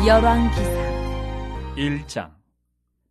열왕기사 1장.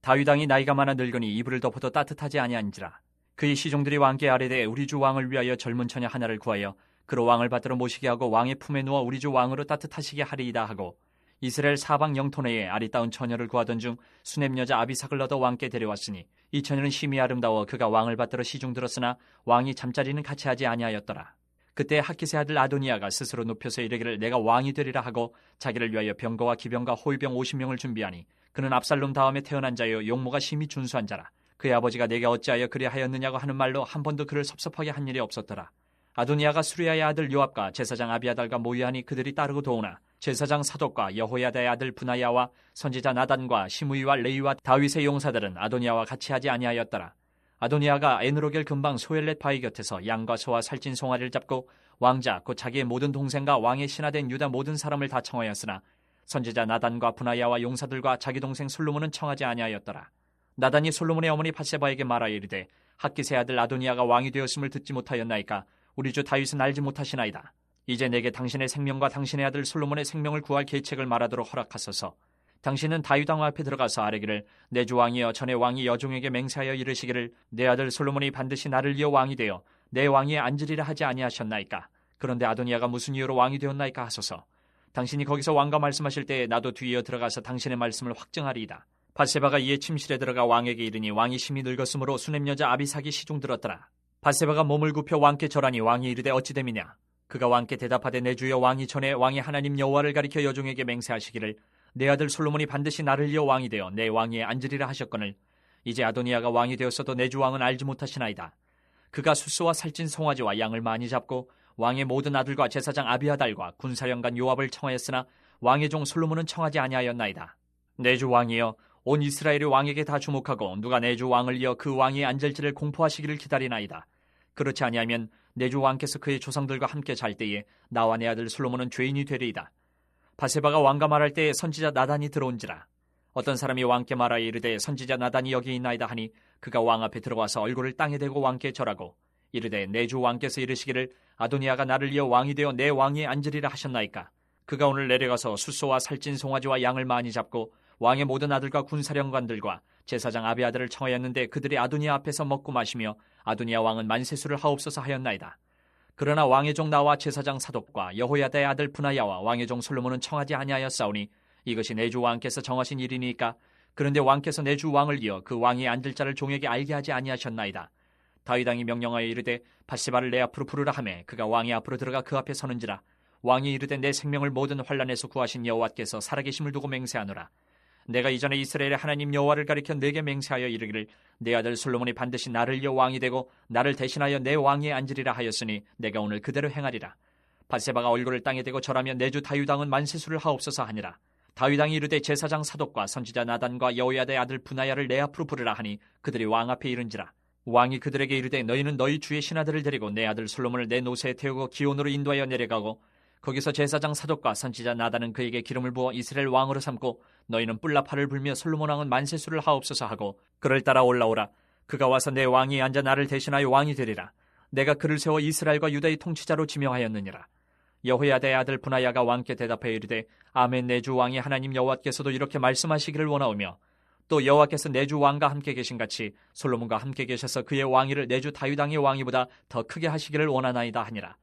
다윗 왕이 나이가 많아 늙으니 이불을 덮어도 따뜻하지 아니한지라. 그의 시종들이 왕께 아뢰되 우리 주 왕을 위하여 젊은 처녀 하나를 구하여 그로 왕을 받들어 모시게 하고 왕의 품에 누워 우리 주 왕으로 따뜻하시게 하리이다 하고, 이스라엘 사방 영토 내에 아리따운 처녀를 구하던 중 수넴 여자 아비삭을 얻어 왕께 데려왔으니 이 처녀는 심히 아름다워 그가 왕을 받들어 시중 들었으나 왕이 잠자리는 같이 하지 아니하였더라. 그때 학기세 아들 아도니아가 스스로 높여서 이르기를 내가 왕이 되리라 하고 자기를 위하여 병거와 기병과 호위병 50명을 준비하니, 그는 압살롬 다음에 태어난 자여 용모가 심히 준수한 자라. 그의 아버지가 내게 어찌하여 그리하였느냐고 하는 말로 한 번도 그를 섭섭하게 한 일이 없었더라. 아도니아가 수리아의 아들 요압과 제사장 아비아달과 모이하니 그들이 따르고 도우나, 제사장 사독과 여호야다의 아들 분하야와 선지자 나단과 시므이와 레이와 다윗의 용사들은 아도니아와 같이 하지 아니하였더라. 아도니아가 에느로겔 근방 소엘렛 바위 곁에서 양과 소와 살찐 송아리를 잡고 왕자 곧 자기의 모든 동생과 왕의 신하된 유다 모든 사람을 다 청하였으나 선지자 나단과 분하야와 용사들과 자기 동생 솔로몬은 청하지 아니하였더라. 나단이 솔로몬의 어머니 밧세바에게 말하여 이르되 학기세 아들 아도니아가 왕이 되었음을 듣지 못하였나이까 우리 주 다윗은 알지 못하시나이다. 이제 내게 당신의 생명과 당신의 아들 솔로몬의 생명을 구할 계책을 말하도록 허락하소서. 당신은 다윗 왕 앞에 들어가서 아뢰기를 내 주 왕이여 전에 왕이 여종에게 맹세하여 이르시기를 내 아들 솔로몬이 반드시 나를 이어 왕이 되어 내 왕위에 앉으리라 하지 아니하셨나이까. 그런데 아도니아가 무슨 이유로 왕이 되었나이까 하소서. 당신이 거기서 왕과 말씀하실 때에 나도 뒤이어 들어가서 당신의 말씀을 확증하리이다. 밧세바가 이에 침실에 들어가 왕에게 이르니 왕이 심히 늙었으므로 수넴 여자 아비삭이 시중 들었더라. 밧세바가 몸을 굽혀 왕께 절하니 왕이 이르되 어찌 됨이냐. 그가 왕께 대답하되 내 주여 왕이 전에 왕이 하나님 여호와를 가리켜 여종에게 맹세하시기를 내 아들 솔로몬이 반드시 나를 이어 왕이 되어 내 왕위에 앉으리라 하셨거늘 이제 아도니아가 왕이 되었어도 내 주 왕은 알지 못하시나이다. 그가 숫소와 살찐 송아지와 양을 많이 잡고 왕의 모든 아들과 제사장 아비아달과 군사령관 요압을 청하였으나 왕의 종 솔로몬은 청하지 아니하였나이다. 내 주 왕이여 온 이스라엘이 왕에게 다 주목하고 누가 내 주 왕을 이어 그 왕위에 앉을지를 공포하시기를 기다리나이다. 그렇지 아니하면 내 주 왕께서 그의 조상들과 함께 잘 때에 나와 내 아들 솔로몬은 죄인이 되리이다. 밧세바가 왕과 말할 때에 선지자 나단이 들어온지라. 어떤 사람이 왕께 말하여 이르되 선지자 나단이 여기 있나이다 하니 그가 왕 앞에 들어와서 얼굴을 땅에 대고 왕께 절하고 이르되 내 주 왕께서 이르시기를 아도니아가 나를 이어 왕이 되어 내 왕위에 앉으리라 하셨나이까. 그가 오늘 내려가서 숫소와 살찐 송아지와 양을 많이 잡고 왕의 모든 아들과 군사령관들과 제사장 아비아들을 청하였는데 그들이 아도니아 앞에서 먹고 마시며 아도니아 왕은 만세수를 하옵소서 하였나이다. 그러나 왕의 종 나와 제사장 사독과 여호야다의 아들 분하야와 왕의 종 솔로몬은 청하지 아니하였사오니 이것이 내 주 왕께서 정하신 일이니까. 그런데 왕께서 내 주 왕을 이어 그 왕위에 앉을 자를 종에게 알게 하지 아니하셨나이다. 다윗 왕이 명령하여 이르되 밧세바를 내 앞으로 부르라 하매 그가 왕의 앞으로 들어가 그 앞에 서는지라. 왕이 이르되 내 생명을 모든 환난에서 구하신 여호와께서 살아계심을 두고 맹세하노라. 내가 이전에 이스라엘의 하나님 여호와를 가리켜 내게 맹세하여 이르기를 내 아들 솔로몬이 반드시 나를 이어 왕이 되고 나를 대신하여 내 왕위에 앉으리라 하였으니 내가 오늘 그대로 행하리라. 밧세바가 얼굴을 땅에 대고 절하며 내 주 다윗 왕은 만세수를 하옵소서 하니라. 다윗 왕이 이르되 제사장 사독과 선지자 나단과 여호야다의 아들 분하야를 내 앞으로 부르라 하니 그들이 왕 앞에 이른지라. 왕이 그들에게 이르되 너희는 너희 주의 신하들을 데리고 내 아들 솔로몬을 내 노새에 태우고 기온으로 인도하여 내려가고 거기서 제사장 사독과 선지자 나단은 그에게 기름을 부어 이스라엘 왕으로 삼고 너희는 뿔나팔을 불며 솔로몬 왕은 만세수를 하옵소서 하고 그를 따라 올라오라. 그가 와서 내 왕위에 앉아 나를 대신하여 왕이 되리라. 내가 그를 세워 이스라엘과 유다의 통치자로 지명하였느니라. 여호야다의 아들 분하야가 왕께 대답하여 이르되 아멘. 내 주 왕이 하나님 여호와께서도 이렇게 말씀하시기를 원하오며 또 여호와께서 내 주 왕과 함께 계신같이 솔로몬과 함께 계셔서 그의 왕위를 내 주 다윗 왕의 왕위보다 더 크게 하시기를 원하나이다 하니라.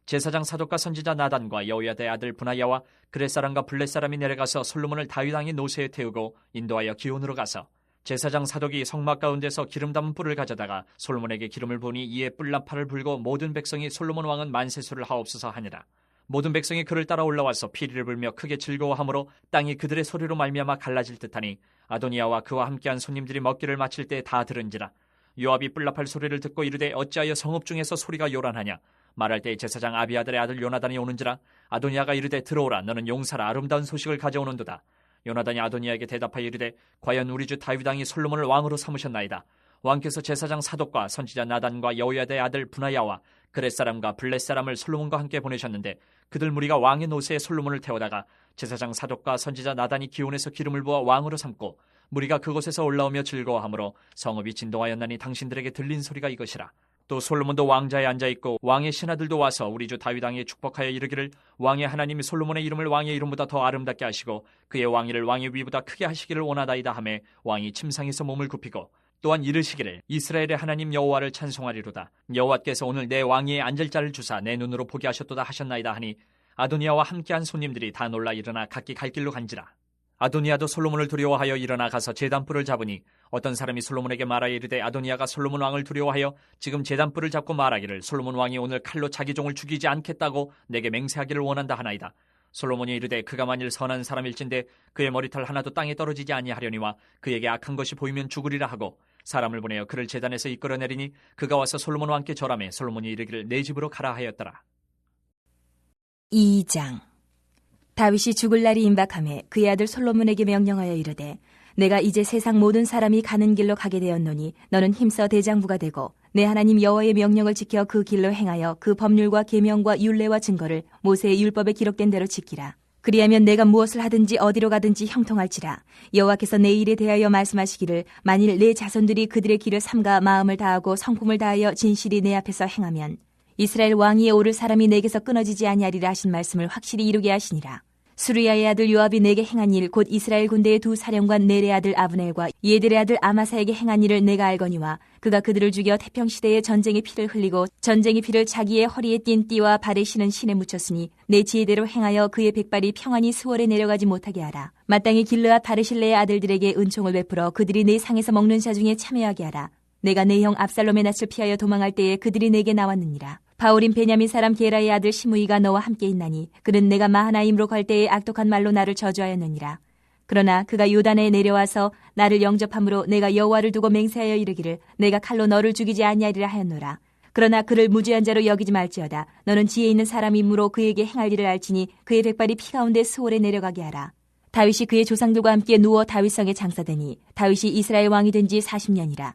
제사장 사독과 선지자 나단과 여호야다의 아들 분하야와 그렛 사람과 블렛 사람이 내려가서 솔로몬을 다윗 왕의 노새에 태우고 인도하여 기온으로 가서 제사장 사독이 성막 가운데서 기름 담은 뿔을 가져다가 솔로몬에게 기름을 부으니 이에 뿔나팔을 불고 모든 백성이 솔로몬 왕은 만세수를 하옵소서 하니라. 모든 백성이 그를 따라 올라와서 피리를 불며 크게 즐거워하므로 땅이 그들의 소리로 말미암아 갈라질 듯하니 아도니아와 그와 함께한 손님들이 먹기를 마칠 때 다 들은지라. 요압이 뿔나팔 소리를 듣고 이르되 어찌하여 성읍 중에서 소리가 요란하냐. 말할 때 제사장 아비아들의 아들 요나단이 오는지라. 아도니아가 이르되 들어오라. 너는 용사라 아름다운 소식을 가져오는도다. 요나단이 아도니아에게 대답하여 이르되 과연 우리 주 다윗 왕이 솔로몬을 왕으로 삼으셨나이다. 왕께서 제사장 사독과 선지자 나단과 여호야다의 아들 분하야와 그렛 사람과 블렛 사람을 솔로몬과 함께 보내셨는데 그들 무리가 왕의 노새에 솔로몬을 태우다가 제사장 사독과 선지자 나단이 기온에서 기름을 부어 왕으로 삼고 무리가 그곳에서 올라오며 즐거워하므로 성읍이 진동하였나니 당신들에게 들린 소리가 이것이라. 또 솔로몬도 왕자에 앉아있고 왕의 신하들도 와서 우리 주 다윗 왕에 축복하여 이르기를 왕의 하나님이 솔로몬의 이름을 왕의 이름보다 더 아름답게 하시고 그의 왕위를 왕의 위보다 크게 하시기를 원하다이다 하매 왕이 침상에서 몸을 굽히고 또한 이르시기를 이스라엘의 하나님 여호와를 찬송하리로다. 여호와께서 오늘 내 왕위에 앉을 자를 주사 내 눈으로 보게 하셨도다 하셨나이다 하니 아도니아와 함께한 손님들이 다 놀라 일어나 각기 갈 길로 간지라. 아도니아도 솔로몬을 두려워하여 일어나 가서 제단불을 잡으니 어떤 사람이 솔로몬에게 말하여 이르되 아도니아가 솔로몬 왕을 두려워하여 지금 제단불을 잡고 말하기를 솔로몬 왕이 오늘 칼로 자기 종을 죽이지 않겠다고 내게 맹세하기를 원한다 하나이다. 솔로몬이 이르되 그가 만일 선한 사람일진데 그의 머리털 하나도 땅에 떨어지지 아니하려니와 그에게 악한 것이 보이면 죽으리라 하고 사람을 보내어 그를 제단에서 이끌어내리니 그가 와서 솔로몬 왕께 절하매 솔로몬이 이르기를 내 집으로 가라 하였더라. 2장. 다윗이 죽을 날이 임박하매 그의 아들 솔로몬에게 명령하여 이르되 내가 이제 세상 모든 사람이 가는 길로 가게 되었노니 너는 힘써 대장부가 되고 내 하나님 여호와의 명령을 지켜 그 길로 행하여 그 법률과 계명과 율례와 증거를 모세의 율법에 기록된 대로 지키라. 그리하면 내가 무엇을 하든지 어디로 가든지 형통할지라. 여호와께서 내 일에 대하여 말씀하시기를 만일 내 자손들이 그들의 길을 삼가 마음을 다하고 성품을 다하여 진실이 내 앞에서 행하면 이스라엘 왕위에 오를 사람이 내게서 끊어지지 아니하리라 하신 말씀을 확실히 이루게 하시니라. 수르야의 아들 요압이 내게 행한 일 곧 이스라엘 군대의 두 사령관 넬의 아들 아브넬과 예델의 아들 아마사에게 행한 일을 내가 알거니와 그가 그들을 죽여 태평시대에 전쟁의 피를 흘리고 전쟁의 피를 자기의 허리에 띤 띠와 발에 신은 신에 묻혔으니 내 지혜대로 행하여 그의 백발이 평안히 수월에 내려가지 못하게 하라. 마땅히 길르앗 바르실레의 아들들에게 은총을 베풀어 그들이 내 상에서 먹는 자 중에 참여하게 하라. 내가 내 형 압살롬의 낯을 피하여 도망할 때에 그들이 내게 나왔느니라. 바울인 베냐민 사람 게라의 아들 시므이가 너와 함께 있나니 그는 내가 마하나임으로 갈 때에 악독한 말로 나를 저주하였느니라. 그러나 그가 요단에 내려와서 나를 영접함으로 내가 여호와를 두고 맹세하여 이르기를 내가 칼로 너를 죽이지 아니하리라 하였노라. 그러나 그를 무죄한 자로 여기지 말지어다. 너는 지혜 있는 사람이므로 그에게 행할 일을 알지니 그의 백발이 피 가운데 수월에 내려가게 하라. 다윗이 그의 조상들과 함께 누워 다윗성에 장사되니 다윗이 이스라엘 왕이 된 지 40년이라.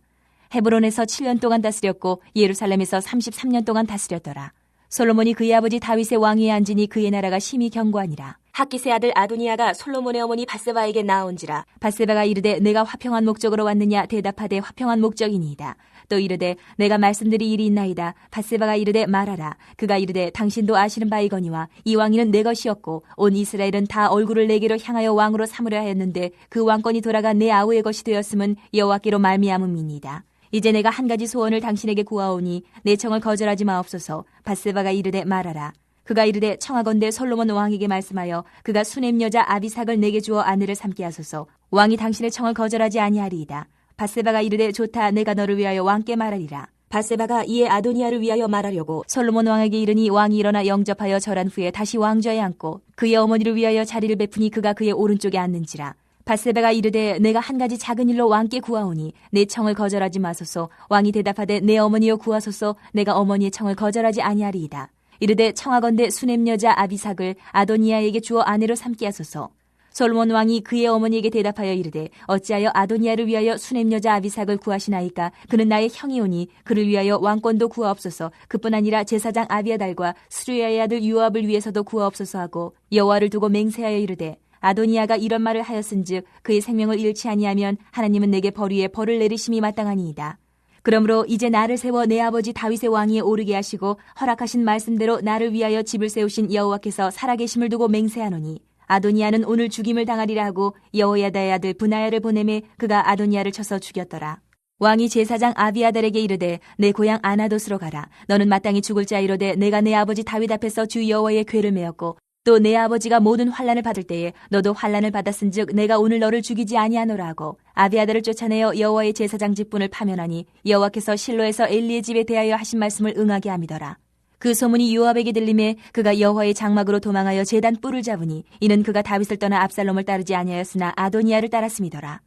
헤브론에서 7년 동안 다스렸고 예루살렘에서 33년 동안 다스렸더라. 솔로몬이 그의 아버지 다윗의 왕위에 앉으니 그의 나라가 심히 견고하니라. 학깃의 아들 아도니아가 솔로몬의 어머니 밧세바에게 나온지라. 밧세바가 이르되 내가 화평한 목적으로 왔느냐 대답하되 화평한 목적이니이다. 또 이르되 내가 말씀드릴 일이 있나이다. 밧세바가 이르되 말하라. 그가 이르되 당신도 아시는 바이거니와 이 왕위는 내 것이었고 온 이스라엘은 다 얼굴을 내게로 향하여 왕으로 삼으려 하였는데 그 왕권이 돌아가 내 아우의 것이 되었음은 여호와께로 말미암음이니이다. 이제 내가 한 가지 소원을 당신에게 구하오니 내 청을 거절하지 마옵소서. 밧세바가 이르되 말하라. 그가 이르되 청하건대 솔로몬 왕에게 말씀하여 그가 수넴 여자 아비삭을 내게 주어 아내를 삼게 하소서. 왕이 당신의 청을 거절하지 아니하리이다. 밧세바가 이르되 좋다. 내가 너를 위하여 왕께 말하리라. 밧세바가 이에 아도니아를 위하여 말하려고 솔로몬 왕에게 이르니 왕이 일어나 영접하여 절한 후에 다시 왕좌에 앉고 그의 어머니를 위하여 자리를 베푸니 그가 그의 오른쪽에 앉는지라. 밧세바가 이르되 내가 한 가지 작은 일로 왕께 구하오니 내 청을 거절하지 마소서. 왕이 대답하되 내 어머니여 구하소서. 내가 어머니의 청을 거절하지 아니하리이다. 이르되 청하건대 수넴 여자 아비삭을 아도니아에게 주어 아내로 삼게 하소서. 솔로몬 왕이 그의 어머니에게 대답하여 이르되 어찌하여 아도니아를 위하여 수넴 여자 아비삭을 구하시나이까. 그는 나의 형이오니 그를 위하여 왕권도 구하옵소서. 그뿐 아니라 제사장 아비아달과 수르야의 아들 요압을 위해서도 구하옵소서 하고 여호와를 두고 맹세하여 이르되 아도니아가 이런 말을 하였은즉 그의 생명을 잃지 아니하면 하나님은 내게 벌 위에 벌을 내리심이 마땅하니이다. 그러므로 이제 나를 세워 내 아버지 다윗의 왕위에 오르게 하시고 허락하신 말씀대로 나를 위하여 집을 세우신 여호와께서 살아계심을 두고 맹세하노니 아도니아는 오늘 죽임을 당하리라 하고 여호야다의 아들 브나야를 보내매 그가 아도니아를 쳐서 죽였더라. 왕이 제사장 아비아달에게 이르되 내 고향 아나돗으로 가라. 너는 마땅히 죽을 자이로되 내가 내 아버지 다윗 앞에서 주 여호와의 궤를 메었고 또 내 아버지가 모든 환난을 받을 때에 너도 환난을 받았은즉 내가 오늘 너를 죽이지 아니하노라 하고 아비아달을 쫓아내어 여호와의 제사장 직분을 파면하니 여호와께서 실로에서 엘리의 집에 대하여 하신 말씀을 응하게 함이더라. 그 소문이 요압에게 들림에 그가 여호와의 장막으로 도망하여 제단 뿔을 잡으니 이는 그가 다윗을 떠나 압살롬을 따르지 아니하였으나 아도니아를 따랐음이더라.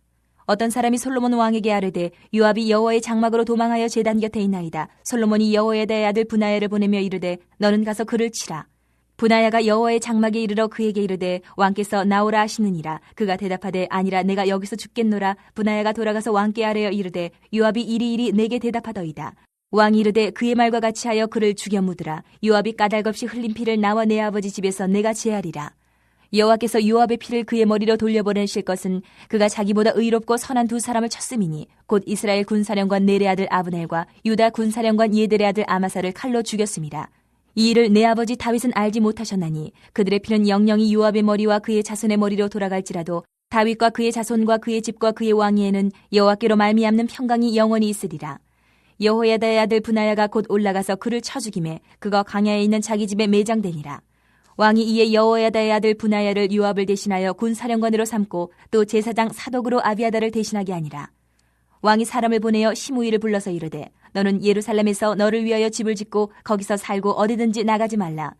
어떤 사람이 솔로몬 왕에게 아뢰되 요압이 여호와의 장막으로 도망하여 제단 곁에 있나이다. 솔로몬이 여호야다의 아들 브나야를 보내며 이르되 너는 가서 그를 치라. 브나야가 여호와의 장막에 이르러 그에게 이르되 왕께서 나오라 하시느니라. 그가 대답하되 아니라 내가 여기서 죽겠노라. 브나야가 돌아가서 왕께 아뢰어 이르되 요압이 이리이리 내게 대답하더이다. 왕이 이르되 그의 말과 같이 하여 그를 죽여 묻으라. 요압이 까닭없이 흘린 피를 나와 내 아버지 집에서 내가 제하리라. 여호와께서 요압의 피를 그의 머리로 돌려보내실 것은 그가 자기보다 의롭고 선한 두 사람을 쳤음이니 곧 이스라엘 군사령관 넬의 아들 아브넬과 유다 군사령관 예델의 아들 아마사를 칼로 죽였습니다. 이 일을 내 아버지 다윗은 알지 못하셨나니 그들의 피는 영영이 요압의 머리와 그의 자손의 머리로 돌아갈지라도 다윗과 그의 자손과 그의 집과 그의 왕위에는 여호와께로 말미암는 평강이 영원히 있으리라. 여호야다의 아들 브나야가 곧 올라가서 그를 쳐 죽이매 그가 광야에 있는 자기 집에 매장되니라. 왕이 이에 여호야다의 아들 브나야를 요압을 대신하여 군사령관으로 삼고 또 제사장 사독으로 아비아다를 대신하게 하니라. 왕이 사람을 보내어 시므이를 불러서 이르되 너는 예루살렘에서 너를 위하여 집을 짓고 거기서 살고 어디든지 나가지 말라.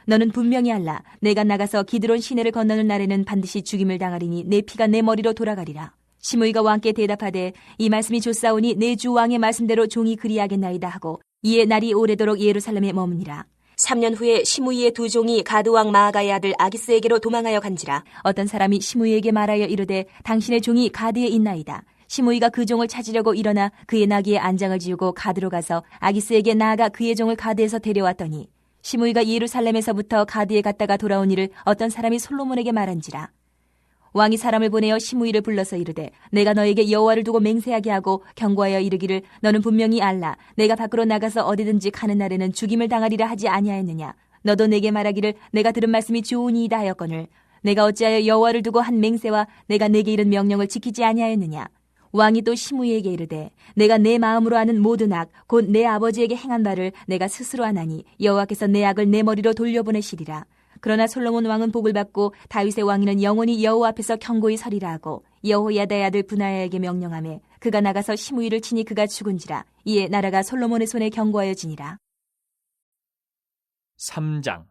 너는 분명히 알라. 내가 나가서 기드론 시내를 건너는 날에는 반드시 죽임을 당하리니 내 피가 내 머리로 돌아가리라. 시므이가 왕께 대답하되 이 말씀이 좋사오니 내 주 왕의 말씀대로 종이 그리하겠나이다 하고 이에 날이 오래도록 예루살렘에 머무니라. 3년 후에 시므이의 두 종이 가드왕 마아가의 아들 아기스에게로 도망하여 간지라. 어떤 사람이 시므이에게 말하여 이르되 당신의 종이 가드에 있나이다. 시므이가 그 종을 찾으려고 일어나 그의 나귀에 안장을 지우고 가드로 가서 아기스에게 나아가 그의 종을 가드에서 데려왔더니 시므이가 예루살렘에서부터 가드에 갔다가 돌아온 일을 어떤 사람이 솔로몬에게 말한지라. 왕이 사람을 보내어 시므이를 불러서 이르되 내가 너에게 여호와를 두고 맹세하게 하고 경고하여 이르기를 너는 분명히 알라. 내가 밖으로 나가서 어디든지 가는 날에는 죽임을 당하리라 하지 아니하였느냐. 너도 내게 말하기를 내가 들은 말씀이 좋으니이다 하였거늘 내가 어찌하여 여호와를 두고 한 맹세와 내가 내게 이른 명령을 지키지 아니하였느냐. 왕이 또 시므이에게 이르되 내가 내 마음으로 하는 모든 악 곧 내 아버지에게 행한 바를 내가 스스로 하나니 여호와께서 내 악을 내 머리로 돌려보내시리라. 그러나 솔로몬 왕은 복을 받고 다윗의 왕위는 영원히 여호와 앞에서 경고히 서리라 하고 여호야다의 아들 브나야에게 명령하매 그가 나가서 시므이를 치니 그가 죽은지라. 이에 나라가 솔로몬의 손에 경고하여지니라. 3장.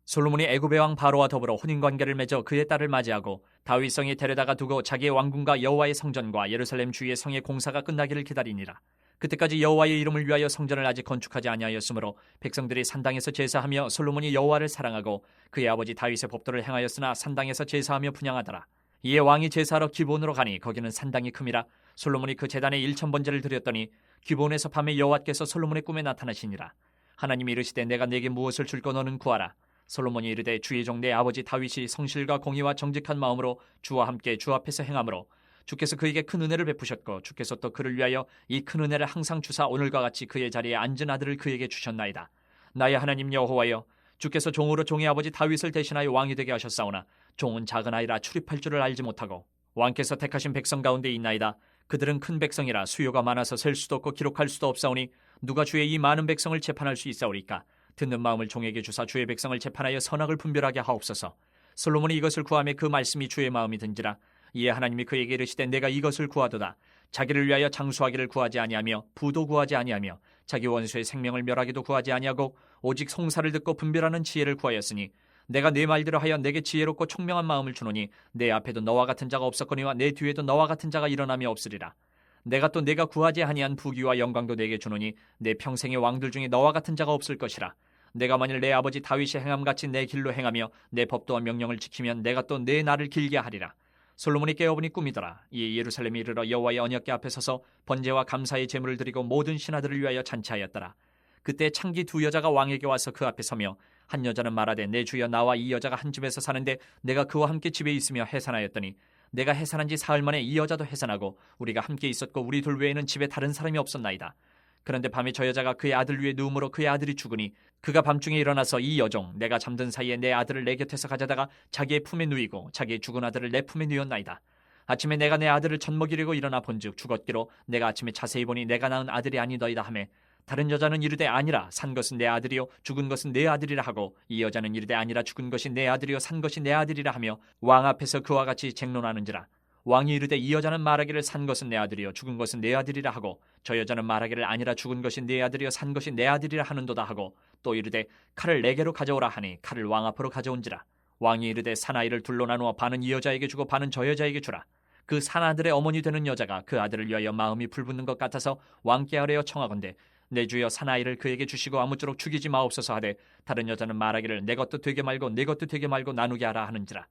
솔로몬이 애굽의 왕 바로와 더불어 혼인관계를 맺어 그의 딸을 맞이하고 다윗성에 데려다가 두고 자기의 왕궁과 여호와의 성전과 예루살렘 주위의 성의 공사가 끝나기를 기다리니라. 그때까지 여호와의 이름을 위하여 성전을 아직 건축하지 아니하였으므로 백성들이 산당에서 제사하며 솔로몬이 여호와를 사랑하고 그의 아버지 다윗의 법도를 행하였으나 산당에서 제사하며 분향하더라. 이에 왕이 제사하러 기브온으로 가니 거기는 산당이 큼이라. 솔로몬이 그 제단에 1000번제를 드렸더니 기브온에서 밤에 여호와께서 솔로몬의 꿈에 나타나시니라. 하나님이 이르시되 내가 네게 무엇을 줄까 너는 구하라. 솔로몬이 이르되 주의 종 내 아버지 다윗이 성실과 공의와 정직한 마음으로 주와 함께 주 앞에서 행함으로 주께서 그에게 큰 은혜를 베푸셨고 주께서 또 그를 위하여 이 큰 은혜를 항상 주사 오늘과 같이 그의 자리에 앉은 아들을 그에게 주셨나이다. 나의 하나님 여호와여, 주께서 종으로 종의 아버지 다윗을 대신하여 왕이 되게 하셨사오나 종은 작은 아이라 출입할 줄을 알지 못하고 왕께서 택하신 백성 가운데 있나이다. 그들은 큰 백성이라 수요가 많아서 셀 수도 없고 기록할 수도 없사오니 누가 주의 이 많은 백성을 재판할 수 있사오리까. 듣는 마음을 종에게 주사 주의 백성을 재판하여 선악을 분별하게 하옵소서. 솔로몬이 이것을 구하며 그 말씀이 주의 마음이 든지라. 이에 하나님이 그에게 이르시되 내가 이것을 구하도다. 자기를 위하여 장수하기를 구하지 아니하며 부도 구하지 아니하며 자기 원수의 생명을 멸하기도 구하지 아니하고 오직 송사를 듣고 분별하는 지혜를 구하였으니 내가 네 말대로 하여 내게 지혜롭고 총명한 마음을 주노니 내 앞에도 너와 같은 자가 없었거니와 내 뒤에도 너와 같은 자가 일어나며 없으리라. 내가 또 내가 구하지 아니한 부귀와 영광도 내게 주노니 내 평생의 왕들 중에 너와 같은 자가 없을 것이라. 내가 만일 내 아버지 다윗의 행함같이 내 길로 행하며 내 법도와 명령을 지키면 내가 또 내 날을 길게 하리라. 솔로몬이 깨어보니 꿈이더라. 이에 예루살렘에 이르러 여호와의 언약궤 앞에 서서 번제와 감사의 제물을 드리고 모든 신하들을 위하여 잔치하였더라. 그때 창기 두 여자가 왕에게 와서 그 앞에 서며 한 여자는 말하되 내 주여 나와 이 여자가 한 집에서 사는데 내가 그와 함께 집에 있으며 해산하였더니 내가 해산한 지 사흘 만에 이 여자도 해산하고 우리가 함께 있었고 우리 둘 외에는 집에 다른 사람이 없었나이다. 그런데 밤에 저 여자가 그의 아들 위에 누움으로 그의 아들이 죽으니 그가 밤중에 일어나서 이 여종 내가 잠든 사이에 내 아들을 내 곁에서 가져다가 자기의 품에 누이고 자기의 죽은 아들을 내 품에 누였나이다. 아침에 내가 내 아들을 젖먹이려고 일어나 본즉 죽었기로 내가 아침에 자세히 보니 내가 낳은 아들이 아니더이다 하매 다른 여자는 이르되 아니라 산 것은 내 아들이요 죽은 것은 내 아들이라 하고 이 여자는 이르되 아니라 죽은 것이 내 아들이요 산 것이 내 아들이라 하며 왕 앞에서 그와 같이 쟁론하는지라. 왕이 이르되 이 여자는 말하기를 산 것은 내 아들이요 죽은 것은 내 아들이라 하고 저 여자는 말하기를 아니라 죽은 것이 내 아들이요 산 것이 내 아들이라 하는도다 하고 또 이르되 칼을 내게로 가져오라 하니 칼을 왕 앞으로 가져온지라. 왕이 이르되 사나이를 둘로 나누어 반은 이 여자에게 주고 반은 저 여자에게 주라. 그 사나들의 어머니 되는 여자가 그 아들을 위하여 마음이 불붙는 것 같아서 왕께 아뢰어 청하건대 내 주여 사나이를 그에게 주시고 아무쪼록 죽이지 마옵소서 하되 다른 여자는 말하기를 내 것도 되게 말고 내 것도 되게 말고 나누게 하라 하는지라.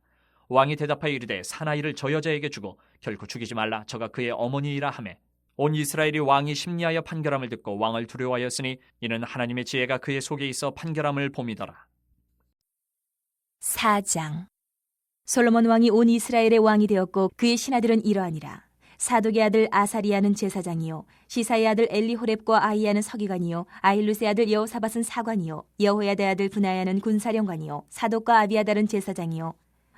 왕이 대답하여 이르되 사나이를 저 여자에게 주고 결코 죽이지 말라 저가 그의 어머니이라 하매 온 이스라엘이 왕이 심리하여 판결함을 듣고 왕을 두려워하였으니 이는 하나님의 지혜가 그의 속에 있어 판결함을 봄이더라. 4장. 솔로몬 왕이 온 이스라엘의 왕이 되었고 그의 신하들은 이러하니라. 사독의 아들 아사리아는 제사장이요, 시사의 아들 엘리호렙과 아이야는 서기관이요, 아힐루스의 아들 여호사밧은 사관이요, 여호야다의 아들 분하야는 군사령관이요, 사독과 아비아달은 제사장이요,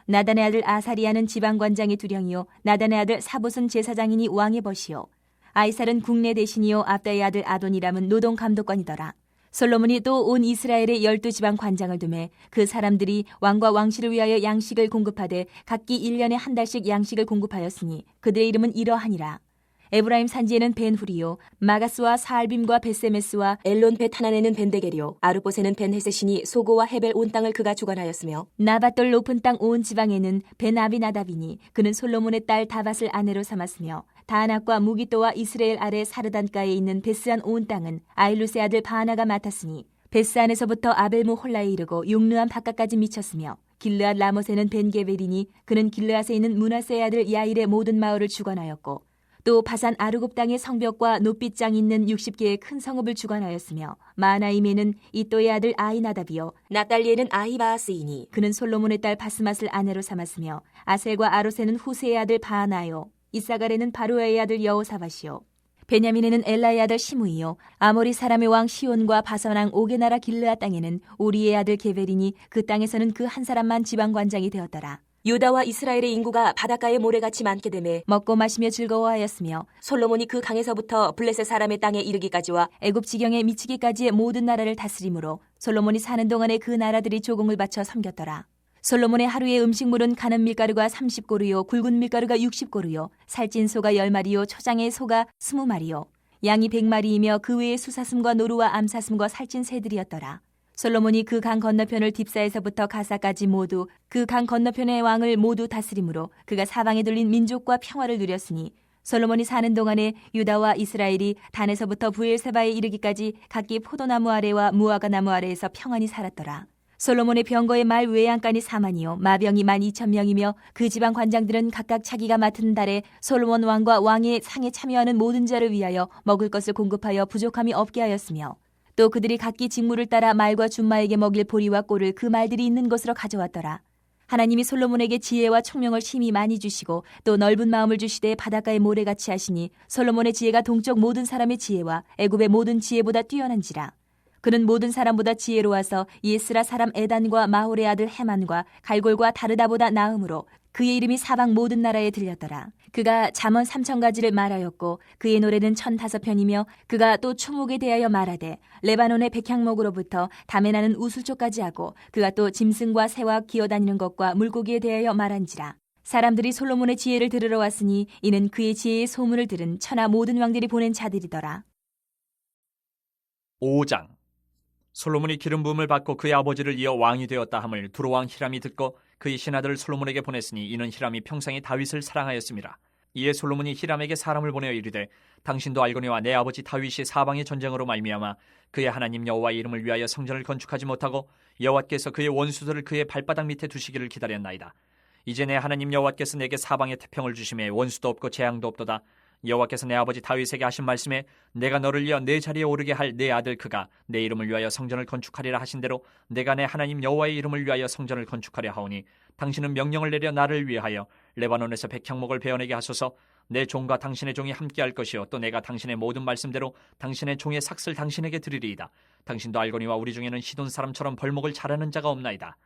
나단의 아들 아사리아는 지방관장의 두령이요, 나단의 아들 사봇은 제사장이니 왕의 벗이요, 아이살은 국내 대신이요, 압다의 아들 아도니람은 노동 감독관이더라. 솔로몬이 또 온 이스라엘의 12지방 관장을 두매 그 사람들이 왕과 왕실을 위하여 양식을 공급하되 각기 1년에 한 달씩 양식을 공급하였으니 그들의 이름은 이러하니라. 에브라임 산지에는 벤후리요, 마가스와 사알빔과 벳세메스와 엘론 벳하난에는 벤데겔이요, 아르봇에는 벤헤세시니 소고와 헤벨 온 땅을 그가 주관하였으며, 나밧돌 높은 땅 온 지방에는 벤아비나답이니 그는 솔로몬의 딸 다밧을 아내로 삼았으며, 다낙과 무기또와 이스라엘 아래 사르단가에 있는 베스안 온 땅은 아일루스의 아들 바하나가 맡았으니 베스안에서부터 아벨무 홀라에 이르고 용르암 바깥까지 미쳤으며, 길르앗 라못에는 벤게벨이니 그는 길르앗에 있는 므낫세의 아들 야일의 모든 마을을 주관하였고, 또 바산 아르곱 땅의 성벽과 높빗장 있는 60개의 큰 성읍을 주관하였으며, 마하나임에는 이또의 아들 아이나답이요, 납달리에는 아히바아스이니 그는 솔로몬의 딸 바스맛을 아내로 삼았으며, 아셀과 아롯에는 후세의 아들 바하나요, 이사갈에는 바루아의 아들 여호사밧이요, 베냐민에는 엘라의 아들 시므이요, 아모리 사람의 왕 시온과 바산왕 오게 나라 길르앗 땅에는 우리의 아들 게벨이니 그 땅에서는 그 한 사람만 지방관장이 되었더라. 유다와 이스라엘의 인구가 바닷가에 모래같이 많게 되매 먹고 마시며 즐거워하였으며, 솔로몬이 그 강에서부터 블레셋 사람의 땅에 이르기까지와 애굽 지경에 미치기까지의 모든 나라를 다스림으로 솔로몬이 사는 동안에 그 나라들이 조공을 바쳐 섬겼더라. 솔로몬의 하루의 음식물은 가는 밀가루가 30고루요, 굵은 밀가루가 60고루요, 살찐 소가 10마리요, 초장의 소가 20마리요, 양이 100마리이며 그 외에 수사슴과 노루와 암사슴과 살찐 새들이었더라. 솔로몬이 그 강 건너편을 딥사에서부터 가사까지 모두 그 강 건너편의 왕을 모두 다스림으로 그가 사방에 둘린 민족과 평화를 누렸으니, 솔로몬이 사는 동안에 유다와 이스라엘이 단에서부터 부엘세바에 이르기까지 각기 포도나무 아래와 무화과 나무 아래에서 평안히 살았더라. 솔로몬의 병거의 말 외양간이 4만이요, 마병이 12,000명이며 그 지방 관장들은 각각 자기가 맡은 달에 솔로몬 왕과 왕의 상에 참여하는 모든 자를 위하여 먹을 것을 공급하여 부족함이 없게 하였으며, 또 그들이 각기 직무를 따라 말과 준마에게 먹일 보리와 꼴을 그 말들이 있는 곳으로 가져왔더라. 하나님이 솔로몬에게 지혜와 총명을 심히 많이 주시고 또 넓은 마음을 주시되 바닷가의 모래같이 하시니, 솔로몬의 지혜가 동쪽 모든 사람의 지혜와 애굽의 모든 지혜보다 뛰어난지라. 그는 모든 사람보다 지혜로워서 예스라 사람 에단과 마홀의 아들 헤만과 갈골과 다르다보다 나음으로 그의 이름이 사방 모든 나라에 들렸더라. 그가 잠언 3,000가지를 말하였고 그의 노래는 1,005편이며, 그가 또 추목에 대하여 말하되 레바논의 백향목으로부터 담에 나는 우슬초까지 하고, 그가 또 짐승과 새와 기어다니는 것과 물고기에 대하여 말한지라. 사람들이 솔로몬의 지혜를 들으러 왔으니 이는 그의 지혜의 소문을 들은 천하 모든 왕들이 보낸 자들이더라. 5장. 솔로몬이 기름 부음을 받고 그의 아버지를 이어 왕이 되었다 함을 두로왕 히람이 듣고 그의 신하들을 솔로몬에게 보냈으니, 이는 히람이 평생에 다윗을 사랑하였습니다. 이에 솔로몬이 히람에게 사람을 보내어 이르되, 당신도 알거니와 내 아버지 다윗이 사방의 전쟁으로 말미암아 그의 하나님 여호와의 이름을 위하여 성전을 건축하지 못하고 여호와께서 그의 원수들을 그의 발바닥 밑에 두시기를 기다렸나이다. 이제 내 하나님 여호와께서 내게 사방의 태평을 주심에 원수도 없고 재앙도 없도다. 여호와께서 내 아버지 다윗에게 하신 말씀에 내가 너를 이어 내 자리에 오르게 할 내 아들 그가 내 이름을 위하여 성전을 건축하리라 하신 대로 내가 내 하나님 여호와의 이름을 위하여 성전을 건축하려 하오니, 당신은 명령을 내려 나를 위하여 레바논에서 백향목을 베어내게 하소서. 내 종과 당신의 종이 함께할 것이요, 또 내가 당신의 모든 말씀대로 당신의 종의 삭슬 당신에게 드리리이다. 당신도 알거니와 우리 중에는 시돈 사람처럼 벌목을 잘하는 자가 없나이다.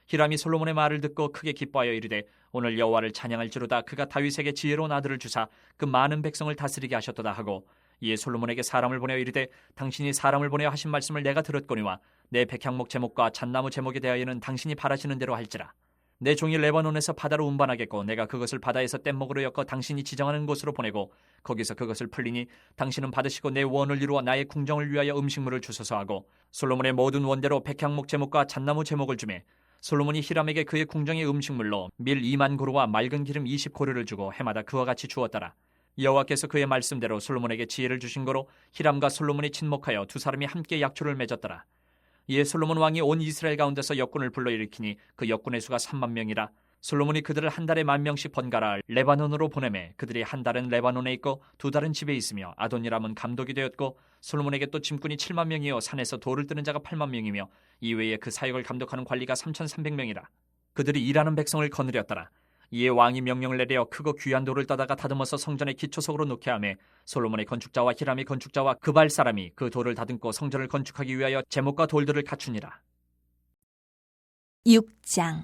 히람이 솔로몬의 말을 듣고 크게 기뻐하여 이르되, 오늘 여호와를 찬양할지로다. 그가 다윗에게 지혜로운 아들을 주사 그 많은 백성을 다스리게 하셨도다 하고, 이에 솔로몬에게 사람을 보내어 이르되, 당신이 사람을 보내어 하신 말씀을 내가 들었거니와 내 백향목 제목과 잣나무 제목에 대하여는 당신이 바라시는 대로 할지라. 내 종이 레바논에서 바다로 운반하겠고 내가 그것을 바다에서 뗏목으로 엮어 당신이 지정하는 곳으로 보내고 거기서 그것을 풀리니 당신은 받으시고 내 원을 이루어 나의 궁정을 위하여 음식물을 주소서 하고, 솔로몬의 모든 원대로 백향목 제목과 잣나무 제목을 주매, 솔로몬이 히람에게 그의 궁정의 음식물로 밀 2만 고루와 맑은 기름 20고루를 주고 해마다 그와 같이 주었더라. 여호와께서 그의 말씀대로 솔로몬에게 지혜를 주신 거로 히람과 솔로몬이 친목하여 두 사람이 함께 약조를 맺었더라. 이에 솔로몬 왕이 온 이스라엘 가운데서 역군을 불러일으키니 그 역군의 수가 3만 명이라. 솔로몬이 그들을 한 달에 10,000명씩 번갈아 레바논으로 보내매 그들이 한 달은 레바논에 있고 두 달은 집에 있으며, 아도니람은 감독이 되었고 솔로몬에게 또 짐꾼이 7만 명이요 산에서 돌을 뜨는 자가 8만 명이며 이외에 그 사역을 감독하는 관리가 3,300명이라. 그들이 일하는 백성을 거느렸더라. 이에 왕이 명령을 내려 크고 귀한 돌을 떠다가 다듬어서 성전의 기초석으로 놓게 하매 솔로몬의 건축자와 히람의 건축자와 그발 사람이 그 돌을 다듬고 성전을 건축하기 위하여 제목과 돌들을 갖추니라. 6장.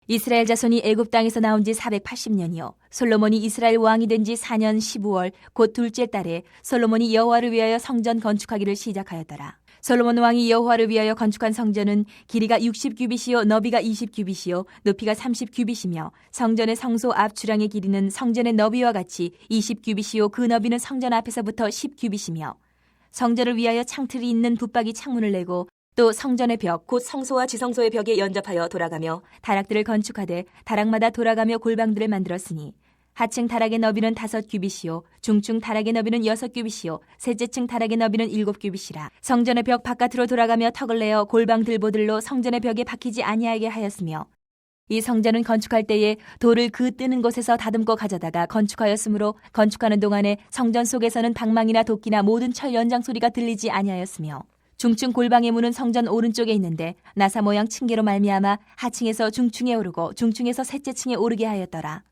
이스라엘 자손이 애굽 땅에서 나온 지 480년이요 솔로몬이 이스라엘 왕이 된 지 4년 15월 곧 둘째 달에 솔로몬이 여호와를 위하여 성전 건축하기를 시작하였더라. 솔로몬 왕이 여호와를 위하여 건축한 성전은 길이가 60규빗이요 너비가 20규빗이요 높이가 30규빗이며 성전의 성소 앞 주량의 길이는 성전의 너비와 같이 20규빗이요 그 너비는 성전 앞에서부터 10규빗이며 성전을 위하여 창틀이 있는 붙박이 창문을 내고 또 성전의 벽 곧 성소와 지성소의 벽에 연접하여 돌아가며 다락들을 건축하되 다락마다 돌아가며 골방들을 만들었으니 하층 다락의 너비는 5규빗이요 중층 다락의 너비는 6규빗이요 셋째 층 다락의 너비는 7규빗이라. 성전의 벽 바깥으로 돌아가며 턱을 내어 골방 들보들로 성전의 벽에 박히지 아니하게 하였으며 이 성전은 건축할 때에 돌을 그 뜨는 곳에서 다듬고 가져다가 건축하였으므로 건축하는 동안에 성전 속에서는 방망이나 도끼나 모든 철 연장 소리가 들리지 아니하였으며 중층 골방의 문은 성전 오른쪽에 있는데 나사 모양 층계로 말미암아 하층에서 중층에 오르고 중층에서 셋째 층에 오르게 하였더라.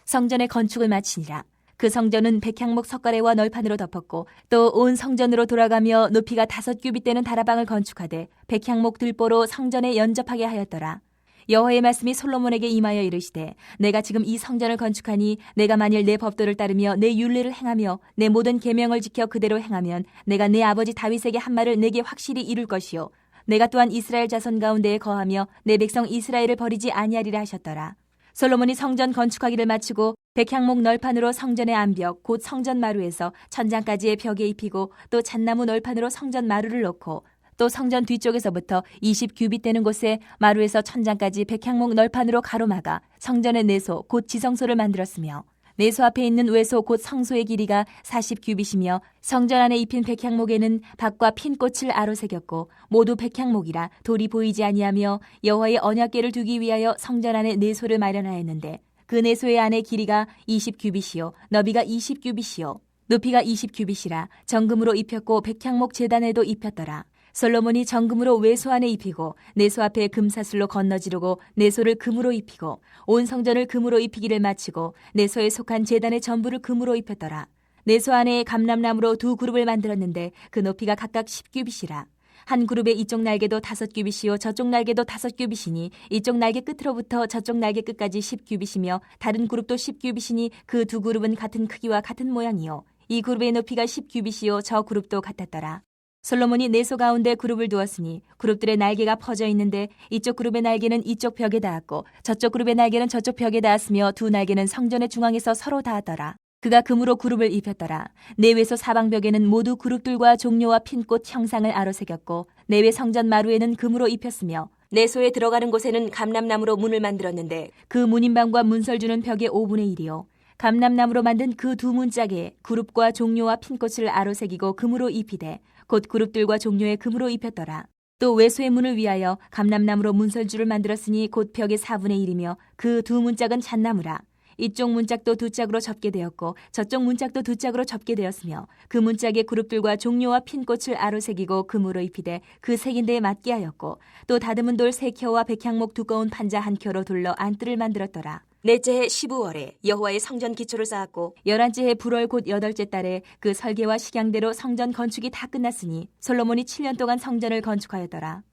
성전의 건축을 마치니라. 그 성전은 백향목 석가래와 널판으로 덮었고 또 온 성전으로 돌아가며 높이가 5규빗 되는 다라방을 건축하되 백향목 들보로 성전에 연접하게 하였더라. 여호와의 말씀이 솔로몬에게 임하여 이르시되 내가 지금 이 성전을 건축하니 내가 만일 내 법도를 따르며 내 율례를 행하며 내 모든 계명을 지켜 그대로 행하면 내가 내 아버지 다윗에게 한 말을 내게 확실히 이룰 것이요 내가 또한 이스라엘 자손 가운데에 거하며 내 백성 이스라엘을 버리지 아니하리라 하셨더라. 솔로몬이 성전 건축하기를 마치고 백향목 널판으로 성전의 안벽 곧 성전 마루에서 천장까지의 벽에 입히고 또 잣나무 널판으로 성전 마루를 놓고 또 성전 뒤쪽에서부터 20규빗 되는 곳에 마루에서 천장까지 백향목 널판으로 가로막아 성전의 내소 곧 지성소를 만들었으며 내소 앞에 있는 외소 곧 성소의 길이가 40규빗이며 성전 안에 입힌 백향목에는 박과 핀 꽃을 아로새겼고 모두 백향목이라 돌이 보이지 아니하며 여호와의 언약궤를 두기 위하여 성전 안에 내소를 마련하였는데 그 내소의 안에 길이가 20규빗이요 너비가 20규빗이요 높이가 20규빗이라 정금으로 입혔고 백향목 제단에도 입혔더라. 솔로몬이 정금으로 외소 안에 입히고 내소 앞에 금사슬로 건너지르고 내소를 금으로 입히고 온 성전을 금으로 입히기를 마치고 내소에 속한 제단의 전부를 금으로 입혔더라. 내소 안에 감람나무로 2그룹을 만들었는데 그 높이가 각각 10규빗이라. 한 그룹의 이쪽 날개도 5규빗이요 저쪽 날개도 5규빗이니 이쪽 날개 끝으로부터 저쪽 날개 끝까지 10규빗이며 다른 그룹도 10규빗이니 그 2그룹은 같은 크기와 같은 모양이요 이 그룹의 높이가 10규빗이요 저 그룹도 같았더라. 솔로몬이 내소 가운데 그룹을 두었으니 그룹들의 날개가 퍼져 있는데 이쪽 그룹의 날개는 이쪽 벽에 닿았고 저쪽 그룹의 날개는 저쪽 벽에 닿았으며 두 날개는 성전의 중앙에서 서로 닿았더라. 그가 금으로 그룹을 입혔더라. 내외소 사방벽에는 모두 그룹들과 종려와 핀꽃 형상을 아로새겼고 내외 성전 마루에는 금으로 입혔으며 내소에 들어가는 곳에는 감람나무로 문을 만들었는데 그 문인방과 문설주는 벽의 5분의 1이요 감람나무로 만든 그 두 문짝에 그룹과 종려와 핀꽃을 아로새기고 금으로 입히되 곧 그룹들과 종려에 금으로 입혔더라. 또 외소의 문을 위하여 감람나무로 문설주를 만들었으니 곧 벽의 4분의 1이며 그 두 문짝은 잣나무라. 이쪽 문짝도 2짝으로 접게 되었고 저쪽 문짝도 2짝으로 접게 되었으며 그 문짝에 그룹들과 종려와 핀꽃을 아로새기고 금으로 입히되 그 색인대에 맞게 하였고 또 다듬은 돌 3켜와 백향목 두꺼운 판자 1켜로 둘러 안뜰을 만들었더라. 넷째 해 15월에 여호와의 성전 기초를 쌓았고 11째 해 불월 곧 8째 달에 그 설계와 식양대로 성전 건축이 다 끝났으니 솔로몬이 7년 동안 성전을 건축하였더라.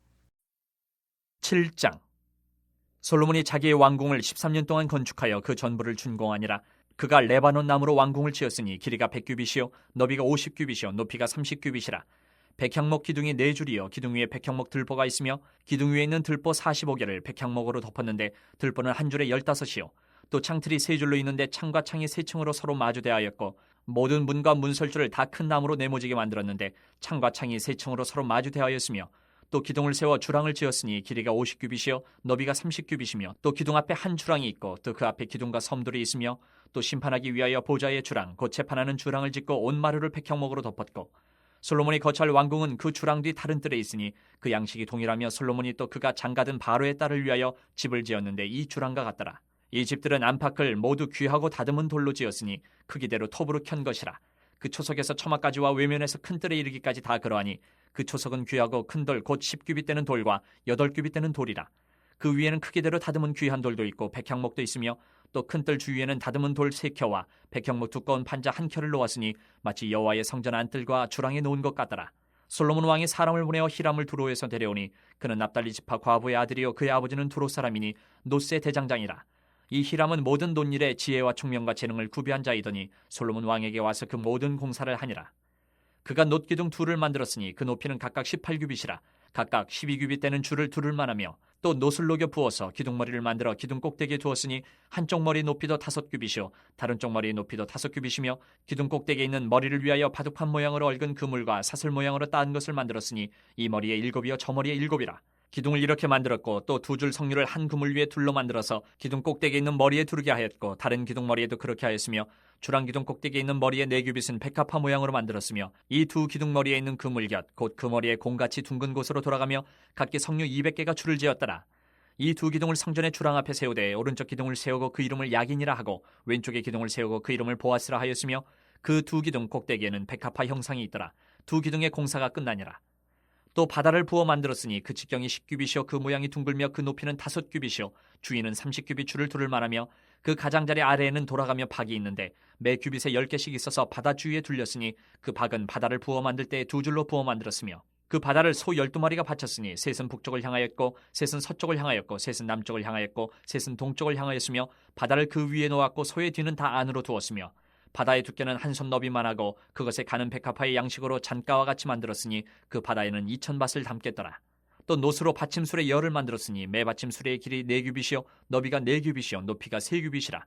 7장. 솔로몬이 자기의 왕궁을 13년 동안 건축하여 그 전부를 준공하니라. 그가 레바논 나무로 왕궁을 지었으니 길이가 100규빗이요 너비가 50규빗이요 높이가 30규빗이라. 백향목 기둥이 4줄이요 기둥 위에 백향목 들보가 있으며 기둥 위에 있는 들보 45개를 백향목으로 덮었는데 들보는 한 줄에 15이요 또 창틀이 3줄로 있는데 창과 창이 3층으로 서로 마주대하였고 모든 문과 문설주를 다 큰 나무로 네모지게 만들었는데 창과 창이 3층으로 서로 마주대하였으며 또 기둥을 세워 주랑을 지었으니 길이가 50규빗이요 너비가 30규빗이며 또 기둥 앞에 한 주랑이 있고 또 그 앞에 기둥과 섬들이 있으며 또 심판하기 위하여 보좌의 주랑 곧 재판하는 주랑을 짓고 온 마루를 백향목으로 덮었고 솔로몬이 거처할 왕궁은 그 주랑 뒤 다른 뜰에 있으니 그 양식이 동일하며 솔로몬이 또 그가 장가든 바로의 딸을 위하여 집을 지었는데 이 주랑과 같더라. 이 집들은 안팎을 모두 귀하고 다듬은 돌로 지었으니 크기대로 톱으로 켠 것이라. 그 초석에서 처마까지와 외면에서 큰 뜰에 이르기까지 다 그러하니 그 초석은 귀하고 큰 돌 곧 10규빗 되는 돌과 8규빗 되는 돌이라. 그 위에는 크기대로 다듬은 귀한 돌도 있고 백향목도 있으며 또 큰 뜰 주위에는 다듬은 돌 3켜와 백향목 두꺼운 판자 1켜를 놓았으니 마치 여호와의 성전 안뜰과 주랑에 놓은 것 같더라. 솔로몬 왕이 사람을 보내어 히람을 두로에서 데려오니 그는 납달리 지파 과부의 아들이요 그의 아버지는 두로 사람이니 노세 대장장이라. 이 히람은 모든 논일에 지혜와 총명과 재능을 구비한 자이더니 솔로몬 왕에게 와서 그 모든 공사를 하니라. 그가 놋기둥 둘을 만들었으니 그 높이는 각각 18규빗이라. 각각 12규빗 되는 줄을 두를 만하며 또 놋을 녹여 부어서 기둥머리를 만들어 기둥 꼭대기에 두었으니 한쪽 머리 높이도 5규빗이요 다른 쪽 머리 높이도 5규빗이며 기둥 꼭대기에 있는 머리를 위하여 바둑판 모양으로 얽은 그물과 사슬 모양으로 따은 것을 만들었으니 이 머리에 7이요 저 머리에 7이라. 기둥을 이렇게 만들었고 또 두 줄 석류를 한 그물 위에 둘러 만들어서 기둥 꼭대기에 있는 머리에 두르게 하였고 다른 기둥 머리에도 그렇게 하였으며 주랑 기둥 꼭대기에 있는 머리에 4규빗은 백합화 모양으로 만들었으며 이 두 기둥 머리에 있는 그물 곁 곧 그 머리에 공같이 둥근 곳으로 돌아가며 각기 석류 200개가 줄을 지었더라. 이 두 기둥을 성전의 주랑 앞에 세우되 오른쪽 기둥을 세우고 그 이름을 야긴이라 하고 왼쪽의 기둥을 세우고 그 이름을 보아스라 하였으며 그 두 기둥 꼭대기에는 백합화 형상이 있더라. 두 기둥의 공사가 끝나니라. 또 바다를 부어 만들었으니 그 직경이 10규빗이요 그 모양이 둥글며 그 높이는 5규빗이요 주위는 30규빗 줄을 두를 만하며 그 가장자리 아래에는 돌아가며 박이 있는데 매 규빗에 10개씩 있어서 바다 주위에 둘렸으니 그 박은 바다를 부어 만들 때 2줄로 부어 만들었으며 그 바다를 소 12마리가 바쳤으니 셋은 북쪽을 향하였고 셋은 서쪽을 향하였고 셋은 남쪽을 향하였고 셋은 동쪽을 향하였으며 바다를 그 위에 놓았고 소의 뒤는 다 안으로 두었으며 바다의 두께는 한 손 너비만 하고 그것에 가는 백합화의 양식으로 잔가와 같이 만들었으니 그 바다에는 2000밭을 담겠더라. 또 놋으로 받침술의 열을 만들었으니 매 받침술의 길이 4규빗이요 너비가 4규빗이요 높이가 3규빗이라.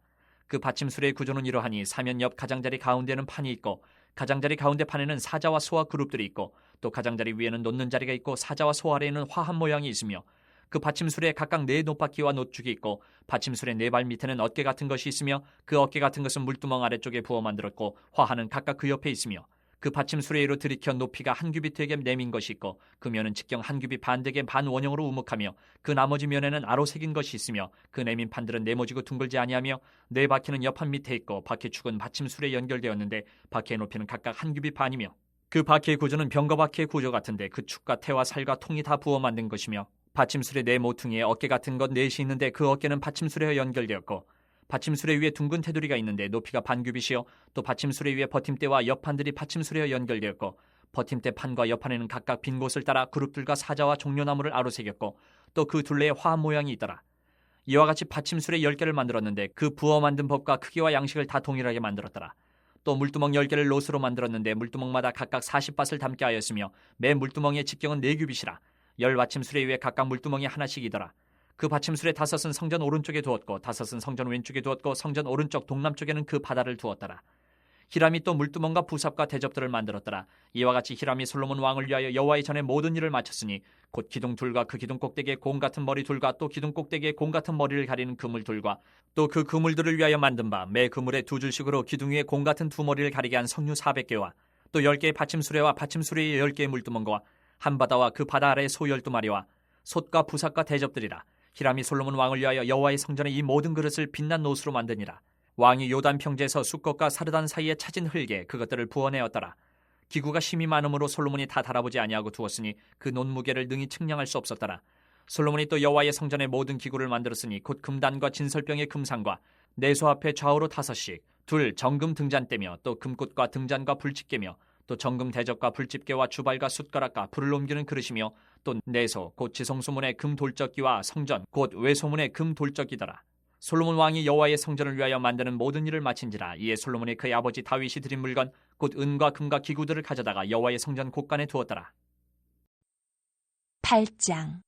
그 받침술의 구조는 이러하니 사면 옆 가장자리 가운데는 판이 있고 가장자리 가운데 판에는 사자와 소와 그룹들이 있고 또 가장자리 위에는 놓는 자리가 있고 사자와 소 아래에는 화한 모양이 있으며 그 받침술에 각각 4 놋바퀴와 놋죽이 있고 받침술의 4발 밑에는 어깨 같은 것이 있으며 그 어깨 같은 것은 물두멍 아래쪽에 부어 만들었고 화하는 각각 그 옆에 있으며 그 받침술에 이로 들이켜 높이가 한 규빗되게 내민 것이 있고 그 면은 직경 한 규빗 반되게 반원형으로 우묵하며 그 나머지 면에는 아로 새긴 것이 있으며 그 내민 판들은 네모지고 둥글지 아니하며 4바퀴는 옆판 밑에 있고 바퀴축은 받침술에 연결되었는데 바퀴의 높이는 각각 한 규빗 반이며 그 바퀴의 구조는 병거바퀴의 구조 같은데 그 축과 태와 살과 통이 다 부어 만든 것이며 받침술의 4 모퉁이에 어깨 같은 것 4이 있는데 그 어깨는 받침술에 연결되었고 받침술에 위에 둥근 테두리가 있는데 높이가 반규빗이요 또 받침술에 위에 버팀대와 옆판들이 받침술에 연결되었고 버팀대 판과 옆판에는 각각 빈 곳을 따라 그룹들과 사자와 종려나무를 아로새겼고 또 그 둘레에 화한 모양이 있더라. 이와 같이 받침술에 10개를 만들었는데 그 부어 만든 법과 크기와 양식을 다 동일하게 만들었더라. 또 물두멍 10개를 놋으로 만들었는데 물두멍마다 각각 40밭을 담게 하였으며 매 물두멍의 직경은 4규빗이라. 10받침술에 위에 각각 물두멍이 하나씩이더라. 그 받침술의 5은 성전 오른쪽에 두었고 5은 성전 왼쪽에 두었고 성전 오른쪽 동남쪽에는 그 바다를 두었더라. 히람이 또 물두멍과 부삽과 대접들을 만들었더라. 이와 같이 히람이 솔로몬 왕을 위하여 여호와의 전에 모든 일을 마쳤으니 곧 기둥 둘과 그 기둥 꼭대기에 공 같은 머리 둘과 또 기둥 꼭대기에 공 같은 머리를 가리는 그물 둘과 또 그 그물들을 위하여 만든 바 매 그물에 2줄씩으로 기둥 위에 공 같은 2머리를 가리게 한 석류 400개와 또 10개의 받침수레와 받침수레의 10개의 물두멍과 한 바다와 그 바다 아래의 소 12마리와 솥과 부삭과 대접들이라. 히람이 솔로몬 왕을 위하여 여호와의 성전에 이 모든 그릇을 빛난 놋으로 만드니라. 왕이 요단 평지에서 숫것과 사르단 사이에 찾은 흙에 그것들을 부어내었더라. 기구가 심히 많으므로 솔로몬이 다 달아보지 아니하고 두었으니 그 놋 무게를 능히 측량할 수 없었더라. 솔로몬이 또 여호와의 성전에 모든 기구를 만들었으니 곧 금단과 진설병의 금상과 내소 앞에 좌우로 5씩 둘 정금 등잔대며 또 금꽃과 등잔과 불집게며 또 정금 대접과 불집게와 주발과 숟가락과 불을 옮기는 그릇이며 또 내소 곧 지성소문의 금 돌적기와 성전 곧 외소문의 금 돌적기더라. 솔로몬 왕이 여호와의 성전을 위하여 만드는 모든 일을 마친지라. 이에 솔로몬이 그의 아버지 다윗이 드린 물건 곧 은과 금과 기구들을 가져다가 여호와의 성전 곳간에 두었더라. 8장.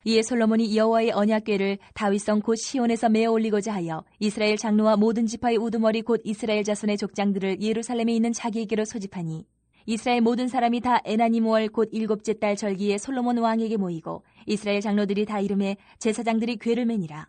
이에 솔로몬이 여호와의 언약궤를 다윗성 곧 시온에서 메어 올리고자 하여 이스라엘 장로와 모든 지파의 우두머리 곧 이스라엘 자손의 족장들을 예루살렘에 있는 자기에게로 소집하니 이스라엘 모든 사람이 다 에나님 월 곧 7째 달 절기에 솔로몬 왕에게 모이고 이스라엘 장로들이 다 이름에 제사장들이 궤를 매니라.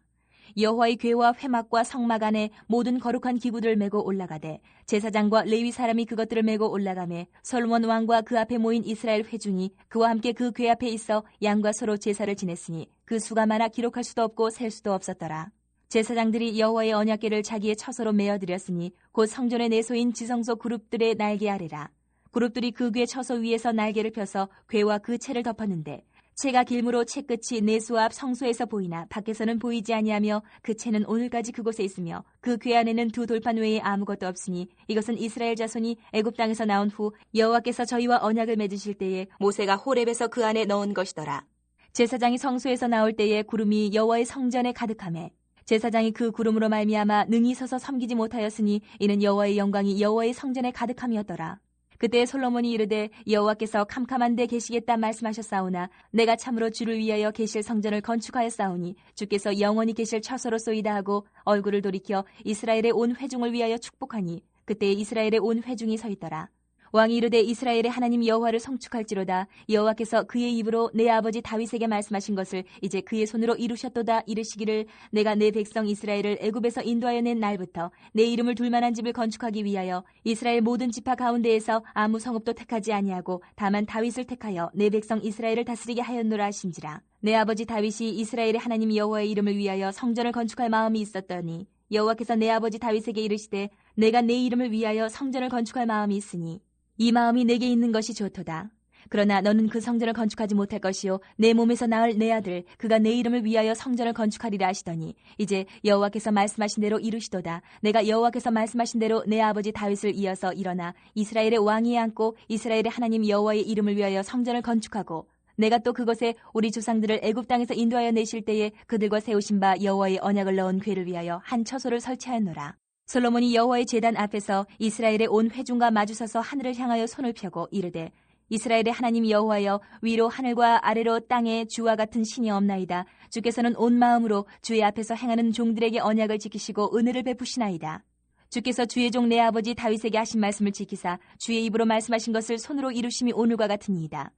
여호와의 궤와 회막과 성막 안에 모든 거룩한 기구들을 메고 올라가되 제사장과 레위 사람이 그것들을 메고 올라가매 솔로몬 왕과 그 앞에 모인 이스라엘 회중이 그와 함께 그 궤 앞에 있어 양과 소로 제사를 지냈으니 그 수가 많아 기록할 수도 없고 셀 수도 없었더라. 제사장들이 여호와의 언약궤를 자기의 처소로 메어드렸으니 곧 성전의 내소인 지성소 그룹들의 날개 아래라. 그룹들이 그 궤 처소 위에서 날개를 펴서 궤와 그 채를 덮었는데 채가 길므로 채 끝이 내수 앞 성소에서 보이나 밖에서는 보이지 아니하며 그 채는 오늘까지 그곳에 있으며 그 궤 안에는 두 돌판 외에 아무것도 없으니 이것은 이스라엘 자손이 애굽 땅에서 나온 후 여호와께서 저희와 언약을 맺으실 때에 모세가 호렙에서 그 안에 넣은 것이더라. 제사장이 성소에서 나올 때에 구름이 여호와의 성전에 가득하매 제사장이 그 구름으로 말미암아 능히 서서 섬기지 못하였으니 이는 여호와의 영광이 여호와의 성전에 가득함이었더라. 그때 솔로몬이 이르되 여호와께서 캄캄한 데 계시겠다 말씀하셨사오나 내가 참으로 주를 위하여 계실 성전을 건축하였사오니 주께서 영원히 계실 처소로소이다 하고 얼굴을 돌이켜 이스라엘의 온 회중을 위하여 축복하니 그때 이스라엘의 온 회중이 서 있더라. 왕이 이르되 이스라엘의 하나님 여호와를 성축할지로다. 여호와께서 그의 입으로 내 아버지 다윗에게 말씀하신 것을 이제 그의 손으로 이루셨도다. 이르시기를 내가 내 백성 이스라엘을 애굽에서 인도하여 낸 날부터 내 이름을 둘 만한 집을 건축하기 위하여 이스라엘 모든 지파 가운데에서 아무 성읍도 택하지 아니하고 다만 다윗을 택하여 내 백성 이스라엘을 다스리게 하였노라 하신지라. 내 아버지 다윗이 이스라엘의 하나님 여호와의 이름을 위하여 성전을 건축할 마음이 있었더니 여호와께서 내 아버지 다윗에게 이르시되 내가 내 이름을 위하여 성전을 건축할 마음이 있으니 이 마음이 내게 있는 것이 좋도다. 그러나 너는 그 성전을 건축하지 못할 것이요 내 몸에서 낳을 내 아들 그가 내 이름을 위하여 성전을 건축하리라 하시더니 이제 여호와께서 말씀하신 대로 이루시도다. 내가 여호와께서 말씀하신 대로 내 아버지 다윗을 이어서 일어나 이스라엘의 왕위에 앉고 이스라엘의 하나님 여호와의 이름을 위하여 성전을 건축하고 내가 또 그것에 우리 조상들을 애굽 땅에서 인도하여 내실 때에 그들과 세우신 바 여호와의 언약을 넣은 궤를 위하여 한 처소를 설치하였노라. 솔로몬이 여호와의 제단 앞에서 이스라엘의 온 회중과 마주서서 하늘을 향하여 손을 펴고 이르되 이스라엘의 하나님 여호와여 위로 하늘과 아래로 땅에 주와 같은 신이 없나이다. 주께서는 온 마음으로 주의 앞에서 행하는 종들에게 언약을 지키시고 은혜를 베푸시나이다. 주께서 주의 종 내 아버지 다윗에게 하신 말씀을 지키사 주의 입으로 말씀하신 것을 손으로 이루심이 오늘과 같으니이다.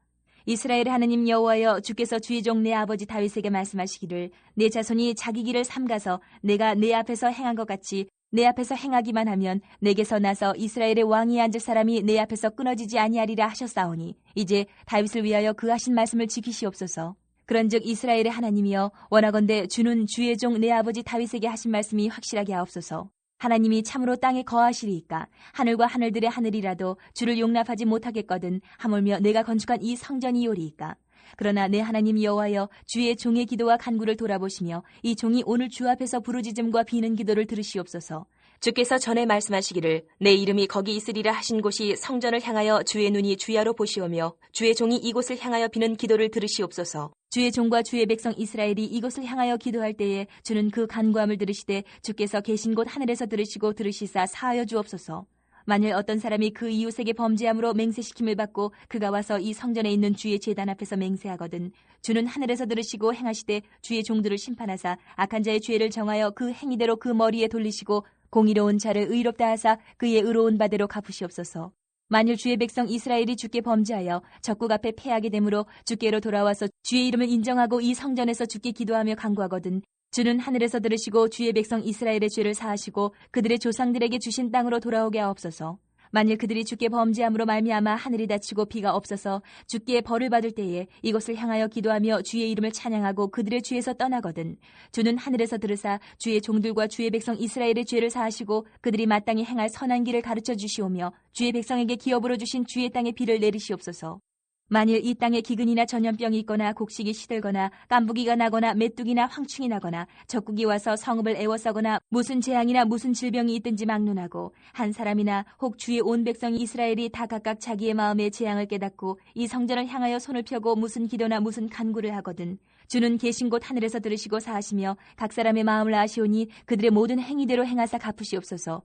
이스라엘의 하나님 여호와여 주께서 주의 종 내 아버지 다윗에게 말씀하시기를 내 자손이 자기 길을 삼가서 내가 내 앞에서 행한 것 같이 내 앞에서 행하기만 하면 내게서 나서 이스라엘의 왕위에 앉을 사람이 내 앞에서 끊어지지 아니하리라 하셨사오니 이제 다윗을 위하여 그 하신 말씀을 지키시옵소서. 그런즉 이스라엘의 하나님이여 원하건대 주는 주의 종 내 아버지 다윗에게 하신 말씀이 확실하게 하옵소서. 하나님이 참으로 땅에 거하시리이까 하늘과 하늘들의 하늘이라도 주를 용납하지 못하겠거든 하물며 내가 건축한 이 성전이오리이까. 그러나 내 하나님 여호와여 주의 종의 기도와 간구를 돌아보시며 이 종이 오늘 주 앞에서 부르짖음과 비는 기도를 들으시옵소서. 주께서 전에 말씀하시기를 내 이름이 거기 있으리라 하신 곳이 성전을 향하여 주의 눈이 주야로 보시오며 주의 종이 이곳을 향하여 비는 기도를 들으시옵소서. 주의 종과 주의 백성 이스라엘이 이곳을 향하여 기도할 때에 주는 그 간구함을 들으시되 주께서 계신 곳 하늘에서 들으시고 들으시사 사하여 주옵소서. 만일 어떤 사람이 그 이웃에게 범죄함으로 맹세시킴을 받고 그가 와서 이 성전에 있는 주의 제단 앞에서 맹세하거든 주는 하늘에서 들으시고 행하시되 주의 종들을 심판하사 악한 자의 죄를 정하여 그 행위대로 그 머리에 돌리시고 공의로운 자를 의롭다 하사 그의 의로운 바대로 갚으시옵소서. 만일 주의 백성 이스라엘이 주께 범죄하여 적국 앞에 패하게 되므로 주께로 돌아와서 주의 이름을 인정하고 이 성전에서 주께 기도하며 간구하거든 주는 하늘에서 들으시고 주의 백성 이스라엘의 죄를 사하시고 그들의 조상들에게 주신 땅으로 돌아오게 하옵소서. 만일 그들이 주께 범죄함으로 말미암아 하늘이 닫히고 비가 없어서 주께 벌을 받을 때에 이곳을 향하여 기도하며 주의 이름을 찬양하고 그들의 죄에서 떠나거든 주는 하늘에서 들으사 주의 종들과 주의 백성 이스라엘의 죄를 사하시고 그들이 마땅히 행할 선한 길을 가르쳐 주시오며 주의 백성에게 기업으로 주신 주의 땅에 비를 내리시옵소서. 만일 이 땅에 기근이나 전염병이 있거나 곡식이 시들거나 깐부기가 나거나 메뚜기나 황충이 나거나 적국이 와서 성읍을 애워싸거나 무슨 재앙이나 무슨 질병이 있든지 막론하고 한 사람이나 혹 주의 온 백성 이스라엘이 다 각각 자기의 마음의 재앙을 깨닫고 이 성전을 향하여 손을 펴고 무슨 기도나 무슨 간구를 하거든 주는 계신 곳 하늘에서 들으시고 사하시며 각 사람의 마음을 아시오니 그들의 모든 행위대로 행하사 갚으시옵소서.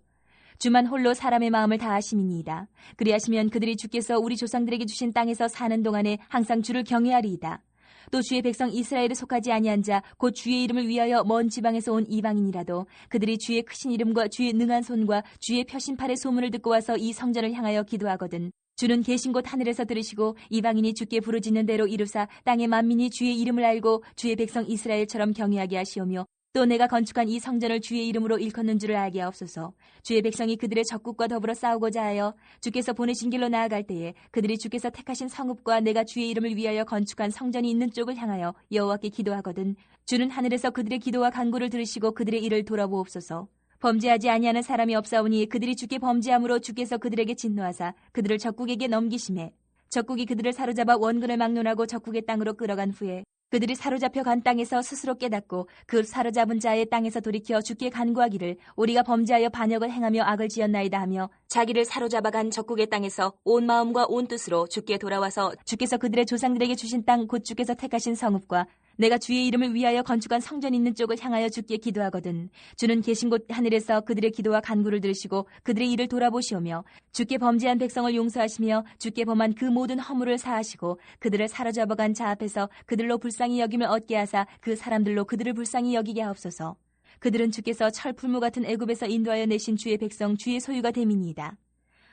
주만 홀로 사람의 마음을 다 아심이니이다. 그리하시면 그들이 주께서 우리 조상들에게 주신 땅에서 사는 동안에 항상 주를 경외하리이다. 또 주의 백성 이스라엘에 속하지 아니한 자 곧 주의 이름을 위하여 먼 지방에서 온 이방인이라도 그들이 주의 크신 이름과 주의 능한 손과 주의 펴신팔의 소문을 듣고 와서 이 성전을 향하여 기도하거든 주는 계신 곳 하늘에서 들으시고 이방인이 주께 부르짖는 대로 이루사 땅의 만민이 주의 이름을 알고 주의 백성 이스라엘처럼 경외하게 하시오며 또 내가 건축한 이 성전을 주의 이름으로 일컫는 줄을 알게 하옵소서. 주의 백성이 그들의 적국과 더불어 싸우고자 하여 주께서 보내신 길로 나아갈 때에 그들이 주께서 택하신 성읍과 내가 주의 이름을 위하여 건축한 성전이 있는 쪽을 향하여 여호와께 기도하거든 주는 하늘에서 그들의 기도와 간구를 들으시고 그들의 일을 돌아보옵소서. 범죄하지 아니하는 사람이 없사오니 그들이 주께 범죄함으로 주께서 그들에게 진노하사 그들을 적국에게 넘기심에 적국이 그들을 사로잡아 원군을 막론하고 적국의 땅으로 끌어간 후에 그들이 사로잡혀 간 땅에서 스스로 깨닫고 그 사로잡은 자의 땅에서 돌이켜 주께 간구하기를 우리가 범죄하여 반역을 행하며 악을 지었나이다 하며 자기를 사로잡아 간 적국의 땅에서 온 마음과 온 뜻으로 주께 돌아와서 주께서 그들의 조상들에게 주신 땅 곧 주께서 택하신 성읍과 내가 주의 이름을 위하여 건축한 성전 있는 쪽을 향하여 주께 기도하거든 주는 계신 곳 하늘에서 그들의 기도와 간구를 들으시고 그들의 일을 돌아보시오며 주께 범죄한 백성을 용서하시며 주께 범한 그 모든 허물을 사하시고 그들을 사로잡아간 자 앞에서 그들로 불쌍히 여김을 얻게 하사 그 사람들로 그들을 불쌍히 여기게 하옵소서. 그들은 주께서 철풀무 같은 애굽에서 인도하여 내신 주의 백성 주의 소유가 됨이니이다.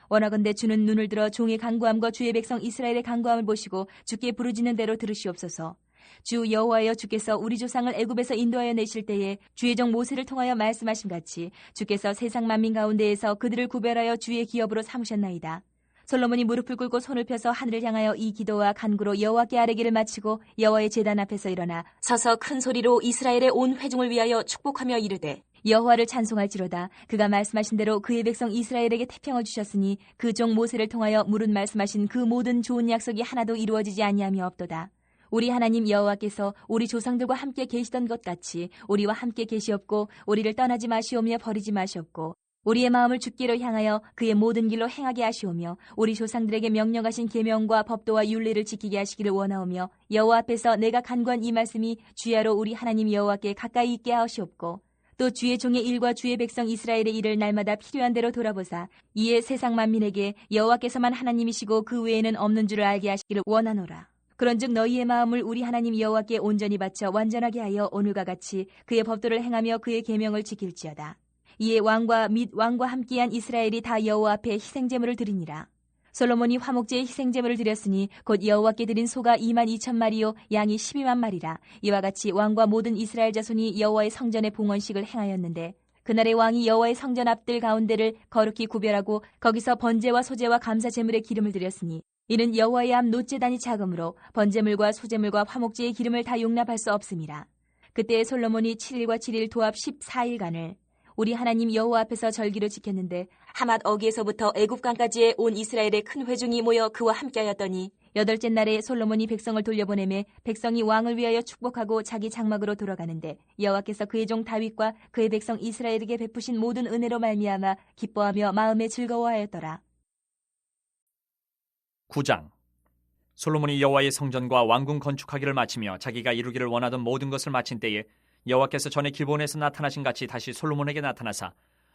원하건대 주는 눈을 들어 종의 간구함과 주의 백성 이스라엘의 간구함을 보시고 주께 부르짖는 대로 들으시옵소서. 주 여호와여 주께서 우리 조상을 애굽에서 인도하여 내실 때에 주의 종 모세를 통하여 말씀하신 같이 주께서 세상 만민 가운데에서 그들을 구별하여 주의 기업으로 삼으셨나이다. 솔로몬이 무릎을 꿇고 손을 펴서 하늘을 향하여 이 기도와 간구로 여호와께 아뢰기를 마치고 여호와의 제단 앞에서 일어나 서서 큰 소리로 이스라엘의 온 회중을 위하여 축복하며 이르되 여호와를 찬송할지로다. 그가 말씀하신 대로 그의 백성 이스라엘에게 태평을 주셨으니 그 종 모세를 통하여 물은 말씀하신 그 모든 좋은 약속이 하나도 이루어지지 아니하며 없도다. 우리 하나님 여호와께서 우리 조상들과 함께 계시던 것 같이 우리와 함께 계시옵고 우리를 떠나지 마시오며 버리지 마시옵고 우리의 마음을 주께로 향하여 그의 모든 길로 행하게 하시오며 우리 조상들에게 명령하신 계명과 법도와 율례를 지키게 하시기를 원하오며 여호와 앞에서 내가 간구한 이 말씀이 주야로 우리 하나님 여호와께 가까이 있게 하시옵고 또 주의 종의 일과 주의 백성 이스라엘의 일을 날마다 필요한 대로 돌아보사 이에 세상 만민에게 여호와께서만 하나님이시고 그 외에는 없는 줄을 알게 하시기를 원하노라. 그런즉 너희의 마음을 우리 하나님 여호와께 온전히 바쳐 완전하게 하여 오늘과 같이 그의 법도를 행하며 그의 계명을 지킬지어다. 이에 왕과 및 왕과 함께한 이스라엘이 다 여호와 앞에 희생제물을 드리니라. 솔로몬이 화목제의 희생제물을 드렸으니 곧 여호와께 드린 소가 22,000마리요 양이 12,000마리라. 이와 같이 왕과 모든 이스라엘 자손이 여호와의 성전의 봉헌식을 행하였는데 그날의 왕이 여호와의 성전 앞들 가운데를 거룩히 구별하고 거기서 번제와 소제와 감사제물의 기름을 드렸으니 이는 여호와의 앞 놋제단이 작으므로 번제물과 소제물과 화목제의 기름을 다 용납할 수 없음이라. 그때 솔로몬이 7일과 7일 도합 14일간을 우리 하나님 여호와 앞에서 절기로 지켰는데 하맛 어기에서부터 애굽강까지의 온 이스라엘의 큰 회중이 모여 그와 함께하였더니 여덟째 날에 솔로몬이 백성을 돌려보내매 백성이 왕을 위하여 축복하고 자기 장막으로 돌아가는데 여호와께서 그의 종 다윗과 그의 백성 이스라엘에게 베푸신 모든 은혜로 말미암아 기뻐하며 마음에 즐거워하였더라. 9장. 솔로몬이 여호와의 성전과 왕궁 건축하기를 마치며 자기가 이루기를 원하던 모든 것을 마친 때에 여호와께서 전에 기브온에서 나타나신 같이 다시 솔로몬에게 나타나사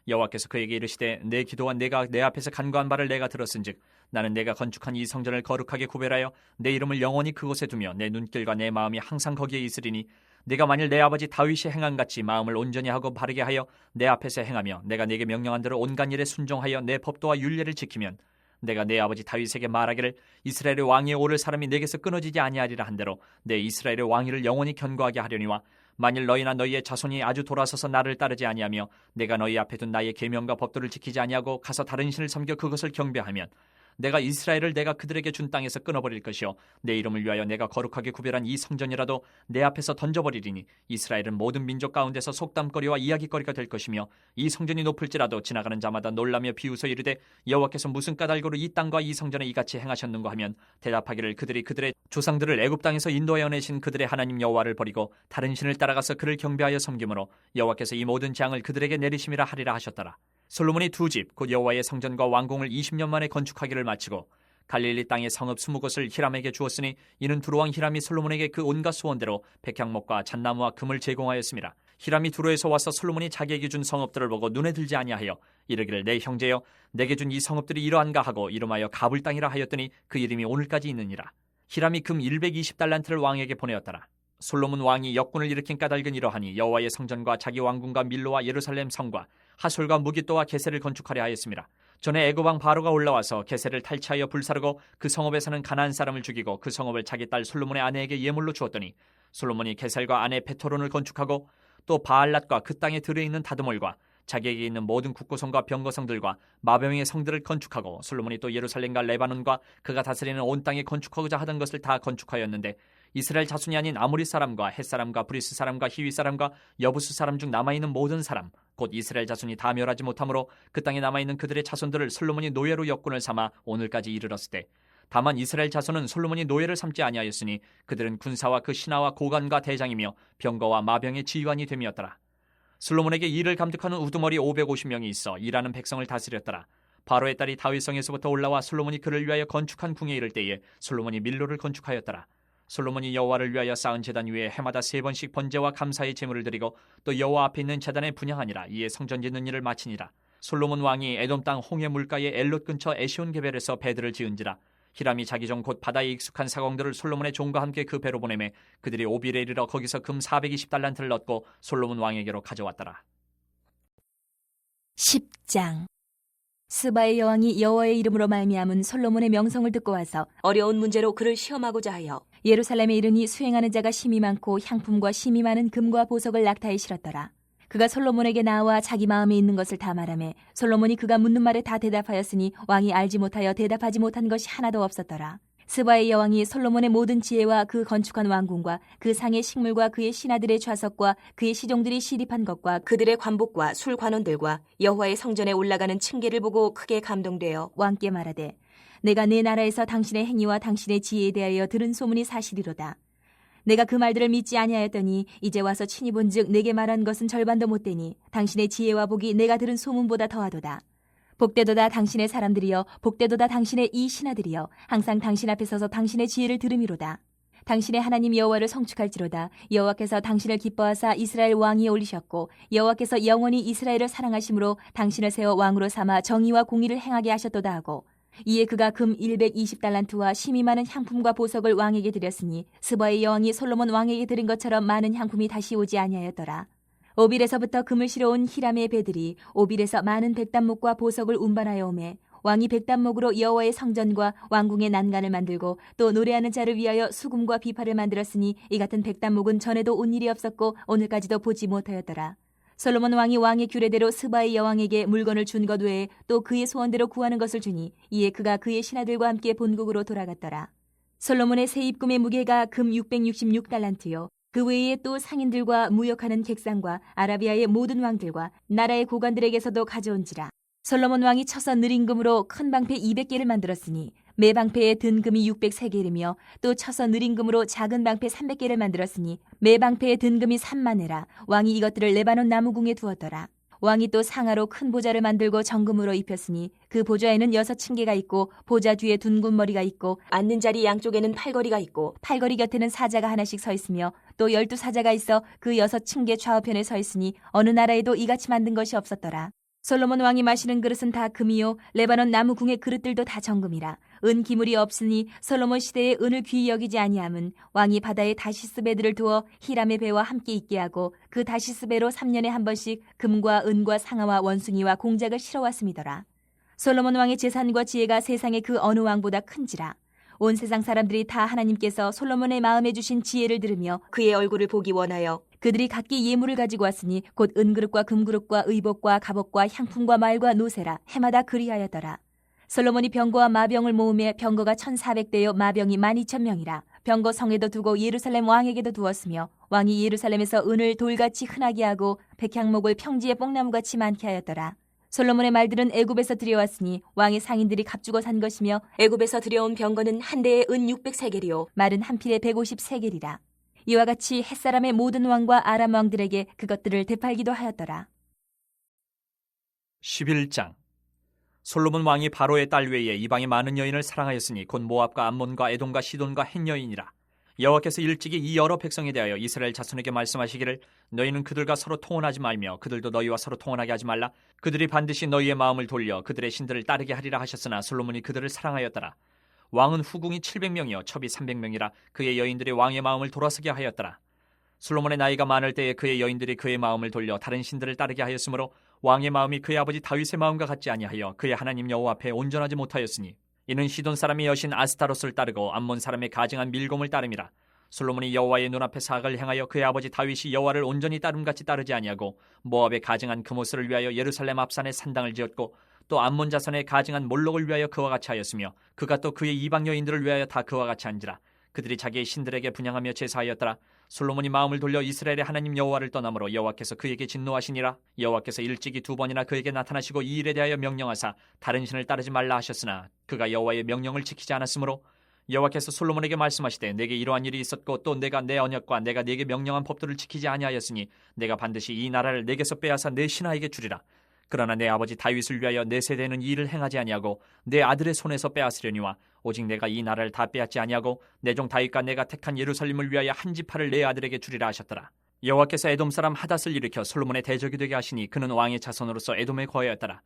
여호와께서 그에게 이르시되 내 기도와 내가 내 앞에서 간구한 바를 내가 들었은즉 나는 내가 건축한 이 성전을 거룩하게 구별하여 내 이름을 영원히 그곳에 두며 내 눈길과 내 마음이 항상 거기에 있으리니 네가 만일 내 아버지 다윗이 행한 같이 마음을 온전히 하고 바르게 하여 내 앞에서 행하며 내가 네게 명령한 대로 온갖 일에 순종하여 내 법도와 율례를 지키면 내가 내 아버지 다윗에게 말하기를 이스라엘의 왕위에 오를 사람이 내게서 끊어지지 아니하리라 한대로 내 이스라엘의 왕위를 영원히 견고하게 하려니와 만일 너희나 너희의 자손이 아주 돌아서서 나를 따르지 아니하며 내가 너희 앞에 둔 나의 계명과 법도를 지키지 아니하고 가서 다른 신을 섬겨 그것을 경배하면 내가 이스라엘을 내가 그들에게 준 땅에서 끊어버릴 것이요 내 이름을 위하여 내가 거룩하게 구별한 이 성전이라도 내 앞에서 던져버리리니 이스라엘은 모든 민족 가운데서 속담거리와 이야기거리가 될 것이며 이 성전이 높을지라도 지나가는 자마다 놀라며 비웃어 이르되 여호와께서 무슨 까닭으로 이 땅과 이 성전에 이같이 행하셨는가 하면 대답하기를 그들이 그들의 조상들을 애굽 땅에서 인도하여 내신 그들의 하나님 여호와를 버리고 다른 신을 따라가서 그를 경배하여 섬김으로 여호와께서 이 모든 재앙을 그들에게 내리심이라 하리라 하셨더라. 솔로몬이 두 집 곧 여호와의 성전과 왕궁을 20년 만에 건축하기를 마치고 갈릴리 땅의 성읍 20곳을 히람에게 주었으니 이는 두로왕 히람이 솔로몬에게 그 온갖 소원대로 백향목과 잣나무와 금을 제공하였습니다. 히람이 두로에서 와서 솔로몬이 자기에게 준 성읍들을 보고 눈에 들지 아니하여 이르기를 내 형제여 내게 준 이 성읍들이 이러한가 하고 이름하여 가불 땅이라 하였더니 그 이름이 오늘까지 있느니라. 히람이 금 120달란트를 왕에게 보내었더라. 솔로몬 왕이 역군을 일으킨 까닭은 이러하니 여호와의 성전과 자기 왕궁과 밀로와 예루살렘 성과 하솔과 무깃도와 게셀을 건축하려 하였습니다. 전에 애굽 왕 바로가 올라와서 게셀을 탈취하여 불사르고 그 성읍에 사는 가나안 사람을 죽이고 그 성읍을 자기 딸 솔로몬의 아내에게 예물로 주었더니 솔로몬이 게셀과 아내 베토론을 건축하고 또 바알랏과 그 땅에 들어있는 다드몰과 자기에게 있는 모든 국고성과 병거성들과 마병의 성들을 건축하고 솔로몬이 또 예루살렘과 레바논과 그가 다스리는 온 땅에 건축하고자 하던 것을 다 건축하였는데 이스라엘 자손이 아닌 아모리 사람과 헷 사람과 브리스 사람과 히위 사람과 여부스 사람 중 남아있는 모든 사람 곧 이스라엘 자손이 다 멸하지 못하므로 그 땅에 남아있는 그들의 자손들을 솔로몬이 노예로 역군을 삼아 오늘까지 이르렀을 때 다만 이스라엘 자손은 솔로몬이 노예를 삼지 아니하였으니 그들은 군사와 그 신하와 고관과 대장이며 병거와 마병의 지휘관이 됨이었더라. 솔로몬에게 일을 감독하는 우두머리 550명이 있어 일하는 백성을 다스렸더라. 바로의 딸이 다윗성에서부터 올라와 솔로몬이 그를 위하여 건축한 궁에 이를 때에 솔로몬이 밀로를 건축하였더라. 솔로몬이 여호와를 위하여 쌓은 제단 위에 해마다 3번씩 번제와 감사의 제물을 드리고 또 여호와 앞에 있는 제단에 분향하니라. 이에 성전 짓는 일을 마치니라. 솔로몬 왕이 에돔 땅 홍해 물가의 엘롯 근처 에시온 게벨에서 배들을 지은지라. 히람이 자기 종 곧 바다에 익숙한 사공들을 솔로몬의 종과 함께 그 배로 보내매 그들이 오빌에 이르러 거기서 금 420달란트를 얻고 솔로몬 왕에게로 가져왔더라. 10장. 스바의 여왕이 여호와의 이름으로 말미암은 솔로몬의 명성을 듣고 와서 어려운 문제로 그를 시험하고자 하여 예루살렘에 이르니 수행하는 자가 심이 많고 향품과 심이 많은 금과 보석을 낙타에 실었더라. 그가 솔로몬에게 나와 자기 마음에 있는 것을 다 말하매 솔로몬이 그가 묻는 말에 다 대답하였으니 왕이 알지 못하여 대답하지 못한 것이 하나도 없었더라. 스바의 여왕이 솔로몬의 모든 지혜와 그 건축한 왕궁과 그 상의 식물과 그의 신하들의 좌석과 그의 시종들이 시립한 것과 그들의 관복과 술 관원들과 여호와의 성전에 올라가는 층계를 보고 크게 감동되어 왕께 말하되 내가 내 나라에서 당신의 행위와 당신의 지혜에 대하여 들은 소문이 사실이로다. 내가 그 말들을 믿지 아니하였더니 이제 와서 친히 본즉 내게 말한 것은 절반도 못되니 당신의 지혜와 복이 내가 들은 소문보다 더하도다. 복되도다 당신의 사람들이여 복되도다 당신의 이 신하들이여 항상 당신 앞에 서서 당신의 지혜를 들음이로다. 당신의 하나님 여호와를 성축할지로다. 여호와께서 당신을 기뻐하사 이스라엘 왕위에 올리셨고 여호와께서 영원히 이스라엘을 사랑하심으로 당신을 세워 왕으로 삼아 정의와 공의를 행하게 하셨도다 하고 이에 그가 금 120달란트와 심이 많은 향품과 보석을 왕에게 드렸으니 스바의 여왕이 솔로몬 왕에게 드린 것처럼 많은 향품이 다시 오지 아니하였더라. 오빌에서부터 금을 실어온 히람의 배들이 오빌에서 많은 백단목과 보석을 운반하여 오매 왕이 백단목으로 여호와의 성전과 왕궁의 난간을 만들고 또 노래하는 자를 위하여 수금과 비파를 만들었으니 이 같은 백단목은 전에도 온 일이 없었고 오늘까지도 보지 못하였더라. 솔로몬 왕이 왕의 규례대로 스바의 여왕에게 물건을 준 것 외에 또 그의 소원대로 구하는 것을 주니 이에 그가 그의 신하들과 함께 본국으로 돌아갔더라. 솔로몬의 세입금의 무게가 금 666달란트요. 그 외에 또 상인들과 무역하는 객상과 아라비아의 모든 왕들과 나라의 고관들에게서도 가져온지라. 솔로몬 왕이 쳐서 느린 금으로 큰 방패 200개를 만들었으니 매 방패에 든 금이 603개이며 또 쳐서 느린 금으로 작은 방패 300개를 만들었으니 매 방패에 든 금이 3만회라. 왕이 이것들을 레바논 나무궁에 두었더라. 왕이 또 상하로 큰 보좌를 만들고 정금으로 입혔으니 그 보좌에는 6층계가 있고 보좌 뒤에 둔군 머리가 있고 앉는 자리 양쪽에는 팔걸이가 있고 팔걸이 곁에는 사자가 하나씩 서 있으며 또 12사자가 있어 그 6층계 좌우편에 서 있으니 어느 나라에도 이같이 만든 것이 없었더라. 솔로몬 왕이 마시는 그릇은 다 금이요 레바논 나무 궁의 그릇들도 다 정금이라. 은 기물이 없으니 솔로몬 시대에 은을 귀히 여기지 아니함은 왕이 바다에 다시스 배들을 두어 히람의 배와 함께 있게 하고 그 다시스 배로 3년에 한 번씩 금과 은과 상아와 원숭이와 공작을 실어왔음이더라. 솔로몬 왕의 재산과 지혜가 세상의 그 어느 왕보다 큰지라. 온 세상 사람들이 다 하나님께서 솔로몬의 마음에 주신 지혜를 들으며 그의 얼굴을 보기 원하여 그들이 각기 예물을 가지고 왔으니 곧 은그릇과 금그릇과 의복과 갑옷과 향품과 말과 노새라. 해마다 그리하였더라. 솔로몬이 병거와 마병을 모으며 병거가 1400대요 마병이 12000명이라. 병거 성에도 두고 예루살렘 왕에게도 두었으며 왕이 예루살렘에서 은을 돌같이 흔하게 하고 백향목을 평지에 뽕나무같이 많게 하였더라. 솔로몬의 말들은 애굽에서 들여왔으니 왕의 상인들이 값주고 산 것이며 애굽에서 들여온 병거는 한 대에 은 600세겔이요 말은 한 필에 150세겔이라. 이와 같이 햇사람의 모든 왕과 아람 왕들에게 그것들을 되팔기도 하였더라. 11장. 솔로몬 왕이 바로의 딸 외에 이방의 많은 여인을 사랑하였으니 곧 모압과 암몬과 에돔과 시돈과 헷 여인이라. 여호와께서 일찍이 이 여러 백성에 대하여 이스라엘 자손에게 말씀하시기를 너희는 그들과 서로 통혼하지 말며 그들도 너희와 서로 통혼하게 하지 말라. 그들이 반드시 너희의 마음을 돌려 그들의 신들을 따르게 하리라 하셨으나 솔로몬이 그들을 사랑하였더라. 왕은 후궁이 700명이요 첩이 300명이라 그의 여인들이 왕의 마음을 돌아서게 하였더라. 솔로몬의 나이가 많을 때에 그의 여인들이 그의 마음을 돌려 다른 신들을 따르게 하였으므로 왕의 마음이 그의 아버지 다윗의 마음과 같지 아니하여 그의 하나님 여호와 앞에 온전하지 못하였으니 이는 시돈 사람의 여신 아스타롯을 따르고 암몬 사람의 가증한 밀곰을 따름이라. 솔로몬이 여호와의 눈앞에 사악을 행하여 그의 아버지 다윗이 여호와를 온전히 따름같이 따르지 아니하고 모압의 가증한 그모스를 위하여 예루살렘 앞산에 산당을 지었고 또 암몬 자손의 가증한 몰록을 위하여 그와 같이 하였으며 그가 또 그의 이방 여인들을 위하여 다 그와 같이 한지라. 그들이 자기의 신들에게 분향하며 제사하였더라. 솔로몬이 마음을 돌려 이스라엘의 하나님 여호와를 떠나므로 여호와께서 그에게 진노하시니라. 여호와께서 일찍이 2번이나 그에게 나타나시고 이 일에 대하여 명령하사 다른 신을 따르지 말라 하셨으나 그가 여호와의 명령을 지키지 않았으므로 여호와께서 솔로몬에게 말씀하시되 내게 이러한 일이 있었고 또 내가 내 언약과 내가 네게 명령한 법도를 지키지 아니하였으니 내가 반드시 이 나라를 내게서 빼앗아 내 신하에게 주리라. 그러나 내 아버지 다윗을 위하여 내 세대는 이 일을 행하지 아니하고 내 아들의 손에서 빼앗으려니와 오직 내가 이 나라를 다 빼앗지 아니하고 내 종 다윗과 내가 택한 예루살렘을 위하여 한 지파를 내 아들에게 주리라 하셨더라. 여호와께서 에돔 사람 하닷을 일으켜 솔로몬의 대적이 되게 하시니 그는 왕의 자손으로서 에돔에 거하였더라.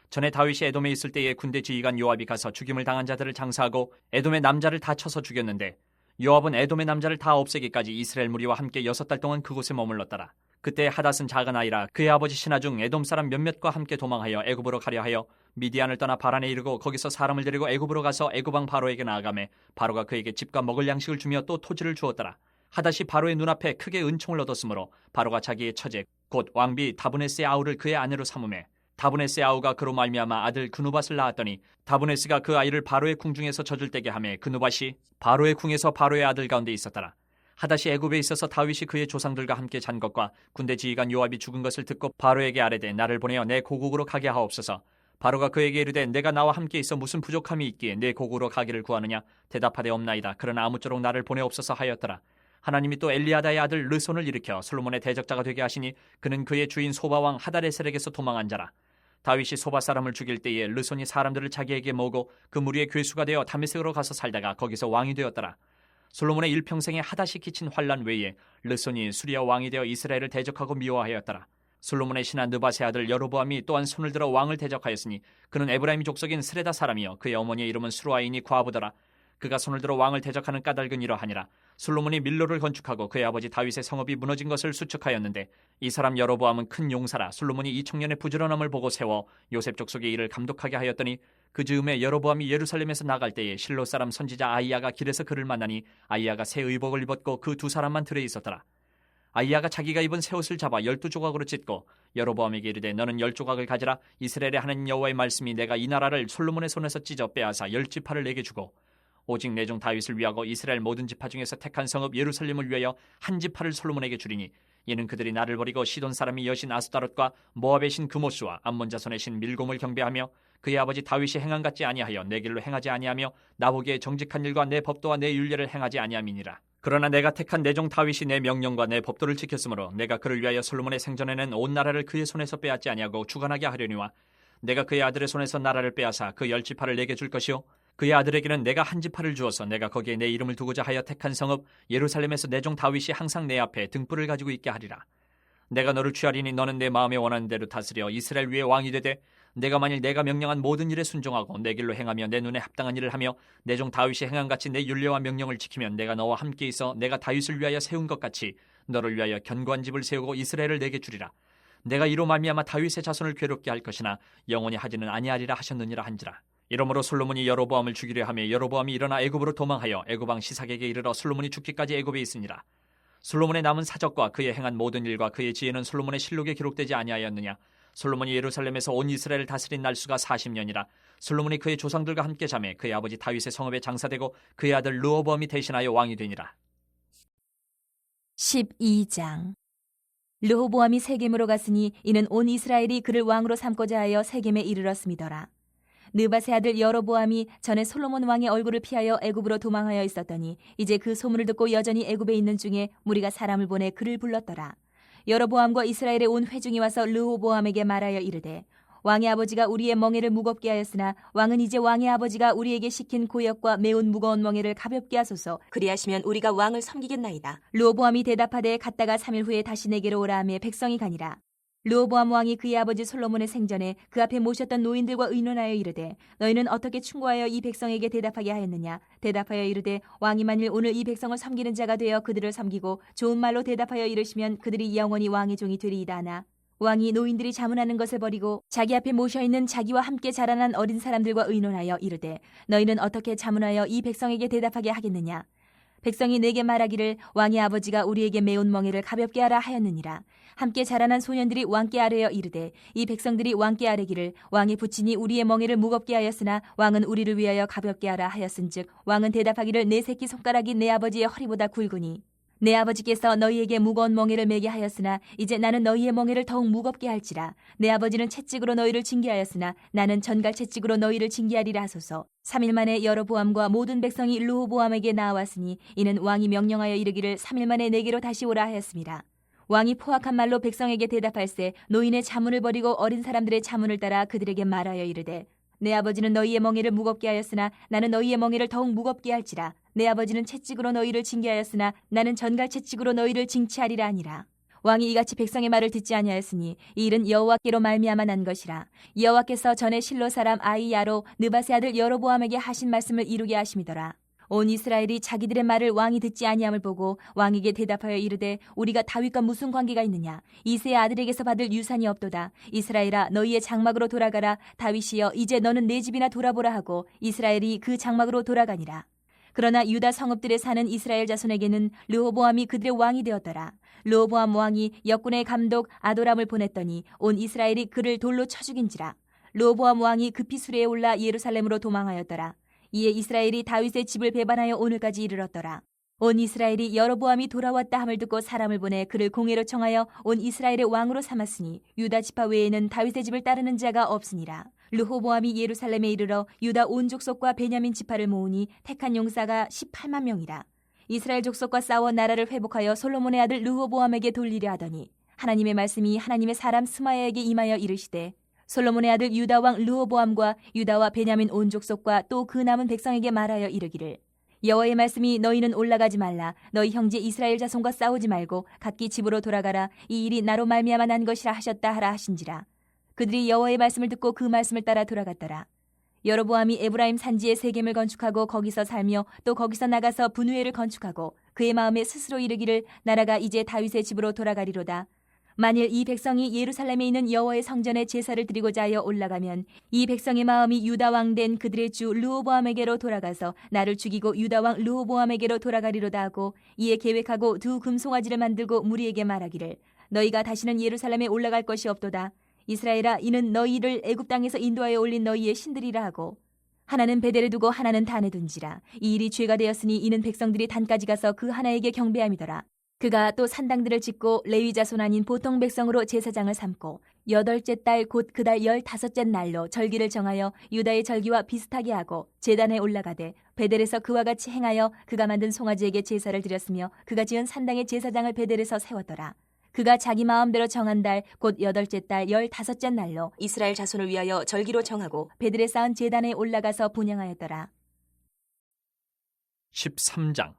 전에 다윗이 에돔에 있을 때에 군대 지휘관 요압이 가서 죽임을 당한 자들을 장사하고 에돔의 남자를 다 쳐서 죽였는데 요압은 에돔의 남자를 다 없애기까지 이스라엘 무리와 함께 6달 동안 그곳에 머물렀더라. 그때 하닷은 작은 아이라 그의 아버지 신하 중 에돔 사람 몇몇과 함께 도망하여 애굽으로 가려 하여 미디안을 떠나 바란에 이르고 거기서 사람을 데리고 애굽으로 가서 애굽 왕 바로에게 나아가매 바로가 그에게 집과 먹을 양식을 주며 또 토지를 주었더라. 하닷이 바로의 눈앞에 크게 은총을 얻었으므로 바로가 자기의 처제 곧 왕비 다브네스의 아우를 그의 아내로 삼으매 다브네스의 아우가 그로 말미암아 아들 그누밧을 낳았더니 다브네스가 그 아이를 바로의 궁중에서 젖을 떼게 하매 그누밧이 바로의 궁에서 바로의 아들 가운데 있었더라. 하닷이 애굽에 있어서 다윗이 그의 조상들과 함께 잔 것과 군대 지휘관 요압이 죽은 것을 듣고 바로에게 아뢰되 나를 보내어 내 고국으로 가게 하옵소서. 바로가 그에게 이르되 내가 나와 함께 있어 무슨 부족함이 있기에 내 고국으로 가기를 구하느냐. 대답하되 없나이다. 그러나 아무쪼록 나를 보내옵소서 하였더라. 하나님이 또 엘리아다의 아들 르손을 일으켜 솔로몬의 대적자가 되게 하시니 그는 그의 주인 소바왕 하다레셀에게서 도망한 자라. 다윗이 소바 사람을 죽일 때에 르손이 사람들을 자기에게 모으고 그 무리의 괴수가 되어 다메섹으로 가서 살다가 거기서 왕이 되었더라. 솔로몬의 일평생에 하닷이 끼친 환란 외에 르손이 수리아 왕이 되어 이스라엘을 대적하고 미워하였더라. 솔로몬의 신하 느밧의 아들 여로보암이 또한 손을 들어 왕을 대적하였으니 그는 에브라임 족속인 스레다 사람이요 그의 어머니의 이름은 수루아인이 과부더라. 그가 손을 들어 왕을 대적하는 까닭은 이러하니라. 솔로몬이 밀로를 건축하고 그의 아버지 다윗의 성읍이 무너진 것을 수축하였는데 이 사람 여로보암은 큰 용사라. 솔로몬이 이 청년의 부지런함을 보고 세워 요셉 족속의 일을 감독하게 하였더니 그 즈음에 여로보암이 예루살렘에서 나갈 때에 실로 사람 선지자 아이야가 길에서 그를 만나니 아이야가 새 의복을 입었고 그 2사람만 들에 있었더라. 아이야가 자기가 입은 새 옷을 잡아 12조각으로 찢고 여로보암에게 이르되 너는 10조각을 가지라. 이스라엘의 하나님 여호와의 말씀이 내가 이 나라를 솔로몬의 손에서 찢어 빼앗아 10지파를 내게 주고 오직 내 종 다윗을 위하고 이스라엘 모든 지파 중에서 택한 성읍 예루살렘을 위하여 한 지파를 솔로몬에게 주리니 이는 그들이 나를 버리고 시돈 사람이 여신 아스타롯과 모압의 신 그모스와 암몬 자손의 신 밀곰을 경배하며 그의 아버지 다윗이 행한 같지 아니하여 내 길로 행하지 아니하며 나보기에 정직한 일과 내 법도와 내 율례를 행하지 아니함이니라. 그러나 내가 택한 내 종 다윗이 내 명령과 내 법도를 지켰으므로 내가 그를 위하여 솔로몬의 생전에는 온 나라를 그의 손에서 빼앗지 아니하고 주관하게 하려니와 내가 그의 아들의 손에서 나라를 빼앗아 그 10지파를 내게 줄 것이요 그의 아들에게는 내가 한 지파를 주어서 내가 거기에 내 이름을 두고자 하여 택한 성읍 예루살렘에서 내 종 다윗이 항상 내 앞에 등불을 가지고 있게 하리라. 내가 너를 취하리니 너는 내 마음에 원하는 대로 다스려 이스라엘 위에 왕이 되되 내가 만일 내가 명령한 모든 일에 순종하고 내 길로 행하며 내 눈에 합당한 일을 하며 내 종 다윗이 행한 같이 내 율례와 명령을 지키면 내가 너와 함께 있어 내가 다윗을 위하여 세운 것 같이 너를 위하여 견고한 집을 세우고 이스라엘을 내게 주리라. 내가 이로 말미암아 다윗의 자손을 괴롭게 할 것이나 영원히 하지는 아니하리라 하셨느니라 한지라. 이러므로 솔로몬이 여로보암을 죽이려 하며 여로보암이 일어나 애굽으로 도망하여 애굽 왕 시삭에게 이르러 솔로몬이 죽기까지 애굽에 있으니라. 솔로몬의 남은 사적과 그의 행한 모든 일과 그의 지혜는 솔로몬의 실록에 기록되지 아니하였느냐. 솔로몬이 예루살렘에서 온 이스라엘을 다스린 날수가 40년이라. 솔로몬이 그의 조상들과 함께 자매 그의 아버지 다윗의 성읍에 장사되고 그의 아들 르호보암이 대신하여 왕이 되니라. 12장. 르호보암이 세겜으로 갔으니 이는 온 이스라엘이 그를 왕으로 삼고자 하여 세겜에 이르렀음이더라. 느밧의 아들 여로보암이 전에 솔로몬 왕의 얼굴을 피하여 애굽으로 도망하여 있었더니 이제 그 소문을 듣고 여전히 애굽에 있는 중에 무리가 사람을 보내 그를 불렀더라. 여로보암과 이스라엘의 온 회중이 와서 르호보암에게 말하여 이르되 왕의 아버지가 우리의 멍에를 무겁게 하였으나 왕은 이제 왕의 아버지가 우리에게 시킨 고역과 매운 무거운 멍에를 가볍게 하소서. 그리하시면 우리가 왕을 섬기겠나이다. 르호보암이 대답하되 갔다가 3일 후에 다시 내게로 오라 하며 백성이 가니라. 르호보암 왕이 그의 아버지 솔로몬의 생전에 그 앞에 모셨던 노인들과 의논하여 이르되 너희는 어떻게 충고하여 이 백성에게 대답하게 하였느냐. 대답하여 이르되 왕이 만일 오늘 이 백성을 섬기는 자가 되어 그들을 섬기고 좋은 말로 대답하여 이르시면 그들이 영원히 왕의 종이 되리이다 하나 왕이 노인들이 자문하는 것을 버리고 자기 앞에 모셔있는 자기와 함께 자라난 어린 사람들과 의논하여 이르되 너희는 어떻게 자문하여 이 백성에게 대답하게 하겠느냐. 백성이 내게 말하기를 왕의 아버지가 우리에게 매운 멍에를 가볍게 하라 하였느니라. 함께 자라난 소년들이 왕께 아뢰어 이르되 이 백성들이 왕께 아뢰기를 왕의 부친이 우리의 멍에를 무겁게 하였으나 왕은 우리를 위하여 가볍게 하라 하였은즉 왕은 대답하기를 내 새끼 손가락이 내 아버지의 허리보다 굵으니 내 아버지께서 너희에게 무거운 멍에를 매게 하였으나 이제 나는 너희의 멍에를 더욱 무겁게 할지라. 내 아버지는 채찍으로 너희를 징계하였으나 나는 전갈 채찍으로 너희를 징계하리라 하소서. 3일 만에 여로보암과 모든 백성이 르호보암에게 나왔으니 이는 왕이 명령하여 이르기를 3일 만에 내게로 다시 오라 하였습니다. 왕이 포악한 말로 백성에게 대답할세 노인의 자문을 버리고 어린 사람들의 자문을 따라 그들에게 말하여 이르되 내 아버지는 너희의 멍에를 무겁게 하였으나 나는 너희의 멍에를 더욱 무겁게 할지라. 내 아버지는 채찍으로 너희를 징계하였으나 나는 전갈 채찍으로 너희를 징치하리라 하니라. 왕이 이같이 백성의 말을 듣지 아니하였으니 이 일은 여호와께로 말미암아 난 것이라. 여호와께서 전에 실로 사람 아이야로 느밧의 아들 여로보암에게 하신 말씀을 이루게 하심이더라. 온 이스라엘이 자기들의 말을 왕이 듣지 아니함을 보고 왕에게 대답하여 이르되 우리가 다윗과 무슨 관계가 있느냐. 이새의 아들에게서 받을 유산이 없도다. 이스라엘아 너희의 장막으로 돌아가라. 다윗이여 이제 너는 내 집이나 돌아보라 하고 이스라엘이 그 장막으로 돌아가니라. 그러나 유다 성읍들에 사는 이스라엘 자손에게는 르호보암이 그들의 왕이 되었더라. 르호보암 왕이 역군의 감독 아도람을 보냈더니 온 이스라엘이 그를 돌로 쳐 죽인지라. 르호보암 왕이 급히 수레에 올라 예루살렘으로 도망하였더라. 이에 이스라엘이 다윗의 집을 배반하여 오늘까지 이르렀더라. 온 이스라엘이 여로보암이 돌아왔다 함을 듣고 사람을 보내 그를 공회로 청하여 온 이스라엘의 왕으로 삼았으니 유다 지파 외에는 다윗의 집을 따르는 자가 없으니라. 르호보암이 예루살렘에 이르러 유다 온 족속과 베냐민 지파를 모으니 택한 용사가 18만 명이라. 이스라엘 족속과 싸워 나라를 회복하여 솔로몬의 아들 르호보암에게 돌리려 하더니 하나님의 말씀이 하나님의 사람 스마야에게 임하여 이르시되 솔로몬의 아들 유다 왕 르호보암과 유다와 베냐민 온 족속과 또 그 남은 백성에게 말하여 이르기를 여호와의 말씀이 너희는 올라가지 말라. 너희 형제 이스라엘 자손과 싸우지 말고 각기 집으로 돌아가라. 이 일이 나로 말미암아 난 것이라 하셨다 하라 하신지라. 그들이 여호와의 말씀을 듣고 그 말씀을 따라 돌아갔더라. 여로보암이 에브라임 산지에 세겜을 건축하고 거기서 살며 또 거기서 나가서 분우엘을 건축하고 그의 마음에 스스로 이르기를 나라가 이제 다윗의 집으로 돌아가리로다. 만일 이 백성이 예루살렘에 있는 여호와의 성전에 제사를 드리고자 하여 올라가면 이 백성의 마음이 유다 왕 된 그들의 주 르호보암에게로 돌아가서 나를 죽이고 유다 왕 르호보암에게로 돌아가리로다 하고 이에 계획하고 두 금송아지를 만들고 무리에게 말하기를 너희가 다시는 예루살렘에 올라갈 것이 없도다. 이스라엘아 이는 너희를 애굽 땅에서 인도하여 올린 너희의 신들이라 하고 하나는 베델에 두고 하나는 단에 둔지라. 이 일이 죄가 되었으니 이는 백성들이 단까지 가서 그 하나에게 경배함이더라. 그가 또 산당들을 짓고 레위 자손 아닌 보통 백성으로 제사장을 삼고 8째 달 곧 그 달 15째 날로 절기를 정하여 유다의 절기와 비슷하게 하고 제단에 올라가되 베델에서 그와 같이 행하여 그가 만든 송아지에게 제사를 드렸으며 그가 지은 산당의 제사장을 베델에서 세웠더라. 그가 자기 마음대로 정한 달 곧 8째 달 15째 날로 이스라엘 자손을 위하여 절기로 정하고 베델에 쌓은 제단에 올라가서 분향하였더라. 13장.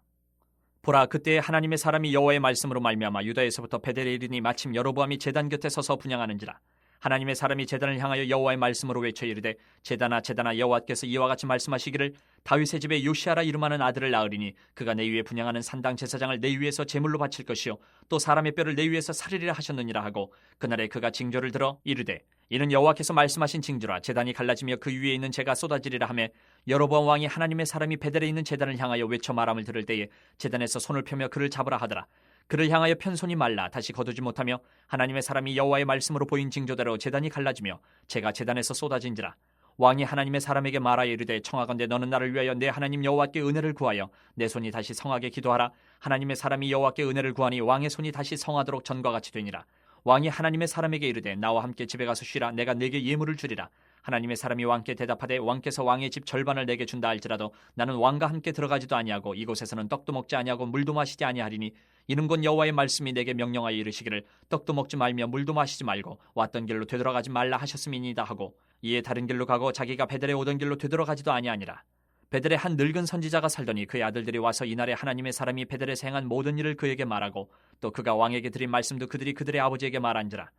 보라 그때 하나님의 사람이 여호와의 말씀으로 말미암아 유다에서부터 베델에 이르니 마침 여로보암이 제단 곁에 서서 분향하는지라. 하나님의 사람이 제단을 향하여 여호와의 말씀으로 외쳐 이르되 제단아 여호와께서 이와 같이 말씀하시기를 다윗의 집에 요시아라 이름하는 아들을 낳으리니 그가 내 위에 분향하는 산당 제사장을 내 위에서 제물로 바칠 것이요 또 사람의 뼈를 내 위에서 살리리라 하셨느니라 하고 그날에 그가 징조를 들어 이르되 이는 여호와께서 말씀하신 징조라. 제단이 갈라지며 그 위에 있는 재가 쏟아지리라 하매 여로보암 왕이 하나님의 사람이 베델에 있는 제단을 향하여 외쳐 말함을 들을 때에 제단에서 손을 펴며 그를 잡으라 하더라. 그를 향하여 편손이 말라 다시 거두지 못하며 하나님의 사람이 여호와의 말씀으로 보인 징조대로 제단이 갈라지며 재가 제단에서 쏟아진지라. 왕이 하나님의 사람에게 말하여 이르되 청하건대 너는 나를 위하여 내 하나님 여호와께 은혜를 구하여 내 손이 다시 성하게 기도하라. 하나님의 사람이 여호와께 은혜를 구하니 왕의 손이 다시 성하도록 전과 같이 되니라. 왕이 하나님의 사람에게 이르되 나와 함께 집에 가서 쉬라. 내가 내게 예물을 주리라. 하나님의 사람이 왕께 대답하되 왕께서 왕의 집 절반을 내게 준다 할지라도 나는 왕과 함께 들어가지도 아니하고 이곳에서는 떡도 먹지 아니하고 물도 마시지 아니하리니 이는 곧 여호와의 말씀이 내게 명령하여 이르시기를 떡도 먹지 말며 물도 마시지 말고 왔던 길로 되돌아가지 말라 하셨음이니이다 하고 이에 다른 길로 가고 자기가 베델에 오던 길로 되돌아가지도 아니하니라. 베델에 한 늙은 선지자가 살더니 그의 아들들이 와서 이날에 하나님의 사람이 베델에서 행한 모든 일을 그에게 말하고 또 그가 왕에게 드린 말씀도 그들이 그들의 아버지에게 말한지라.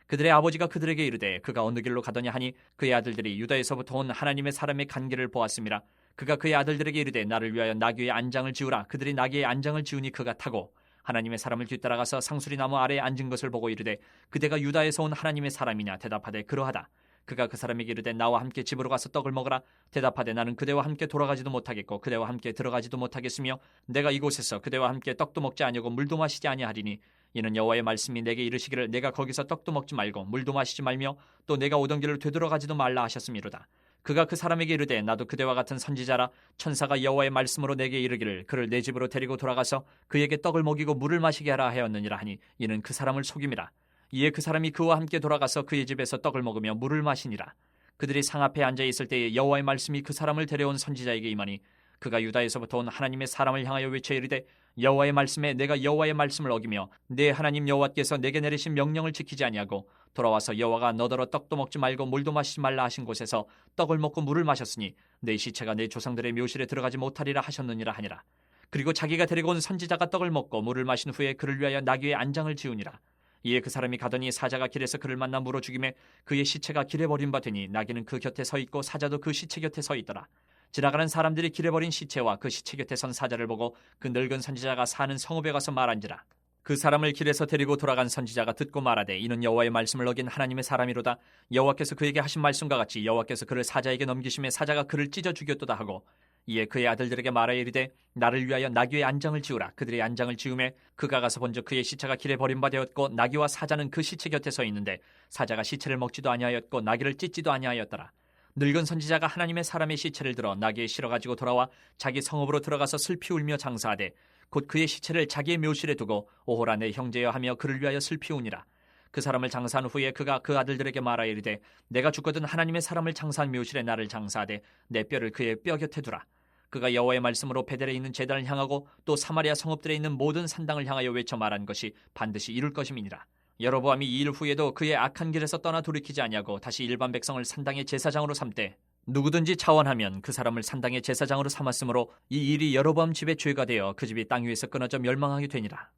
그들의 아버지가 그들에게 이르되 그가 어느 길로 가더냐 하니 그의 아들들이 유다에서부터 온 하나님의 사람의 간 길을 보았음이라. 그가 그의 아들들에게 이르되 나를 위하여 나귀의 안장을 지으라. 그들이 나귀의 안장을 지으니 그가 타고 하나님의 사람을 뒤따라가서 상수리 나무 아래에 앉은 것을 보고 이르되 그대가 유다에서 온 하나님의 사람이냐. 대답하되 그러하다. 그가 그 사람에게 이르되 나와 함께 집으로 가서 떡을 먹으라. 대답하되 나는 그대와 함께 돌아가지도 못하겠고 그대와 함께 들어가지도 못하겠으며 내가 이곳에서 그대와 함께 떡도 먹지 아니하고 물도 마시지 아니하리니 이는 여호와의 말씀이 내게 이르시기를 내가 거기서 떡도 먹지 말고 물도 마시지 말며 또 내가 오던 길을 되돌아가지도 말라 하셨음이로다. 그가 그 사람에게 이르되 나도 그대와 같은 선지자라 천사가 여호와의 말씀으로 내게 이르기를 그를 내 집으로 데리고 돌아가서 그에게 떡을 먹이고 물을 마시게 하라 하였느니라 하니 이는 그 사람을 속임이라. 이에 그 사람이 그와 함께 돌아가서 그의 집에서 떡을 먹으며 물을 마시니라. 그들이 상 앞에 앉아 있을 때에 여호와의 말씀이 그 사람을 데려온 선지자에게 임하니 그가 유다에서부터 온 하나님의 사람을 향하여 외쳐 이르되 여호와의 말씀에 내가 여호와의 말씀을 어기며 내 하나님 여호와께서 내게 내리신 명령을 지키지 아니하고 돌아와서 여호와가 너더러 떡도 먹지 말고 물도 마시지 말라 하신 곳에서 떡을 먹고 물을 마셨으니 내 시체가 내 조상들의 묘실에 들어가지 못하리라 하셨느니라 하니라. 그리고 자기가 데리고 온 선지자가 떡을 먹고 물을 마신 후에 그를 위하여 나귀의 안장을 지우니라. 이에 그 사람이 가더니 사자가 길에서 그를 만나 물어 죽이매 그의 시체가 길에 버린 바 되니 나귀는 그 곁에 서 있고 사자도 그 시체 곁에 서 있더라. 지나가는 사람들이 길에 버린 시체와 그 시체 곁에 선 사자를 보고 그 늙은 선지자가 사는 성읍에 가서 말한지라. 그 사람을 길에서 데리고 돌아간 선지자가 듣고 말하되 이는 여호와의 말씀을 어긴 하나님의 사람이로다. 여호와께서 그에게 하신 말씀과 같이 여호와께서 그를 사자에게 넘기심에 사자가 그를 찢어 죽였도다 하고 이에 그의 아들들에게 말하여 이르되 나를 위하여 나귀의 안장을 지우라. 그들의 안장을 지우매 그가 가서 본즉 그의 시체가 길에 버린 바 되었고 나귀와 사자는 그 시체 곁에 서 있는데 사자가 시체를 먹지도 아니하였고 나귀를 찢지도 아니하였더라. 늙은 선지자가 하나님의 사람의 시체를 들어 나귀에 실어 가지고 돌아와 자기 성읍으로 들어가서 슬피 울며 장사하되 곧 그의 시체를 자기의 묘실에 두고 오호라 내 형제여 하며 그를 위하여 슬피 우니라. 그 사람을 장사한 후에 그가 그 아들들에게 말하여 이르되 내가 죽거든 하나님의 사람을 장사한 묘실에 나를 장사하되 내 뼈를 그의 뼈 곁에 두라. 그가 여호와의 말씀으로 베델에 있는 제단을 향하고 또 사마리아 성읍들에 있는 모든 산당을 향하여 외쳐 말한 것이 반드시 이룰 것임이니라. 여로보암이 이 일 후에도 그의 악한 길에서 떠나 돌이키지 아니하고 다시 일반 백성을 산당의 제사장으로 삼되 누구든지 차원하면 그 사람을 산당의 제사장으로 삼았으므로 이 일이 여로보암 집의 죄가 되어 그 집이 땅 위에서 끊어져 멸망하게 되니라.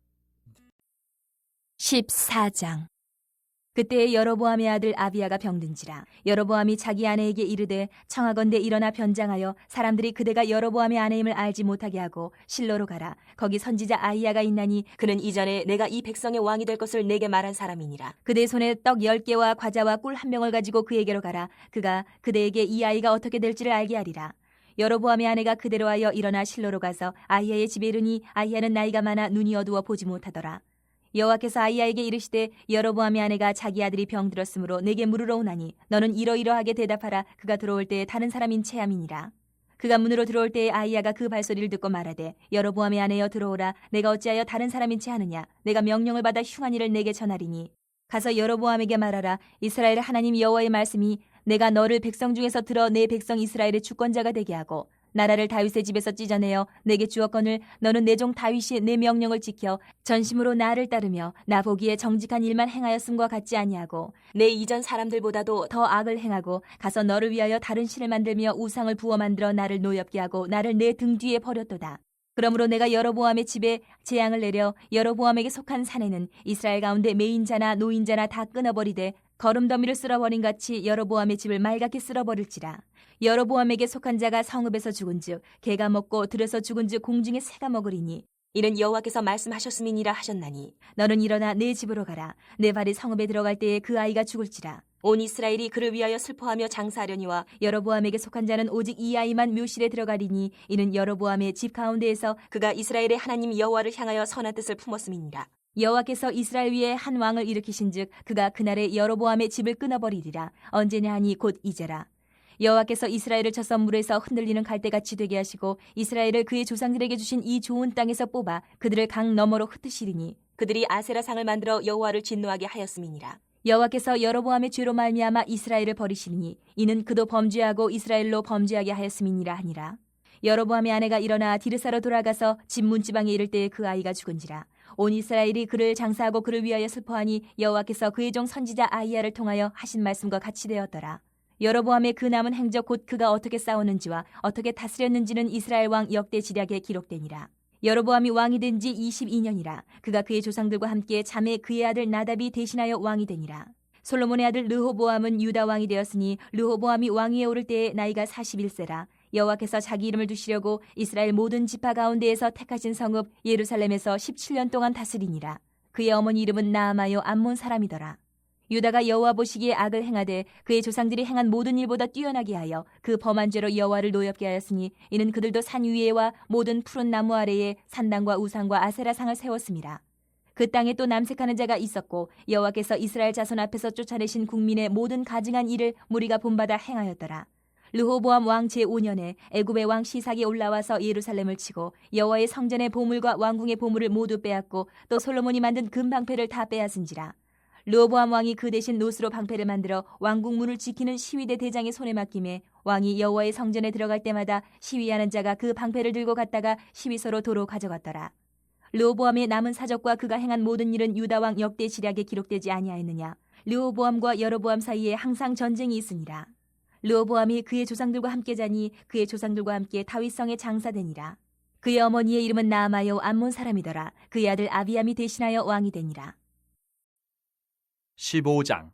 14장. 그때에 여로보암의 아들 아비야가 병든지라. 여로보암이 자기 아내에게 이르되 청하건대 일어나 변장하여 사람들이 그대가 여로보암의 아내임을 알지 못하게 하고 실로로 가라. 거기 선지자 아히야가 있나니 그는 이전에 내가 이 백성의 왕이 될 것을 내게 말한 사람이니라. 그대 손에 떡 10개와 과자와 꿀 1병을 가지고 그에게로 가라. 그가 그대에게 이 아이가 어떻게 될지를 알게 하리라. 여로보암의 아내가 그대로 하여 일어나 실로로 가서 아히야의 집에 이르니 아히야는 나이가 많아 눈이 어두워 보지 못하더라. 여호와께서 아히야에게 이르시되 여로보암의 아내가 자기 아들이 병들었으므로 내게 물으러 오나니 너는 이러이러하게 대답하라. 그가 들어올 때에 다른 사람인 체함이니라. 그가 문으로 들어올 때에 아히야가 그 발소리를 듣고 말하되 여로보암의 아내여 들어오라. 내가 어찌하여 다른 사람인 체하느냐. 내가 명령을 받아 흉한 일을 내게 전하리니 가서 여로보암에게 말하라. 이스라엘의 하나님 여호와의 말씀이 내가 너를 백성 중에서 들어 내 백성 이스라엘의 주권자가 되게 하고 나라를 다윗의 집에서 찢어내어 내게 주었거늘 너는 내 종 다윗이 내 명령을 지켜 전심으로 나를 따르며 나 보기에 정직한 일만 행하였음과 같지 아니하고 내 이전 사람들보다도 더 악을 행하고 가서 너를 위하여 다른 신을 만들며 우상을 부어 만들어 나를 노엽게 하고 나를 내 등 뒤에 버렸도다. 그러므로 내가 여로보암의 집에 재앙을 내려 여로보암에게 속한 산에는 이스라엘 가운데 매인자나 노인자나 다 끊어버리되 거름더미를 쓸어버린 같이 여로보암의 집을 말갛게 쓸어버릴지라. 여로보암에게 속한 자가 성읍에서 죽은즉 개가 먹고 들에서 죽은즉 공중에 새가 먹으리니 이는 여호와께서 말씀하셨음이니라 하셨나니 너는 일어나 내 집으로 가라. 내 발이 성읍에 들어갈 때에 그 아이가 죽을지라. 온 이스라엘이 그를 위하여 슬퍼하며 장사하려니와 여로보암에게 속한 자는 오직 이 아이만 묘실에 들어가리니 이는 여로보암의 집 가운데에서 그가 이스라엘의 하나님 여호와를 향하여 선한 뜻을 품었음이니라. 여호와께서 이스라엘 위에 한 왕을 일으키신즉 그가 그날에 여로보암의 집을 끊어버리리라. 언제냐 하니 곧 이제라. 여호와께서 이스라엘을 쳐서 물에서 흔들리는 갈대같이 되게 하시고 이스라엘을 그의 조상들에게 주신 이 좋은 땅에서 뽑아 그들을 강 너머로 흩으시리니 그들이 아세라상을 만들어 여호와를 진노하게 하였음이니라. 여호와께서 여로보암의 죄로 말미암아 이스라엘을 버리시니 이는 그도 범죄하고 이스라엘로 범죄하게 하였음이니라 하니라. 여로보암의 아내가 일어나 디르사로 돌아가서 집 문지방에 이를 때에 그 아이가 죽은지라. 온 이스라엘이 그를 장사하고 그를 위하여 슬퍼하니 여호와께서 그의 종 선지자 아히야를 통하여 하신 말씀과 같이 되었더라. 여로보암의 그 남은 행적 곧 그가 어떻게 싸우는지와 어떻게 다스렸는지는 이스라엘 왕 역대 지략에 기록되니라. 여로보암이 왕이 된 지 22년이라. 그가 그의 조상들과 함께 자매 그의 아들 나답이 대신하여 왕이 되니라. 솔로몬의 아들 르호보암은 유다 왕이 되었으니 르호보암이 왕위에 오를 때에 나이가 41세라. 여호와께서 자기 이름을 두시려고 이스라엘 모든 지파 가운데에서 택하신 성읍 예루살렘에서 17년 동안 다스리니라. 그의 어머니 이름은 나아마요 암몬 사람이더라. 유다가 여호와 보시기에 악을 행하되 그의 조상들이 행한 모든 일보다 뛰어나게 하여 그 범한 죄로 여호와를 노엽게 하였으니 이는 그들도 산 위에와 모든 푸른 나무 아래에 산당과 우상과 아세라상을 세웠습니다. 그 땅에 또 남색하는 자가 있었고 여호와께서 이스라엘 자손 앞에서 쫓아내신 국민의 모든 가증한 일을 무리가 본받아 행하였더라. 르호보암 왕 제5년에 애굽의 왕 시삭이 올라와서 예루살렘을 치고 여호와의 성전의 보물과 왕궁의 보물을 모두 빼앗고 또 솔로몬이 만든 금방패를 다 빼앗은지라. 르호보암 왕이 그 대신 노스로 방패를 만들어 왕궁 문을 지키는 시위대 대장의 손에 맡김에 왕이 여호와의 성전에 들어갈 때마다 시위하는 자가 그 방패를 들고 갔다가 시위소로 도로 가져갔더라. 르호보암의 남은 사적과 그가 행한 모든 일은 유다 왕 역대 지략에 기록되지 아니하였느냐. 르호보암과 여로보암 사이에 항상 전쟁이 있으니라. 르호보암이 그의 조상들과 함께 자니 그의 조상들과 함께 다윗성에 장사되니라. 그의 어머니의 이름은 나아마요 암몬 사람이더라. 그의 아들 아비암이 대신하여 왕이 되니라. 15장.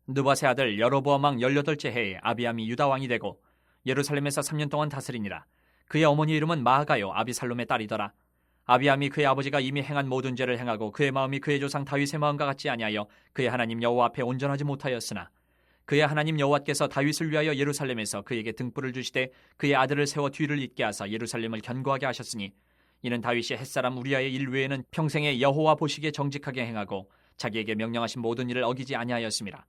느밧의 아들 여로보암 왕 18째 해에 아비암이 유다 왕이 되고 예루살렘에서 3년 동안 다스리니라. 그의 어머니 이름은 마아가요 아비살롬의 딸이더라. 아비암이 그의 아버지가 이미 행한 모든 죄를 행하고 그의 마음이 그의 조상 다윗의 마음과 같지 아니하여 그의 하나님 여호와 앞에 온전하지 못하였으나 그의 하나님 여호와께서 다윗을 위하여 예루살렘에서 그에게 등불을 주시되 그의 아들을 세워 뒤를 잇게 하사 예루살렘을 견고하게 하셨으니 이는 다윗이 햇사람 우리아의 일 외에는 평생에 여호와 보시기에 정직하게 행하고 자기에게 명령하신 모든 일을 어기지 아니하였습니다.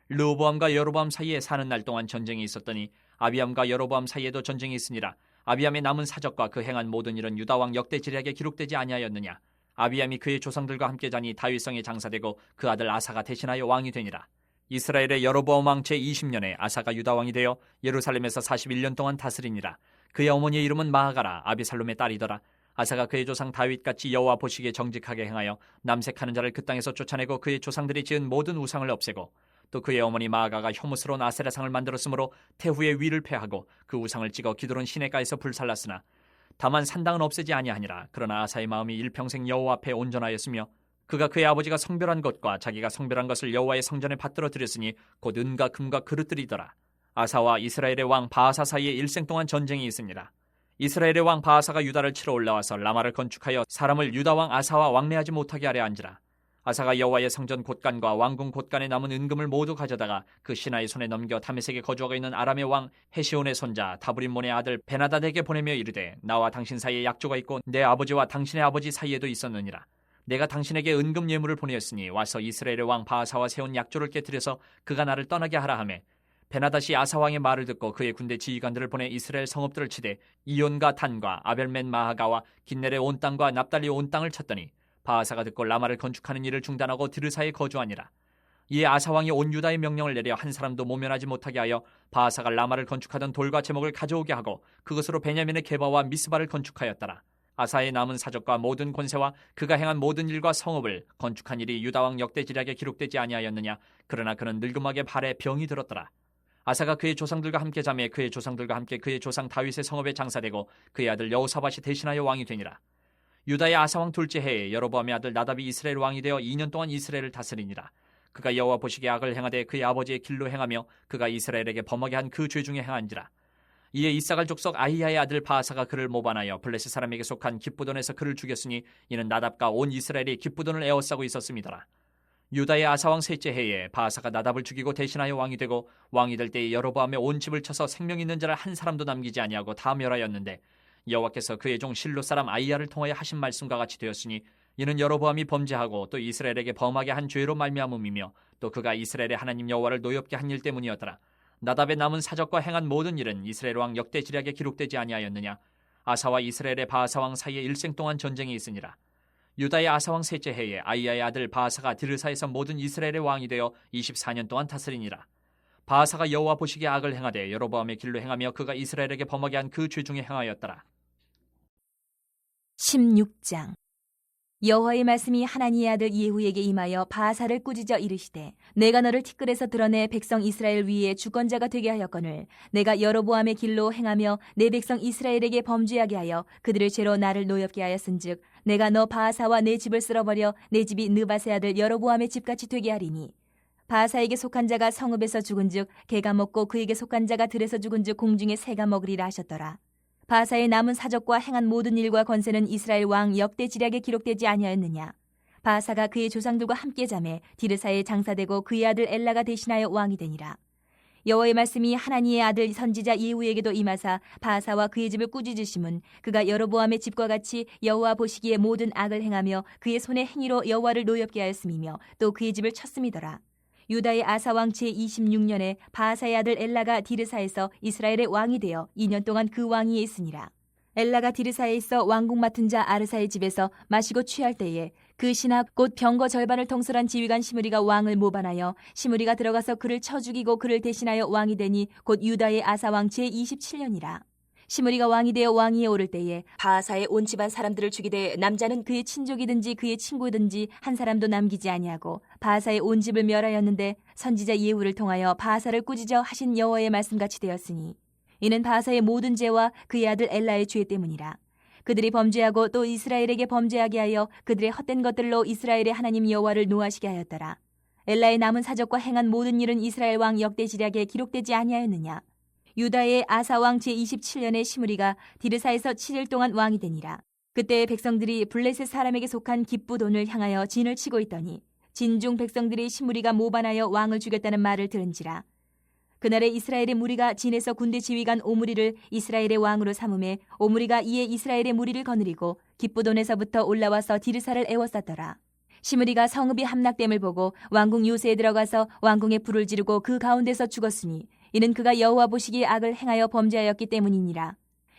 르호보암과 여로보암 사이에 사는 날 동안 전쟁이 있었더니 아비암과 여로보암 사이에도 전쟁이 있으니라. 아비암의 남은 사적과 그 행한 모든 일은 유다 왕 역대 지략에 기록되지 아니하였느냐. 아비암이 그의 조상들과 함께 자니 다윗성에 장사되고 그 아들 아사가 대신하여 왕이 되니라. 이스라엘의 여로보암 왕 제20년에 아사가 유다 왕이 되어 예루살렘에서 41년 동안 다스리니라. 그의 어머니의 이름은 마아가라 아비살롬의 딸이더라. 아사가 그의 조상 다윗같이 여호와 보시기에 정직하게 행하여 남색하는 자를 그 땅에서 쫓아내고 그의 조상들이 지은 모든 우상을 없애고 또 그의 어머니 마아가가 혐오스러운 아세라상을 만들었으므로 태후의 위를 패하고 그 우상을 찍어 기드론 시내가에서 불살랐으나 다만 산당은 없애지 아니하니라. 그러나 아사의 마음이 일평생 여호와 앞에 온전하였으며 그가 그의 아버지가 성별한 것과 자기가 성별한 것을 여호와의 성전에 받들어 드렸으니 곧 은과 금과 그릇들이더라. 아사와 이스라엘의 왕 바아사 사이에 일생 동안 전쟁이 있으니라. 이스라엘의 왕 바아사가 유다를 치러 올라와서 라마를 건축하여 사람을 유다 왕 아사와 왕래하지 못하게 하려 한지라. 아사가 여호와의 성전 곳간과 왕궁 곳간에 남은 은금을 모두 가져다가 그 신하의 손에 넘겨 다메섹에 거주하고 있는 아람의 왕 헤시온의 손자 다브림몬의 아들 베나닷에게 보내며 이르되 나와 당신 사이에 약조가 있고 내 아버지와 당신의 아버지 사이에도 있었느니라. 내가 당신에게 은금 예물을 보내었으니 와서 이스라엘의 왕 바아사와 세운 약조를 깨뜨려서 그가 나를 떠나게 하라 하매 베나닷이 아사 왕의 말을 듣고 그의 군대 지휘관들을 보내 이스라엘 성읍들을 치되 이온과 단과 아벨멘 마하가와 긴넬의 온 땅과 납달리 온 땅을 쳤더니 바아사가 듣고 라마를 건축하는 일을 중단하고 디르사에 거주하니라. 이에 아사 왕이 온 유다의 명령을 내려 한 사람도 모면하지 못하게 하여 바아사가 라마를 건축하던 돌과 제목을 가져오게 하고 그것으로 베냐민의 게바와 미스바를 건축하였더라. 아사의 남은 사적과 모든 권세와 그가 행한 모든 일과 성읍을 건축한 일이 유다 왕 역대 지략에 기록되지 아니하였느냐. 그러나 그는 늙음하게 발에 병이 들었더라. 아사가 그의 조상들과 함께 자매 그의 조상들과 함께 그의 조상 다윗의 성읍에 장사되고 그의 아들 여호사밧이 대신하여 왕이 되니라. 유다의 아사 왕 둘째 해에 여로보암의 아들 나답이 이스라엘 왕이 되어 2년 동안 이스라엘을 다스리니라. 그가 여호와 보시기에 악을 행하되 그의 아버지의 길로 행하며 그가 이스라엘에게 범하게 한 그 죄 중에 행한지라. 이에 이사갈 족속 아히야의 아들 바아사가 그를 모반하여 블레셋 사람에게 속한 기브돈에서 그를 죽였으니 이는 나답과 온 이스라엘이 기브돈을 에워싸고 있었음이더라. 유다의 아사 왕 셋째 해에 바아사가 나답을 죽이고 대신하여 왕이 되고 왕이 될 때에 여로보암의 온 집을 쳐서 생명 있는 자를 한 사람도 남기지 아니하고 다 멸하였는데 여호와께서 그의 종 실로 사람 아히야를 통하여 하신 말씀과 같이 되었으니 이는 여로보암이 범죄하고 또 이스라엘에게 범하게 한 죄로 말미암음이며 또 그가 이스라엘의 하나님 여호와를 노엽게 한 일 때문이었더라. 나답의 남은 사적과 행한 모든 일은 이스라엘 왕 역대 지략에 기록되지 아니하였느냐. 아사와 이스라엘의 바아사 왕 사이에 일생 동안 전쟁이 있으니라. 유다의 아사 왕 셋째 해에 아히야의 아들 바아사가 디르사에서 모든 이스라엘의 왕이 되어 24년 동안 다스리니라. 바아사가 여호와 보시기에 악을 행하되 여로보암의 길로 행하며 그가 이스라엘에게 범하게 한 그 죄 중에 행하였더라. 16장. 여호와의 말씀이 하나니의 아들 예후에게 임하여 바아사를 꾸짖어 이르시되 내가 너를 티끌에서 드러내 백성 이스라엘 위에 주권자가 되게 하였거늘 내가 여로보암의 길로 행하며 내 백성 이스라엘에게 범죄하게 하여 그들의 죄로 나를 노엽게 하였은즉 내가 너 바아사와 내 집을 쓸어버려 내 집이 느밧의 아들 여로보암의 집같이 되게 하리니 바아사에게 속한 자가 성읍에서 죽은즉 개가 먹고 그에게 속한 자가 들에서 죽은즉 공중에 새가 먹으리라 하셨더라. 바아사의 남은 사적과 행한 모든 일과 권세는 이스라엘 왕 역대 지략에 기록되지 아니하였느냐. 바아사가 그의 조상들과 함께 자매 디르사에 장사되고 그의 아들 엘라가 대신하여 왕이 되니라. 여호와의 말씀이 하나니의 아들 선지자 예후에게도 임하사 바아사와 그의 집을 꾸짖으심은 그가 여로보암의 집과 같이 여호와 보시기에 모든 악을 행하며 그의 손의 행위로 여호와를 노엽게 하였음이며 또 그의 집을 쳤음이더라. 유다의 아사왕 제26년에 바하사의 아들 엘라가 디르사에서 이스라엘의 왕이 되어 2년 동안 그 왕위에 있으니라. 엘라가 디르사에 있어 왕궁 맡은 자 아르사의 집에서 마시고 취할 때에 그 신하 곧 병거 절반을 통솔한 지휘관 시므리가 왕을 모반하여 시므리가 들어가서 그를 쳐 죽이고 그를 대신하여 왕이 되니 곧 유다의 아사왕 제27년이라. 시므리가 왕이 되어 왕위에 오를 때에 바하사의 온 집안 사람들을 죽이되 남자는 그의 친족이든지 그의 친구든지 한 사람도 남기지 아니하고 바하사의 온 집을 멸하였는데 선지자 예후를 통하여 바하사를 꾸짖어 하신 여호와의 말씀같이 되었으니 이는 바하사의 모든 죄와 그의 아들 엘라의 죄 때문이라. 그들이 범죄하고 또 이스라엘에게 범죄하게 하여 그들의 헛된 것들로 이스라엘의 하나님 여호와를 노하시게 하였더라. 엘라의 남은 사적과 행한 모든 일은 이스라엘 왕 역대지략에 기록되지 아니하였느냐. 유다의 아사왕 제27년에 시므리가 디르사에서 7일 동안 왕이 되니라. 그때 백성들이 블레셋 사람에게 속한 기쁘돈을 향하여 진을 치고 있더니 진중 백성들이 시므리가 모반하여 왕을 죽였다는 말을 들은지라. 그날에 이스라엘의 무리가 진에서 군대 지휘관 오므리를 이스라엘의 왕으로 삼음에 오므리가 이에 이스라엘의 무리를 거느리고 기쁘돈에서부터 올라와서 디르사를 에워쌌더라. 시므리가 성읍이 함락됨을 보고 왕궁 요새에 들어가서 왕궁에 불을 지르고 그 가운데서 죽었으니 이는 그가 여호와 보시기에 악을 행하여 범죄하였기 때문이니라.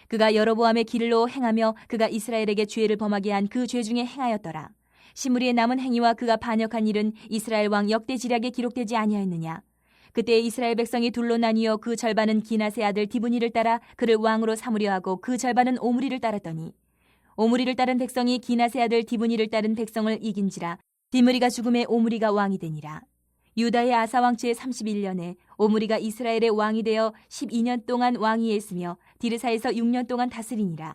그가 여로보암의 길로 행하며 그가 이스라엘에게 죄를 범하게 한 그 죄 중에 행하였더라. 시므리의 남은 행위와 그가 반역한 일은 이스라엘 왕 역대지략에 기록되지 아니하였느냐. 그때 이스라엘 백성이 둘로 나뉘어 그 절반은 기낫의 아들 디브니를 따라 그를 왕으로 삼으려 하고 그 절반은 오므리를 따랐더니 오므리를 따른 백성이 기낫의 아들 디브니를 따른 백성을 이긴지라. 디므리가 죽음에 오므리가 왕이 되니라. 유다의 아사왕 제31년에 오므리가 이스라엘의 왕이 되어 12년 동안 왕위에 있으며 디르사에서 6년 동안 다스리니라.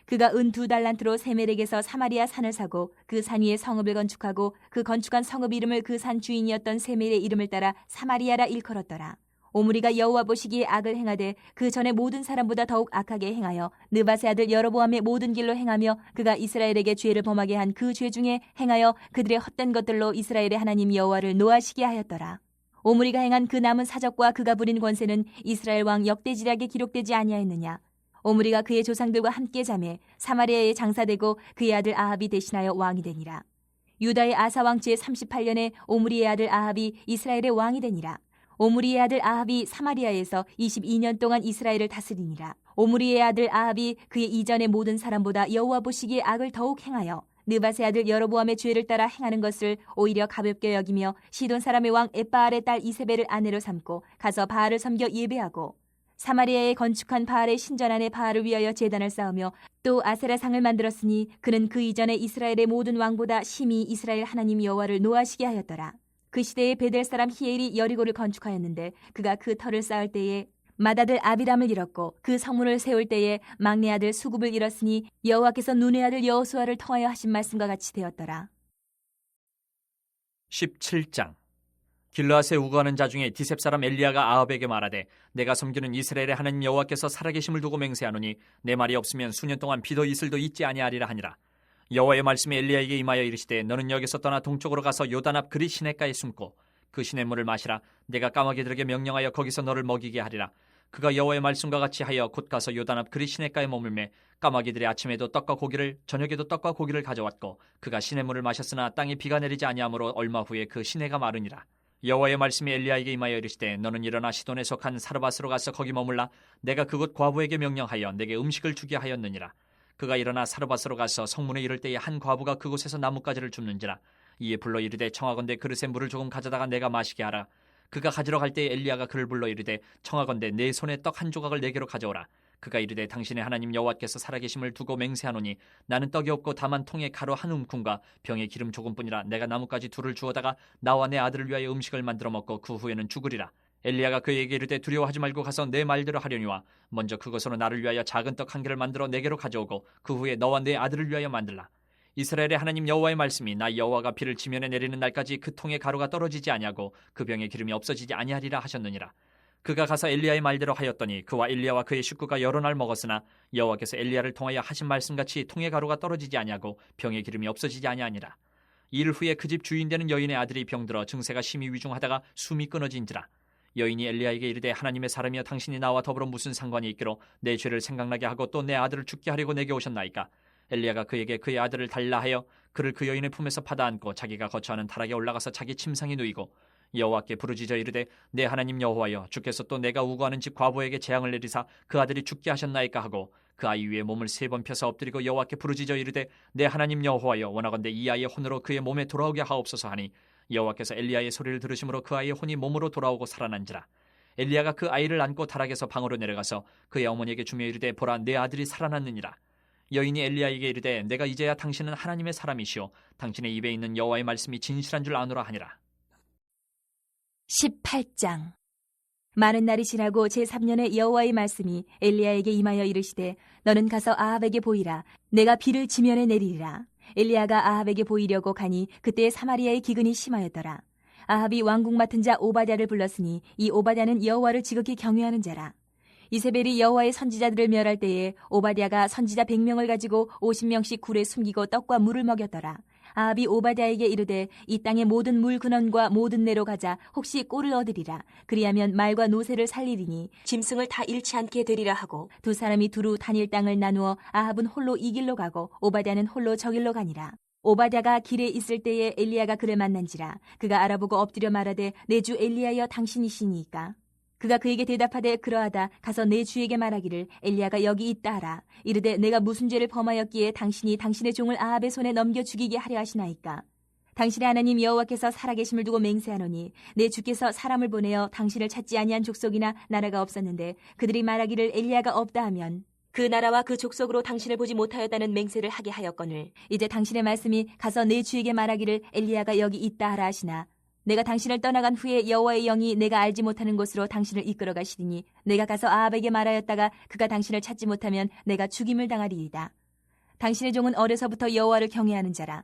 그가 은 2달란트로 세멜에게서 사마리아 산을 사고 그 산 위에 성읍을 건축하고 그 건축한 성읍 이름을 그 산 주인이었던 세멜의 이름을 따라 사마리아라 일컬었더라. 오므리가 여호와 보시기에 악을 행하되 그 전에 모든 사람보다 더욱 악하게 행하여 느밧의 아들 여로보암의 모든 길로 행하며 그가 이스라엘에게 죄를 범하게 한 그 죄 중에 행하여 그들의 헛된 것들로 이스라엘의 하나님 여호와를 노하시게 하였더라. 오므리가 행한 그 남은 사적과 그가 부린 권세는 이스라엘 왕 역대지략에 기록되지 아니하였느냐. 오므리가 그의 조상들과 함께 잠에 사마리아에 장사되고 그의 아들 아합이 대신하여 왕이 되니라. 유다의 아사왕 제38년에 오므리의 아들 아합이 이스라엘의 왕이 되니라. 오므리의 아들 아합이 사마리아에서 22년 동안 이스라엘을 다스리니라. 오므리의 아들 아합이 그의 이전의 모든 사람보다 여호와 보시기에 악을 더욱 행하여 느밧의 아들 여로보암의 죄를 따라 행하는 것을 오히려 가볍게 여기며 시돈 사람의 왕 엣바알의 딸 이세벨을 아내로 삼고 가서 바알을 섬겨 예배하고 사마리아에 건축한 바알의 신전 안에 바알을 위하여 제단을 쌓으며 또 아세라상을 만들었으니 그는 그 이전에 이스라엘의 모든 왕보다 심히 이스라엘 하나님 여호와를 노하시게 하였더라. 그 시대에 베델 사람 히엘이 여리고를 건축하였는데 그가 그 터를 쌓을 때에 맏아들 아비람을 잃었고 그 성문을 세울 때에 막내 아들 수굽을 잃었으니 여호와께서 눈의 아들 여호수아를 통하여 하신 말씀과 같이 되었더라. 17장. 길르앗에 우거하는 자 중에 디셉 사람 엘리야가 아합에게 말하되 내가 섬기는 이스라엘의 하나님 여호와께서 살아계심을 두고 맹세하노니 내 말이 없으면 수년 동안 비도 이슬도 있지 아니하리라 하니라. 여호와의 말씀이 엘리야에게 임하여 이르시되 너는 여기서 떠나 동쪽으로 가서 요단 앞 그리 시냇가에 숨고 그 시냇물을 마시라. 내가 까마귀들에게 명령하여 거기서 너를 먹이게 하리라. 그가 여호와의 말씀과 같이 하여 곧 가서 요단 앞 그리 시냇가에 머물매 까마귀들이 아침에도 떡과 고기를 저녁에도 떡과 고기를 가져왔고 그가 시냇물을 마셨으나 땅에 비가 내리지 아니하므로 얼마 후에 그 시내가 마르니라. 여호와의 말씀이 엘리야에게 임하여 이르시되 너는 일어나 시돈에 속한 사르밧으로 가서 거기 머물라. 내가 그곳 과부에게 명령하여 내게 음식을 주게 하였느니라. 그가 일어나 사르밧으로 가서 성문에 이를 때에 한 과부가 그곳에서 나뭇가지를 줍는지라. 이에 불러 이르되 청하건대 그릇에 물을 조금 가져다가 내가 마시게 하라. 그가 가지러 갈 때에 엘리야가 그를 불러 이르되 청하건대 내 손에 떡 한 조각을 내게로 가져오라. 그가 이르되 당신의 하나님 여호와께서 살아계심을 두고 맹세하노니 나는 떡이 없고 다만 통에 가루 한 움큼과 병에 기름 조금뿐이라. 내가 나뭇가지 둘을 주어다가 나와 내 아들을 위하여 음식을 만들어 먹고 그 후에는 죽으리라. 엘리야가 그에게 이르되 두려워하지 말고 가서 내 말대로 하려니와 먼저 그것으로 나를 위하여 작은 떡 한 개를 만들어 내게로 가져오고 그 후에 너와 내 아들을 위하여 만들라. 이스라엘의 하나님 여호와의 말씀이 나 여호와가 비를 지면에 내리는 날까지 그 통에 가루가 떨어지지 아니하고 그 병에 기름이 없어지지 아니하리라 하셨느니라. 그가 가서 엘리야의 말대로 하였더니 그와 엘리야와 그의 식구가 여러 날 먹었으나 여호와께서 엘리야를 통하여 하신 말씀같이 통에 가루가 떨어지지 아니하고 병에 기름이 없어지지 아니하니라. 일 후에 그 집 주인 되는 여인의 아들이 병들어 증세가 심히 위중하다가 숨이 끊어진지라. 여인이 엘리야에게 이르되 하나님의 사람이여 당신이 나와 더불어 무슨 상관이 있기로 내 죄를 생각나게 하고 또 내 아들을 죽게 하려고 내게 오셨나이까. 엘리야가 그에게 그의 아들을 달라 하여 그를 그 여인의 품에서 받아 안고 자기가 거처하는 타락에 올라가서 자기 침상에 누이고 여호와께 부르짖어 이르되 내 하나님 여호와여 주께서 또 내가 우고하는 집 과부에게 재앙을 내리사 그 아들이 죽게 하셨나이까 하고 그 아이 위에 몸을 3번 펴서 엎드리고 여호와께 부르짖어 이르되 내 하나님 여호와여 원하건대 이 아이의 혼으로 그의 몸에 돌아오게 하옵소서 하니 여호와께서 엘리야의 소리를 들으심으로 그 아이의 혼이 몸으로 돌아오고 살아난지라. 엘리야가 그 아이를 안고 다락에서 방으로 내려가서 그의 어머니에게 주며 이르되 보라 내 아들이 살아났느니라. 여인이 엘리야에게 이르되 내가 이제야 당신은 하나님의 사람이시오 당신의 입에 있는 여호와의 말씀이 진실한 줄 아노라 하니라. 18장. 많은 날이 지나고 제3년에 여호와의 말씀이 엘리야에게 임하여 이르시되 너는 가서 아합에게 보이라. 내가 비를 지면에 내리리라. 엘리야가 아합에게 보이려고 가니 그때 사마리아의 기근이 심하였더라. 아합이 왕궁 맡은 자 오바댜를 불렀으니 이 오바댜는 여호와를 지극히 경외하는 자라. 이세벨이 여호와의 선지자들을 멸할 때에 오바댜가 선지자 100명을 가지고 50명씩 굴에 숨기고 떡과 물을 먹였더라. 아합이 오바댜에게 이르되 이 땅의 모든 물 근원과 모든 내로 가자. 혹시 꼴을 얻으리라. 그리하면 말과 노새를 살리리니 짐승을 다 잃지 않게 되리라 하고 두 사람이 두루 다닐 땅을 나누어 아합은 홀로 이 길로 가고 오바댜는 홀로 저 길로 가니라. 오바댜가 길에 있을 때에 엘리야가 그를 만난지라. 그가 알아보고 엎드려 말하되 내 주 엘리야여 당신이시니이까. 그가 그에게 대답하되 그러하다. 가서 내 주에게 말하기를 엘리야가 여기 있다 하라. 이르되 내가 무슨 죄를 범하였기에 당신이 당신의 종을 아합의 손에 넘겨 죽이게 하려 하시나이까. 당신의 하나님 여호와께서 살아계심을 두고 맹세하노니 내 주께서 사람을 보내어 당신을 찾지 아니한 족속이나 나라가 없었는데 그들이 말하기를 엘리야가 없다 하면 그 나라와 그 족속으로 당신을 보지 못하였다는 맹세를 하게 하였거늘 이제 당신의 말씀이 가서 내 주에게 말하기를 엘리야가 여기 있다 하라 하시나 내가 당신을 떠나간 후에 여호와의 영이 내가 알지 못하는 곳으로 당신을 이끌어 가시리니 내가 가서 아합에게 말하였다가 그가 당신을 찾지 못하면 내가 죽임을 당하리이다. 당신의 종은 어려서부터 여호와를 경외하는 자라.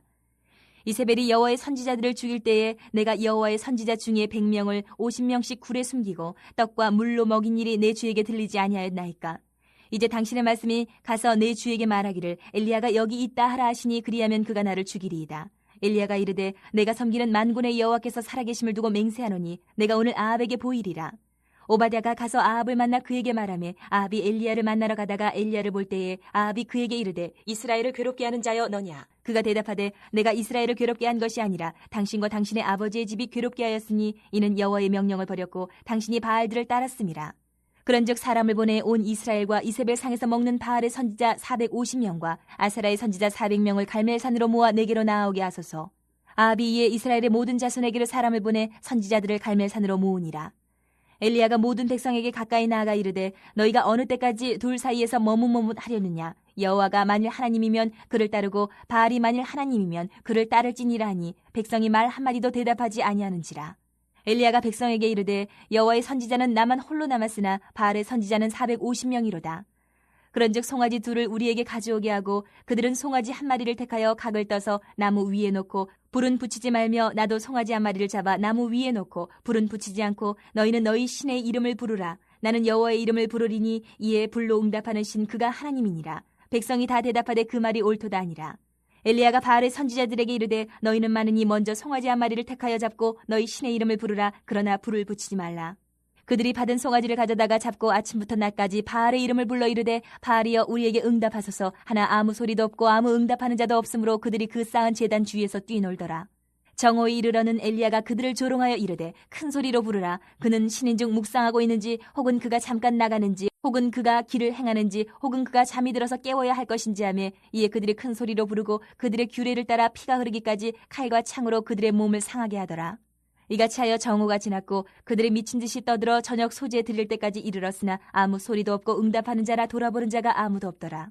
이세벨이 여호와의 선지자들을 죽일 때에 내가 여호와의 선지자 중에 100명을 50명씩 굴에 숨기고 떡과 물로 먹인 일이 내 주에게 들리지 아니하였나이까. 이제 당신의 말씀이 가서 내 주에게 말하기를 엘리야가 여기 있다 하라 하시니 그리하면 그가 나를 죽이리이다. 엘리야가 이르되 내가 섬기는 만군의 여호와께서 살아계심을 두고 맹세하노니 내가 오늘 아합에게 보이리라. 오바댜가 가서 아합을 만나 그에게 말하며 아합이 엘리야를 만나러 가다가 엘리야를 볼 때에 아합이 그에게 이르되 이스라엘을 괴롭게 하는 자여 너냐. 그가 대답하되 내가 이스라엘을 괴롭게 한 것이 아니라 당신과 당신의 아버지의 집이 괴롭게 하였으니 이는 여호와의 명령을 버렸고 당신이 바알들을 따랐음이라. 그런즉 사람을 보내 온 이스라엘과 이세벨 상에서 먹는 바알의 선지자 450명과 아세라의 선지자 400명을 갈멜산으로 모아 내게로 나아오게 하소서. 아합이 이에 이스라엘의 모든 자손에게로 사람을 보내 선지자들을 갈멜산으로 모으니라. 엘리야가 모든 백성에게 가까이 나아가 이르되 너희가 어느 때까지 둘 사이에서 머뭇머뭇하려느냐. 여호와가 만일 하나님이면 그를 따르고 바알이 만일 하나님이면 그를 따를지니라 하니 백성이 말 한마디도 대답하지 아니하는지라. 엘리야가 백성에게 이르되 여호와의 선지자는 나만 홀로 남았으나 바알의 선지자는 450명이로다. 그런즉 송아지 둘을 우리에게 가져오게 하고 그들은 송아지 한 마리를 택하여 각을 떠서 나무 위에 놓고 불은 붙이지 말며 나도 송아지 한 마리를 잡아 나무 위에 놓고 불은 붙이지 않고 너희는 너희 신의 이름을 부르라. 나는 여호와의 이름을 부르리니 이에 불로 응답하는 신 그가 하나님이니라. 백성이 다 대답하되 그 말이 옳도다 하니라. 엘리야가 바알의 선지자들에게 이르되 너희는 많으니 먼저 송아지 한 마리를 택하여 잡고 너희 신의 이름을 부르라. 그러나 불을 붙이지 말라. 그들이 받은 송아지를 가져다가 잡고 아침부터 낮까지 바알의 이름을 불러 이르되 바알이여 우리에게 응답하소서. 하나 아무 소리도 없고 아무 응답하는 자도 없으므로 그들이 그 쌓은 제단 주위에서 뛰놀더라. 정오에 이르러는 엘리야가 그들을 조롱하여 이르되 큰 소리로 부르라. 그는 신인 중 묵상하고 있는지 혹은 그가 잠깐 나가는지 혹은 그가 길을 행하는지 혹은 그가 잠이 들어서 깨워야 할 것인지 하며 이에 그들이 큰 소리로 부르고 그들의 규례를 따라 피가 흐르기까지 칼과 창으로 그들의 몸을 상하게 하더라. 이같이 하여 정오가 지났고 그들이 미친 듯이 떠들어 저녁 소재에 들릴 때까지 이르렀으나 아무 소리도 없고 응답하는 자나 돌아보는 자가 아무도 없더라.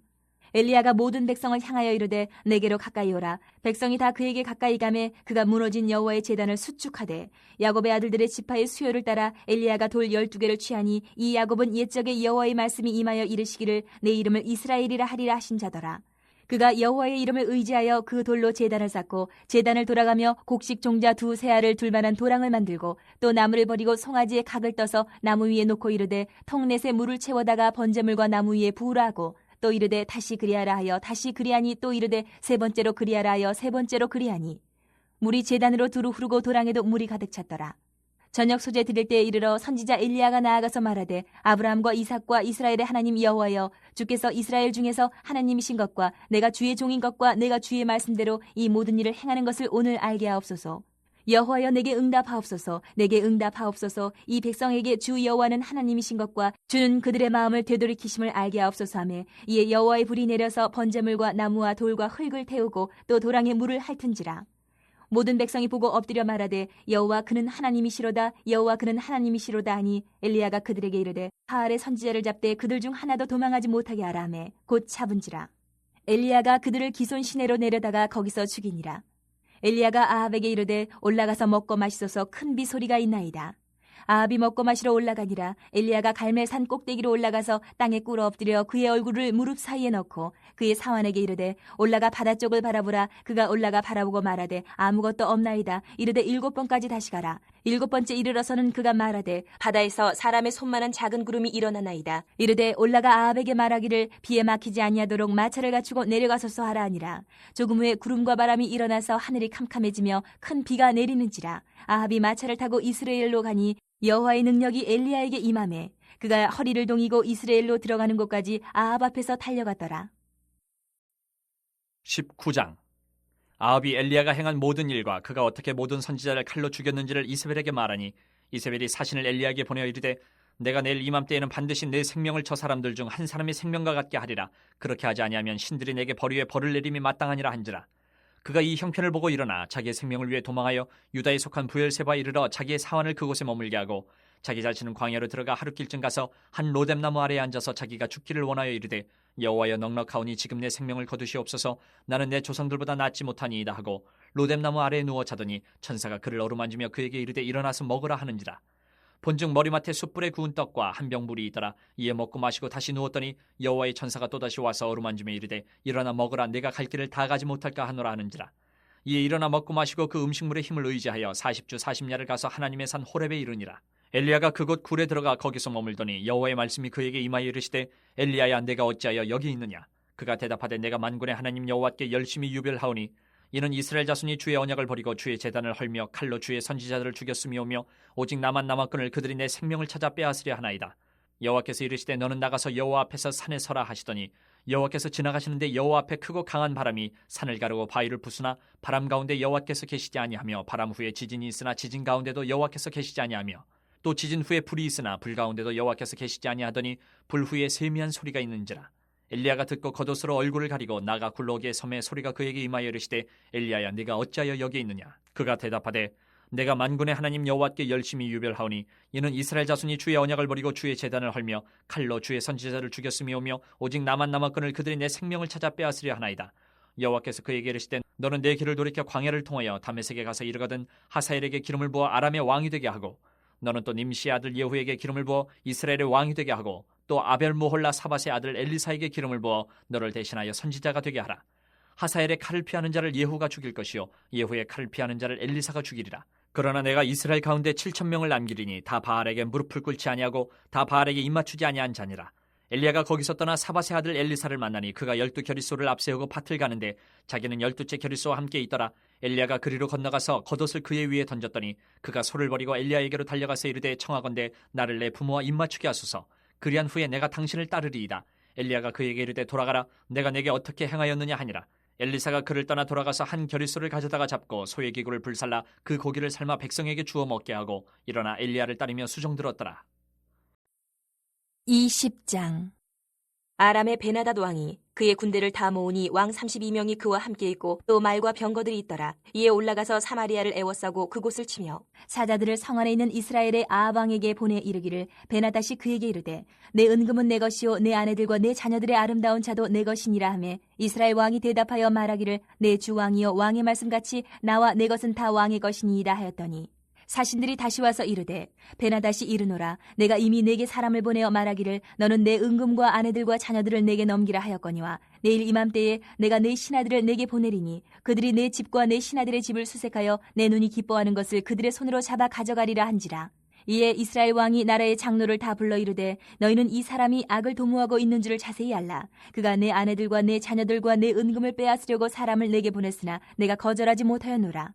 엘리야가 모든 백성을 향하여 이르되 내게로 가까이 오라. 백성이 다 그에게 가까이 가매 그가 무너진 여호와의 제단을 수축하되 야곱의 아들들의 지파의 수요를 따라 엘리야가 돌 12개를 취하니 이 야곱은 옛적에 여호와의 말씀이 임하여 이르시기를 내 이름을 이스라엘이라 하리라 하신 자더라. 그가 여호와의 이름을 의지하여 그 돌로 제단을 쌓고 제단을 돌아가며 곡식 종자 2세알을 둘만한 도랑을 만들고 또 나무를 버리고 송아지의 각을 떠서 나무 위에 놓고 이르되 통넷에 물을 채워다가 번제물과 나무 위에 부으라 하고 또 이르되 다시 그리하라 하여 다시 그리하니 또 이르되 세 번째로 그리하라 하여 세 번째로 그리하니 물이 제단으로 두루 흐르고 도랑에도 물이 가득 찼더라. 저녁 소재 드릴 때에 이르러 선지자 엘리야가 나아가서 말하되 아브라함과 이삭과 이스라엘의 하나님 여호와여 주께서 이스라엘 중에서 하나님이신 것과 내가 주의 종인 것과 내가 주의 말씀대로 이 모든 일을 행하는 것을 오늘 알게 하옵소서. 여호와여 내게 응답하옵소서. 내게 응답하옵소서. 이 백성에게 주 여호와는 하나님이신 것과 주는 그들의 마음을 되돌이키심을 알게 하옵소서 하며 이에 여호와의 불이 내려서 번제물과 나무와 돌과 흙을 태우고 또 도랑에 물을 핥은지라. 모든 백성이 보고 엎드려 말하되 여호와 그는 하나님이시로다. 여호와 그는 하나님이시로다 하니 엘리야가 그들에게 이르되 바알의 선지자를 잡되 그들 중 하나도 도망하지 못하게 하라 하며 곧 잡은지라. 엘리야가 그들을 기손 시내로 내려다가 거기서 죽이니라. 엘리야가 아합에게 이르되 올라가서 먹고 마시소서. 큰 비 소리가 있나이다. 아합이 먹고 마시러 올라가니라. 엘리야가 갈멜산 꼭대기로 올라가서 땅에 꿇어 엎드려 그의 얼굴을 무릎 사이에 넣고 그의 사환에게 이르되 올라가 바다 쪽을 바라보라. 그가 올라가 바라보고 말하되 아무것도 없나이다. 이르되 7번까지 다시 가라. 7번째 이르러서는 그가 말하되 바다에서 사람의 손만한 작은 구름이 일어나나이다. 이르되 올라가 아합에게 말하기를 비에 막히지 아니하도록 마차를 갖추고 내려가소서 하라 하니라. 조금 후에 구름과 바람이 일어나서 하늘이 캄캄해지며 큰 비가 내리는지라. 아합이 마차를 타고 이스라엘로 가니 여호와의 능력이 엘리야에게 임하매 그가 허리를 동이고 이스라엘로 들어가는 곳까지 아합 앞에서 달려갔더라. 19장. 아합이 엘리야가 행한 모든 일과 그가 어떻게 모든 선지자를 칼로 죽였는지를 이세벨에게 말하니 이세벨이 사신을 엘리야에게 보내어 이르되 내가 내일 이맘때에는 반드시 내 생명을 저 사람들 중 한 사람의 생명과 같게 하리라. 그렇게 하지 아니하면 신들이 내게 벌 위에 벌을 내림이 마땅하니라 한지라. 그가 이 형편을 보고 일어나 자기의 생명을 위해 도망하여 유다에 속한 부엘세바에 이르러 자기의 사환을 그곳에 머물게 하고 자기 자신은 광야로 들어가 하룻길쯤 가서 한 로뎀나무 아래에 앉아서 자기가 죽기를 원하여 이르되 여호와여 넉넉하오니 지금 내 생명을 거두시옵소서. 나는 내 조상들보다 낫지 못하니이다 하고 로뎀나무 아래에 누워 자더니 천사가 그를 어루만지며 그에게 이르되 일어나서 먹으라 하는지라. 본즉 머리맡에 숯불에 구운 떡과 한 병 물이 있더라. 이에 먹고 마시고 다시 누웠더니 여호와의 천사가 또다시 와서 어루만지며 이르되 일어나 먹으라. 내가 갈 길을 다 가지 못할까 하노라 하는지라. 이에 일어나 먹고 마시고 그 음식물의 힘을 의지하여 40주 40야를 가서 하나님의 산 호렙에 이르니라. 엘리야가 그곳 굴에 들어가 거기서 머물더니 여호와의 말씀이 그에게 임하여 이르시되 엘리야야 내가 어찌하여 여기 있느냐. 그가 대답하되 내가 만군의 하나님 여호와께 열심히 유별하오니 이는 이스라엘 자손이 주의 언약을 버리고 주의 제단을 헐며 칼로 주의 선지자들을 죽였음이오며 오직 나만 남았거늘 그들이 내 생명을 찾아 빼앗으려 하나이다. 여호와께서 이르시되 너는 나가서 여호와 앞에서 산에 서라 하시더니 여호와께서 지나가시는데 여호와 앞에 크고 강한 바람이 산을 가르고 바위를 부수나 바람 가운데 여호와께서 계시지 아니하며 바람 후에 지진이 있으나 지진 가운데도 여호와께서 계시지 아니하며 또 지진 후에 불이 있으나 불 가운데도 여호와께서 계시지 아니하더니 불 후에 세미한 소리가 있는지라. 엘리야가 듣고 겉옷으로 얼굴을 가리고 나가 굴러오기에 섬에 소리가 그에게 임하여 이르시되 엘리야야 네가 어찌하여 여기 있느냐. 그가 대답하되 내가 만군의 하나님 여호와께 열심히 유별하오니 이는 이스라엘 자손이 주의 언약을 버리고 주의 제단을 헐며 칼로 주의 선지자를 죽였음이오며 오직 나만 남았거늘 그들이 내 생명을 찾아 빼앗으려 하나이다. 여호와께서 그에게 이르시되 너는 내 길을 돌이켜 광야를 통하여 다메섹에 가서 이르거든 하사엘에게 기름을 부어 아람의 왕이 되게 하고 너는 또 님시의 아들 예후에게 기름을 부어 이스라엘의 왕이 되게 하고 또 아벨모홀라 사밧의 아들 엘리사에게 기름을 부어 너를 대신하여 선지자가 되게 하라. 하사엘의 칼을 피하는 자를 예후가 죽일 것이요 예후의 칼을 피하는 자를 엘리사가 죽이리라. 그러나 내가 이스라엘 가운데 7,000명을 남기리니 다 바알에게 무릎을 꿇지 아니하고 다 바알에게 입맞추지 아니한 자니라. 엘리야가 거기서 떠나 사밧의 아들 엘리사를 만나니 그가 12겨릿소를 앞세우고 밭을 가는데 자기는 12째 겨릿소와 함께 있더라. 엘리야가 그리로 건너가서 겉옷을 그의 위에 던졌더니 그가 소를 버리고 엘리야에게로 달려가서 이르되 청하건대 나를 내 부모와 입맞추게 하소서. 그리한 후에 내가 당신을 따르리이다. 엘리야가 그에게 이르되 돌아가라. 내가 내게 어떻게 행하였느냐 하니라. 엘리사가 그를 떠나 돌아가서 한 겨릿소를 가져다가 잡고 소의 기구를 불살라 그 고기를 삶아 백성에게 주어 먹게 하고 일어나 엘리야를 따르며 수종들었더라. 20장. 아람의 베나닷 왕이 그의 군대를 다 모으니 왕 32명이 그와 함께 있고 또 말과 병거들이 있더라. 이에 올라가서 사마리아를 에워싸고 그곳을 치며 사자들을 성 안에 있는 이스라엘의 아합 왕에게 보내 이르기를 베나닷이 그에게 이르되 내 은금은 내 것이요 내 아내들과 내 자녀들의 아름다운 차도 내 것이니라 하며 이스라엘 왕이 대답하여 말하기를 내 주 왕이여 왕의 말씀같이 나와 내 것은 다 왕의 것이니이다 하였더니 사신들이 다시 와서 이르되 베나닷이 이르노라. 내가 이미 내게 사람을 보내어 말하기를 너는 내 은금과 아내들과 자녀들을 내게 넘기라 하였거니와 내일 이맘때에 내가 내 신하들을 내게 보내리니 그들이 내 집과 내 신하들의 집을 수색하여 내 눈이 기뻐하는 것을 그들의 손으로 잡아 가져가리라 한지라. 이에 이스라엘 왕이 나라의 장로를 다 불러 이르되 너희는 이 사람이 악을 도모하고 있는 줄을 자세히 알라. 그가 내 아내들과 내 자녀들과 내 은금을 빼앗으려고 사람을 내게 보냈으나 내가 거절하지 못하였노라.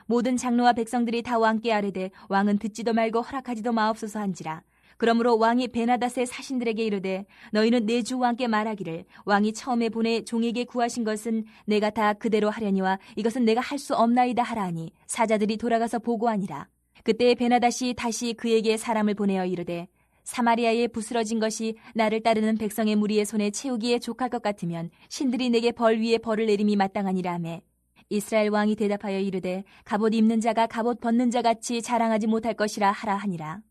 모든 장로와 백성들이 다 왕께 아뢰되 왕은 듣지도 말고 허락하지도 마옵소서 한지라. 그러므로 왕이 베나닷의 사신들에게 이르되 너희는 내 주 왕께 말하기를 왕이 처음에 보내 종에게 구하신 것은 내가 다 그대로 하려니와 이것은 내가 할 수 없나이다 하라 하니 사자들이 돌아가서 보고하니라. 그때 베나닷이 다시 그에게 사람을 보내어 이르되 사마리아에 부스러진 것이 나를 따르는 백성의 무리의 손에 채우기에 족할 것 같으면 신들이 내게 벌 위에 벌을 내림이 마땅하니라 하매 이스라엘 왕이 대답하여 이르되 갑옷 입는 자가 갑옷 벗는 자 같이 자랑하지 못할 것이라 하라 하니라.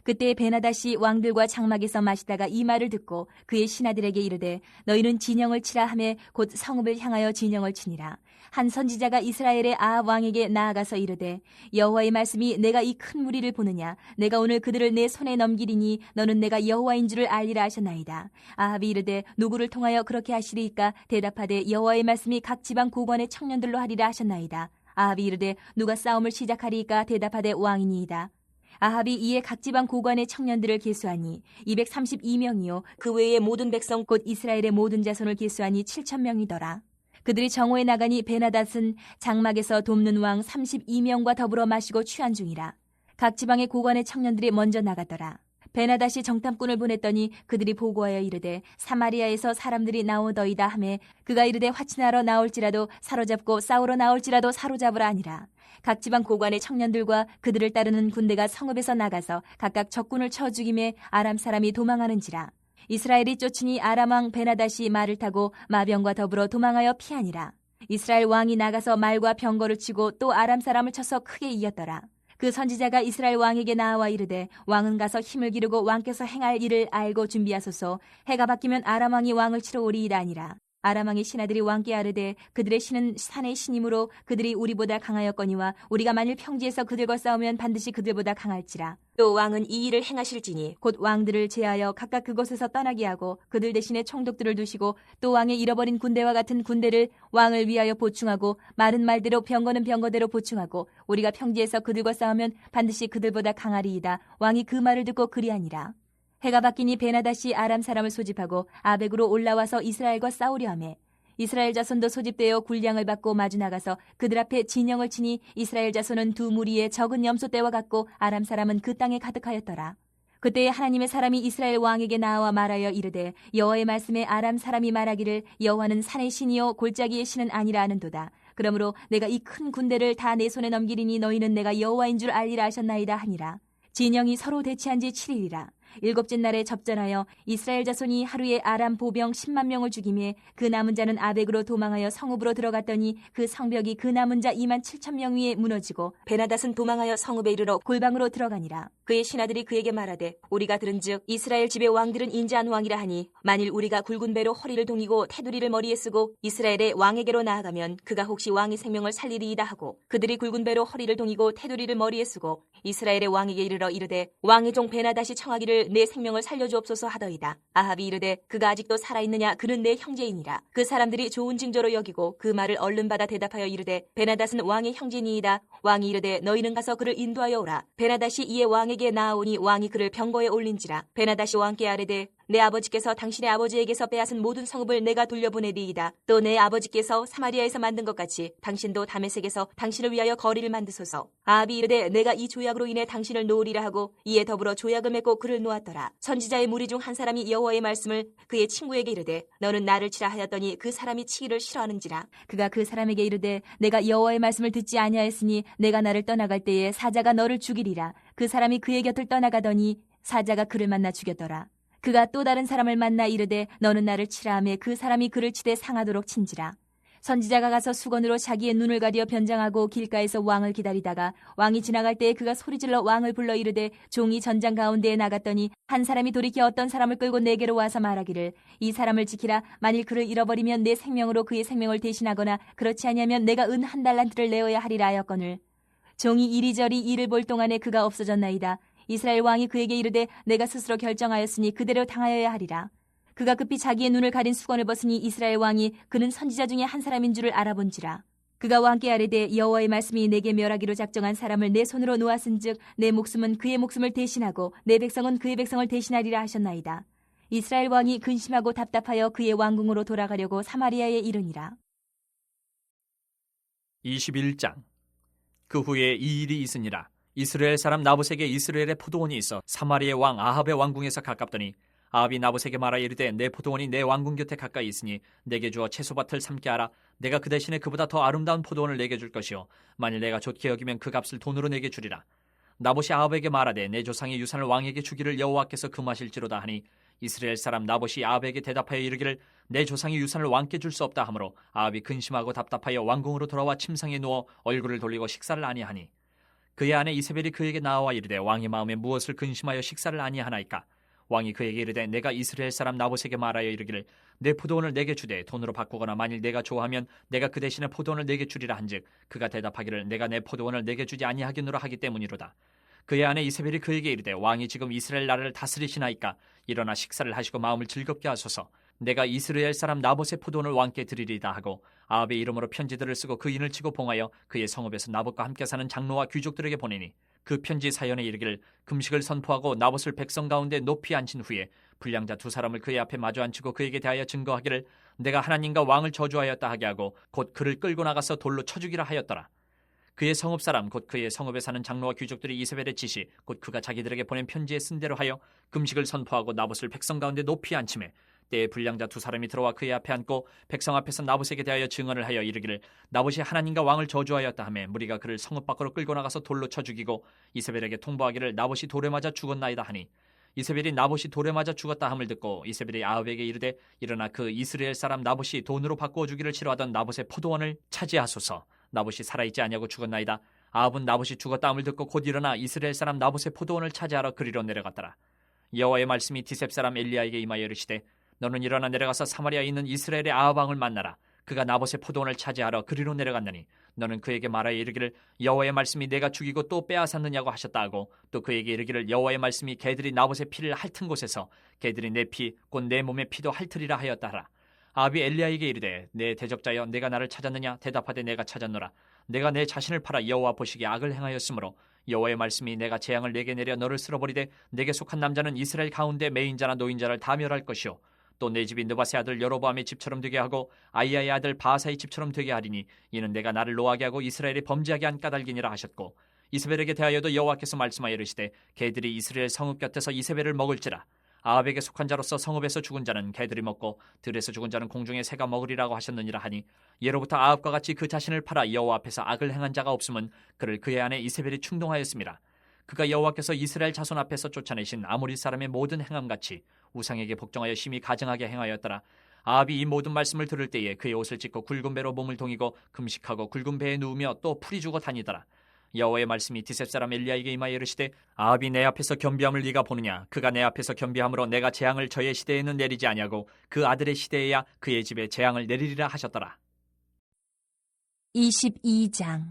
그때 베나닷이 왕들과 장막에서 마시다가 이 말을 듣고 그의 신하들에게 이르되 너희는 진영을 치라 하매 곧 성읍을 향하여 진영을 치니라. 한 선지자가 이스라엘의 아합 왕에게 나아가서 이르되 여호와의 말씀이 내가 이 큰 무리를 보느냐 내가 오늘 그들을 내 손에 넘기리니 너는 내가 여호와인 줄을 알리라 하셨나이다. 아합이 이르되 누구를 통하여 그렇게 하시리이까 대답하되 여호와의 말씀이 각 지방 고관의 청년들로 하리라 하셨나이다. 아합이 이르되 누가 싸움을 시작하리이까 대답하되 왕이니이다. 아합이 이에 각 지방 고관의 청년들을 계수하니 232명이요 그 외의 모든 백성 곧 이스라엘의 모든 자손을 계수하니 7,000명이더라. 그들이 정오에 나가니 베나닷은 장막에서 돕는 왕 32명과 더불어 마시고 취한 중이라. 각 지방의 고관의 청년들이 먼저 나가더라. 베나닷이 정탐꾼을 보냈더니 그들이 보고하여 이르되 사마리아에서 사람들이 나오더이다 하매 그가 이르되 화친하러 나올지라도 사로잡고 싸우러 나올지라도 사로잡으라 하니라. 각 지방 고관의 청년들과 그들을 따르는 군대가 성읍에서 나가서 각각 적군을 쳐 죽임에 아람 사람이 도망하는지라. 이스라엘이 쫓으니 아람 왕 베나닷이 말을 타고 마병과 더불어 도망하여 피하니라. 이스라엘 왕이 나가서 말과 병거를 치고 또 아람 사람을 쳐서 크게 이겼더라. 그 선지자가 이스라엘 왕에게 나와 이르되 왕은 가서 힘을 기르고 왕께서 행할 일을 알고 준비하소서. 해가 바뀌면 아람 왕이 왕을 치러 오리이다 아니라. 아람 왕의 신하들이 왕께 아르되 그들의 신은 산의 신이므로 그들이 우리보다 강하였거니와 우리가 만일 평지에서 그들과 싸우면 반드시 그들보다 강할지라. 또 왕은 이 일을 행하실지니 곧 왕들을 제하여 각각 그곳에서 떠나게 하고 그들 대신에 총독들을 두시고 또 왕의 잃어버린 군대와 같은 군대를 왕을 위하여 보충하고 말은 말대로 병거는 병거대로 보충하고 우리가 평지에서 그들과 싸우면 반드시 그들보다 강하리이다. 왕이 그 말을 듣고 그리하니라. 해가 바뀌니 베나닷이 아람 사람을 소집하고 아벡으로 올라와서 이스라엘과 싸우려 하매 이스라엘 자손도 소집되어 군량을 받고 마주 나가서 그들 앞에 진영을 치니 이스라엘 자손은 두 무리의 적은 염소 떼와 같고 아람 사람은 그 땅에 가득하였더라. 그때 하나님의 사람이 이스라엘 왕에게 나와 말하여 이르되 여호와의 말씀에 아람 사람이 말하기를 여호와는 산의 신이요 골짜기의 신은 아니라 하는도다. 그러므로 내가 이 큰 군대를 다 내 손에 넘기리니 너희는 내가 여호와인 줄 알리라 하셨나이다 하니라. 진영이 서로 대치한 지 7일이라. 일곱째 날에 접전하여 이스라엘 자손이 하루에 아람 보병 10만 명을 죽이며 그 남은 자는 아벡으로 도망하여 성읍으로 들어갔더니 그 성벽이 그 남은 자 2만 7천 명 위에 무너지고 베나닷은 도망하여 성읍에 이르러 골방으로 들어가니라. 그의 신하들이 그에게 말하되 우리가 들은즉 이스라엘 집의 왕들은 인자한 왕이라 하니 만일 우리가 굵은 배로 허리를 동이고 테두리를 머리에 쓰고 이스라엘의 왕에게로 나아가면 그가 혹시 왕의 생명을 살리리이다 하고 그들이 굵은 배로 허리를 동이고 테두리를 머리에 쓰고 이스라엘의 왕에게 이르러 이르되 왕의 종 베나닷이 청하기를 내 생명을 살려주옵소서 하더이다. 아합이 이르되 그가 아직도 살아있느냐 그는 내 형제이니라. 그 사람들이 좋은 징조로 여기고 그 말을 얼른 받아 대답하여 이르되 베나닷은 왕의 형제니이다. 왕이 이르되 너희는 가서 그를 인도하여 오라. 베나닷이 이에 왕에게 나아오니 왕이 그를 병거에 올린지라. 베나닷이 왕께 아뢰되 내 아버지께서 당신의 아버지에게서 빼앗은 모든 성읍을 내가 돌려보내리이다. 또 내 아버지께서 사마리아에서 만든 것 같이 당신도 다메섹에서 당신을 위하여 거리를 만드소서. 아합이 이르되 내가 이 조약으로 인해 당신을 놓으리라 하고 이에 더불어 조약을 맺고 그를 놓았더라. 선지자의 무리 중 한 사람이 여호와의 말씀을 그의 친구에게 이르되 너는 나를 치라 하였더니 그 사람이 치기를 싫어하는지라. 그가 그 사람에게 이르되 내가 여호와의 말씀을 듣지 아니하였으니 내가 나를 떠나갈 때에 사자가 너를 죽이리라. 그 사람이 그의 곁을 떠나가더니 사자가 그를 만나 죽였더라. 그가 또 다른 사람을 만나 이르되 너는 나를 치라 하매 그 사람이 그를 치되 상하도록 친지라. 선지자가 가서 수건으로 자기의 눈을 가려 변장하고 길가에서 왕을 기다리다가 왕이 지나갈 때에 그가 소리질러 왕을 불러 이르되 종이 전장 가운데에 나갔더니 한 사람이 돌이켜 어떤 사람을 끌고 내게로 와서 말하기를 이 사람을 지키라. 만일 그를 잃어버리면 내 생명으로 그의 생명을 대신하거나 그렇지 아니하면 내가 은 1달란트를 내어야 하리라 하였거늘 종이 이리저리 이를 볼 동안에 그가 없어졌나이다. 이스라엘 왕이 그에게 이르되 내가 스스로 결정하였으니 그대로 당하여야 하리라. 그가 급히 자기의 눈을 가린 수건을 벗으니 이스라엘 왕이 그는 선지자 중에 한 사람인 줄을 알아본지라. 그가 왕께 아뢰되 여호와의 말씀이 내게 멸하기로 작정한 사람을 내 손으로 놓았은즉 내 목숨은 그의 목숨을 대신하고 내 백성은 그의 백성을 대신하리라 하셨나이다. 이스라엘 왕이 근심하고 답답하여 그의 왕궁으로 돌아가려고 사마리아에 이르니라. 21장. 그 후에 이 일이 있으니라. 이스라엘 사람 나봇에게 이스라엘의 포도원이 있어 사마리아의 왕 아합의 왕궁에서 가깝더니 아합이 나봇에게 말하여 이르되 내 포도원이 내 왕궁 곁에 가까이 있으니 내게 주어 채소밭을 삼게 하라. 내가 그 대신에 그보다 더 아름다운 포도원을 내게 줄 것이요 만일 내가 좋게 여기면 그 값을 돈으로 내게 주리라. 나봇이 아합에게 말하되 내 조상의 유산을 왕에게 주기를 여호와께서 금하실지로다 하니 이스라엘 사람 나봇이 아합에게 대답하여 이르기를 내 조상의 유산을 왕께 줄 수 없다 하므로 아합이 근심하고 답답하여 왕궁으로 돌아와 침상에 누워 얼굴을 돌리고 식사를 아니하니 그의 아내 이세벨이 그에게 나와 이르되 왕의 마음에 무엇을 근심하여 식사를 아니하나이까. 왕이 그에게 이르되 내가 이스라엘 사람 나봇에게 말하여 이르기를 내 포도원을 내게 주되 돈으로 바꾸거나 만일 내가 좋아하면 내가 그 대신에 포도원을 내게 주리라 한즉 그가 대답하기를 내가 내 포도원을 내게 주지 아니하겠노라 하기 때문이로다. 그의 아내 이세벨이 그에게 이르되 왕이 지금 이스라엘 나라를 다스리시나이까. 일어나 식사를 하시고 마음을 즐겁게 하소서. 내가 이스라엘 사람 나봇의 포도원을 왕께 드리리다 하고 아합의 이름으로 편지들을 쓰고 그 인을 치고 봉하여 그의 성읍에서 나봇과 함께 사는 장로와 귀족들에게 보내니 그 편지 사연에 이르기를 금식을 선포하고 나봇을 백성 가운데 높이 앉힌 후에 불량자 두 사람을 그의 앞에 마주 앉히고 그에게 대하여 증거하기를 내가 하나님과 왕을 저주하였다 하게 하고 곧 그를 끌고 나가서 돌로 쳐 죽이라 하였더라. 그의 성읍 사람 곧 그의 성읍에 사는 장로와 귀족들이 이세벨의 지시 곧 그가 자기들에게 보낸 편지에 쓴 대로 하여 금식을 선포하고 나봇을 백성 가운데 높이 앉히매 때에 불량자 두 사람이 들어와 그의 앞에 앉고 백성 앞에서 나봇에게 대하여 증언을 하여 이르기를 나봇이 하나님과 왕을 저주하였다 하며 무리가 그를 성읍 밖으로 끌고 나가서 돌로 쳐 죽이고 이세벨에게 통보하기를 나봇이 돌에 맞아 죽었나이다 하니 이세벨이 나봇이 돌에 맞아 죽었다 함을 듣고 이세벨이 아합에게 이르되 일어나 그 이스라엘 사람 나봇이 돈으로 바꾸어 주기를 싫어하던 나봇의 포도원을 차지하소서. 나봇이 살아있지 아니하고 죽었나이다. 아합은 나봇이 죽었다 함을 듣고 곧 일어나 이스라엘 사람 나봇의 포도원을 차지하러 그리로 내려갔더라. 여호와의 말씀이 디셉 사람 엘리야에게 임하여 이르시되 너는 일어나 내려가서 사마리아에 있는 이스라엘의 아합 왕을 만나라. 그가 나봇의 포도원을 차지하러 그리로 내려갔느니 너는 그에게 말하여 이르기를 여호와의 말씀이 내가 죽이고 또 빼앗았느냐고 하셨다 하고 또 그에게 이르기를 여호와의 말씀이 개들이 나봇의 피를 핥은 곳에서 개들이 내 피 곧 내 몸의 피도 핥으리라 하였다 하라. 아합이 엘리야에게 이르되 내 대적자여 내가 나를 찾았느냐. 대답하되 내가 찾았노라. 내가 내 자신을 팔아 여호와 보시기에 악을 행하였으므로 여호와의 말씀이 내가 재앙을 내게 내려 너를 쓸어버리되 내게 속한 남자는 이스라엘 가운데 매인자나 노인자를 다 멸할 것이요 또 내 집이 느바세 아들 여로보암의 집처럼 되게 하고 아이야의 아들 바하사의 집처럼 되게 하리니 이는 내가 나를 노하게 하고 이스라엘이 범죄하게 한 까닭이니라 하셨고 이세벨에게 대하여도 여호와께서 말씀하여 이르시되 개들이 이스라엘 성읍 곁에서 이세벨을 먹을지라. 아합에게 속한 자로서 성읍에서 죽은 자는 개들이 먹고 들에서 죽은 자는 공중의 새가 먹으리라고 하셨느니라 하니 예로부터 아합과 같이 그 자신을 팔아 여호와 앞에서 악을 행한 자가 없음은 그를 그의 아내 이세벨이 충동하였습니다. 그가 여호와께서 이스라엘 자손 앞에서 쫓아내신 아모리 사람의 모든 행함같이 우상에게 복종하여 심히 가증하게 행하였더라. 아합이 이 모든 말씀을 들을 때에 그의 옷을 찢고 굵은 배로 몸을 동이고 금식하고 굵은 배에 누우며 또 풀이 주고 다니더라. 여호와의 말씀이 디셉 사람 엘리야에게 임하여 이르시되 아합이 내 앞에서 겸비함을 네가 보느냐. 그가 내 앞에서 겸비함으로 내가 재앙을 저의 시대에는 내리지 아니하고 그 아들의 시대에야 그의 집에 재앙을 내리리라 하셨더라. 22장.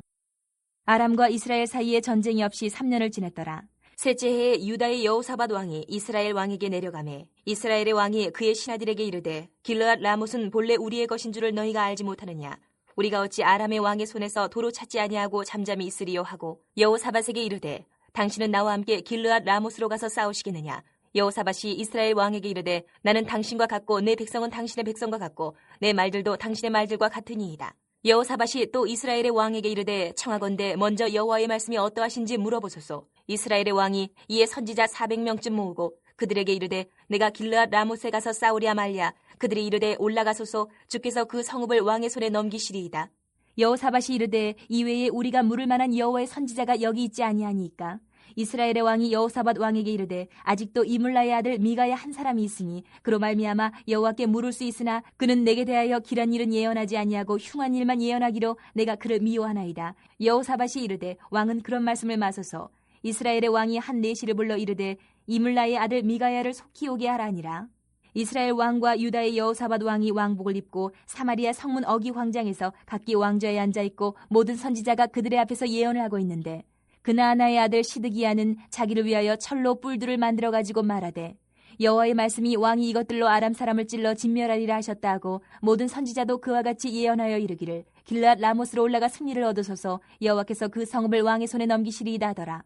아람과 이스라엘 사이에 전쟁이 없이 3년을 지냈더라. 셋째 해에 유다의 여호사밧 왕이 이스라엘 왕에게 내려가매 이스라엘의 왕이 그의 신하들에게 이르되 길르앗 라못은 본래 우리의 것인 줄을 너희가 알지 못하느냐. 우리가 어찌 아람의 왕의 손에서 도로 찾지 아니하고 잠잠히 있으리요 하고 여호사밧에게 이르되 당신은 나와 함께 길르앗 라못으로 가서 싸우시겠느냐. 여호사밧이 이스라엘 왕에게 이르되 나는 당신과 같고 내 백성은 당신의 백성과 같고 내 말들도 당신의 말들과 같으니이다. 여호사밧이 또 이스라엘의 왕에게 이르되 청하건대 먼저 여호와의 말씀이 어떠하신지 물어보소서. 이스라엘의 왕이 이에 선지자 400명쯤 모으고 그들에게 이르되 내가 길르앗 라못에 가서 싸우랴 말랴. 그들이 이르되 올라가소서. 주께서 그 성읍을 왕의 손에 넘기시리이다. 여호사밧이 이르되 이외에 우리가 물을 만한 여호와의 선지자가 여기 있지 아니하니까. 이스라엘의 왕이 여호사밧 왕에게 이르되 아직도 이물라의 아들 미가의 한 사람이 있으니 그로 말미암아 여호와께 물을 수 있으나 그는 내게 대하여 길한 일은 예언하지 아니하고 흉한 일만 예언하기로 내가 그를 미워하나이다. 여호사밧이 이르되 왕은 그런 말씀을 마소서. 이스라엘의 왕이 한 내시를 불러 이르되 이물라의 아들 미가야를 속히 오게 하라니라. 이스라엘 왕과 유다의 여호사밧 왕이 왕복을 입고 사마리아 성문 어기 광장에서 각기 왕좌에 앉아있고 모든 선지자가 그들의 앞에서 예언을 하고 있는데 그나아나의 아들 시드기야는 자기를 위하여 철로 뿔들을 만들어가지고 말하되 여호와의 말씀이 왕이 이것들로 아람 사람을 찔러 진멸하리라 하셨다 하고 모든 선지자도 그와 같이 예언하여 이르기를 길르앗 라못으로 올라가 승리를 얻으소서. 여호와께서 그 성읍을 왕의 손에 넘기시리이다 하더라.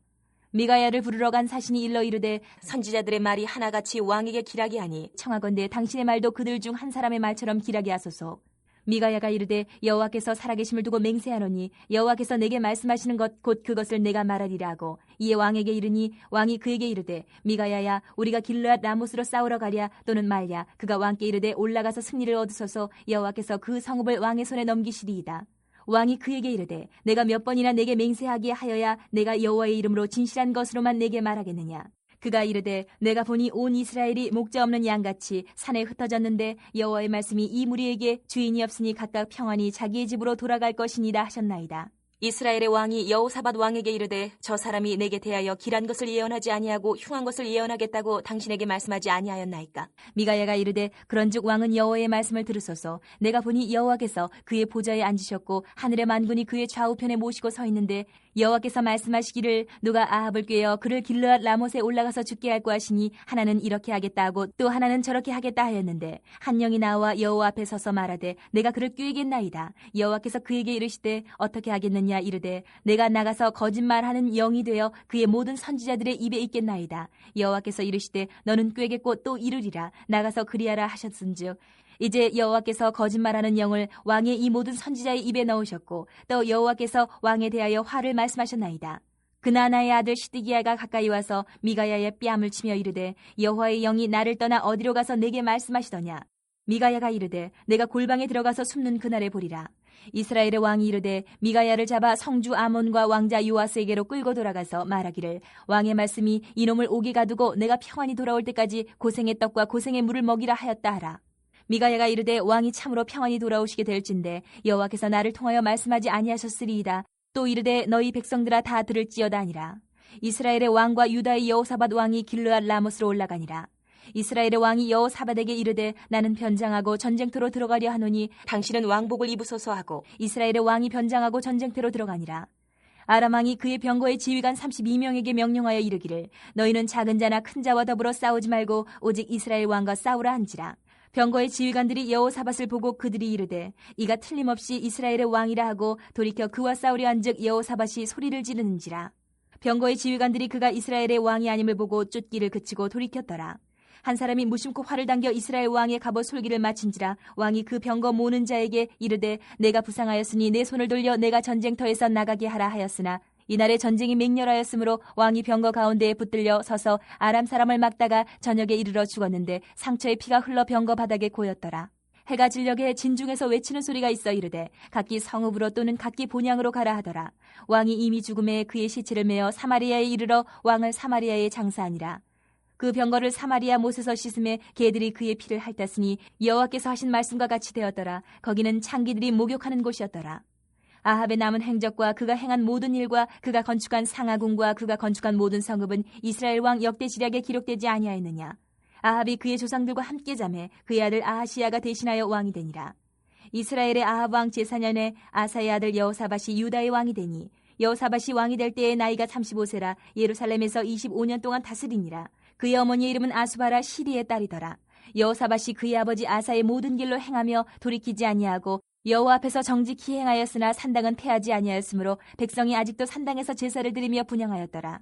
미가야를 부르러 간 사신이 일러 이르되 선지자들의 말이 하나같이 왕에게 길하게 하니 청하건대 당신의 말도 그들 중 한 사람의 말처럼 길하게 하소서. 미가야가 이르되 여호와께서 살아계심을 두고 맹세하노니 여호와께서 내게 말씀하시는 것 곧 그것을 내가 말하리라 하고 이에 왕에게 이르니 왕이 그에게 이르되 미가야야 우리가 길르앗 라못으로 싸우러 가랴 또는 말랴. 그가 왕께 이르되 올라가서 승리를 얻으소서. 여호와께서 그 성읍을 왕의 손에 넘기시리이다. 왕이 그에게 이르되 내가 몇 번이나 내게 맹세하게 하여야 내가 여호와의 이름으로 진실한 것으로만 내게 말하겠느냐. 그가 이르되 내가 보니 온 이스라엘이 목자 없는 양같이 산에 흩어졌는데 여호와의 말씀이 이 무리에게 주인이 없으니 각각 평안히 자기의 집으로 돌아갈 것이니라 하셨나이다. 이스라엘의 왕이 여호사밧 왕에게 이르되 저 사람이 내게 대하여 길한 것을 예언하지 아니하고 흉한 것을 예언하겠다고 당신에게 말씀하지 아니하였나이까. 미가야가 이르되 그런즉 왕은 여호와의 말씀을 들으소서. 내가 보니 여호와께서 그의 보좌에 앉으셨고 하늘의 만군이 그의 좌우편에 모시고 서 있는데 여호와께서 말씀하시기를 누가 아합을 꾀어 그를 길르앗 라못에 올라가서 죽게 할까 하시니 하나는 이렇게 하겠다 하고 또 하나는 저렇게 하겠다 하였는데 한 영이 나와 여호와 앞에 서서 말하되 내가 그를 꾀겠나이다. 여호와께서 그에게 이르시되 어떻게 하겠느냐 이르되 내가 나가서 거짓말하는 영이 되어 그의 모든 선지자들의 입에 있겠나이다. 여호와께서 이르시되 너는 꾀겠고 또 이르리라. 나가서 그리하라 하셨은즉 이제 여호와께서 거짓말하는 영을 왕의 이 모든 선지자의 입에 넣으셨고 또 여호와께서 왕에 대하여 화를 말씀하셨나이다. 그나나의 아들 시드기야가 가까이 와서 미가야의 뺨을 치며 이르되 여호와의 영이 나를 떠나 어디로 가서 내게 말씀하시더냐. 미가야가 이르되 내가 골방에 들어가서 숨는 그날에 보리라. 이스라엘의 왕이 이르되 미가야를 잡아 성주 아몬과 왕자 요아스에게로 끌고 돌아가서 말하기를 왕의 말씀이 이놈을 옥에 가두고 내가 평안히 돌아올 때까지 고생의 떡과 고생의 물을 먹이라 하였다 하라. 미가야가 이르되 왕이 참으로 평안히 돌아오시게 될진데 여호와께서 나를 통하여 말씀하지 아니하셨으리이다. 또 이르되 너희 백성들아 다 들을지어다 하니라. 이스라엘의 왕과 유다의 여호사밧 왕이 길르앗 라못으로 올라가니라. 이스라엘의 왕이 여호사밧에게 이르되 나는 변장하고 전쟁터로 들어가려 하노니 당신은 왕복을 입으소서 하고 이스라엘의 왕이 변장하고 전쟁터로 들어가니라. 아람 왕이 그의 병거의 지휘관 32명에게 명령하여 이르기를 너희는 작은 자나 큰 자와 더불어 싸우지 말고 오직 이스라엘 왕과 싸우라 한지라. 병거의 지휘관들이 여호사밧을 보고 그들이 이르되 이가 틀림없이 이스라엘의 왕이라 하고 돌이켜 그와 싸우려 한즉 여호사밧이 소리를 지르는지라. 병거의 지휘관들이 그가 이스라엘의 왕이 아님을 보고 쫓기를 그치고 돌이켰더라. 한 사람이 무심코 활을 당겨 이스라엘 왕의 갑옷 솔기를 맞힌지라. 왕이 그 병거 모는 자에게 이르되 내가 부상하였으니 내 손을 돌려 내가 전쟁터에서 나가게 하라 하였으나 이날에 전쟁이 맹렬하였으므로 왕이 병거 가운데에 붙들려 서서 아람 사람을 막다가 저녁에 이르러 죽었는데 상처의 피가 흘러 병거 바닥에 고였더라. 해가 질녘에 진중에서 외치는 소리가 있어 이르되 각기 성읍으로 또는 각기 본향으로 가라 하더라. 왕이 이미 죽음에 그의 시체를 메어 사마리아에 이르러 왕을 사마리아에 장사하니라. 그 병거를 사마리아 못에서 씻음에 개들이 그의 피를 핥았으니 여호와께서 하신 말씀과 같이 되었더라. 거기는 창기들이 목욕하는 곳이었더라. 아합의 남은 행적과 그가 행한 모든 일과 그가 건축한 상하궁과 그가 건축한 모든 성읍은 이스라엘 왕 역대지략에 기록되지 아니하였느냐. 아합이 그의 조상들과 함께 잠해 그의 아들 아하시야가 대신하여 왕이 되니라. 이스라엘의 아합 왕 제4년에 아사의 아들 여호사밧이 유다의 왕이 되니 여호사밧이 왕이 될 때의 나이가 35세라 예루살렘에서 25년 동안 다스리니라. 그의 어머니의 이름은 아수바라 시리의 딸이더라. 여호사밧이 그의 아버지 아사의 모든 길로 행하며 돌이키지 아니하고 여호와 앞에서 정직히 행하였으나 산당은 패하지 아니하였으므로 백성이 아직도 산당에서 제사를 드리며 분향하였더라.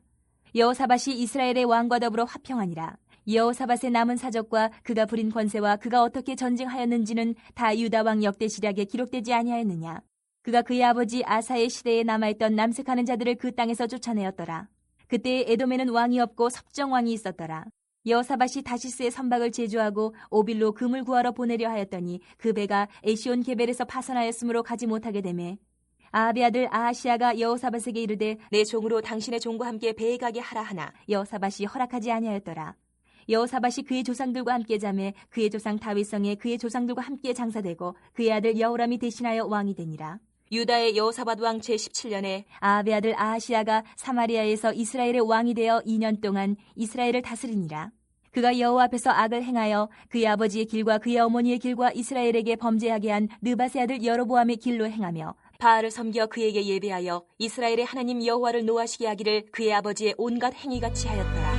여호사밧이 이스라엘의 왕과 더불어 화평하니라. 여호사밧의 남은 사적과 그가 부린 권세와 그가 어떻게 전쟁하였는지는 다 유다 왕 역대시략에 기록되지 아니하였느냐. 그가 그의 아버지 아사의 시대에 남아있던 남색하는 자들을 그 땅에서 쫓아내었더라. 그때 에돔에는 왕이 없고 섭정왕이 있었더라. 여호사밧이 다시스의 선박을 제주하고 오빌로 금을 구하러 보내려 하였더니 그 배가 에시온 게벨에서 파선하였으므로 가지 못하게 되매 아합의 아들 아하시야가 여호사밧에게 이르되 내 종으로 당신의 종과 함께 배에 가게 하라 하나 여호사밧이 허락하지 아니하였더라. 여호사밧이 그의 조상들과 함께 잠에 그의 조상 다윗성에 그의 조상들과 함께 장사되고 그의 아들 여호람이 대신하여 왕이 되니라. 유다의 여호사밧 왕 제17년에 아합의 아들 아하시야가 사마리아에서 이스라엘의 왕이 되어 2년 동안 이스라엘을 다스리니라. 그가 여호와 앞에서 악을 행하여 그의 아버지의 길과 그의 어머니의 길과 이스라엘에게 범죄하게 한 느밧의 아들 여로보암의 길로 행하며 바알을 섬겨 그에게 예배하여 이스라엘의 하나님 여호와를 노하시게 하기를 그의 아버지의 온갖 행위같이 하였더라.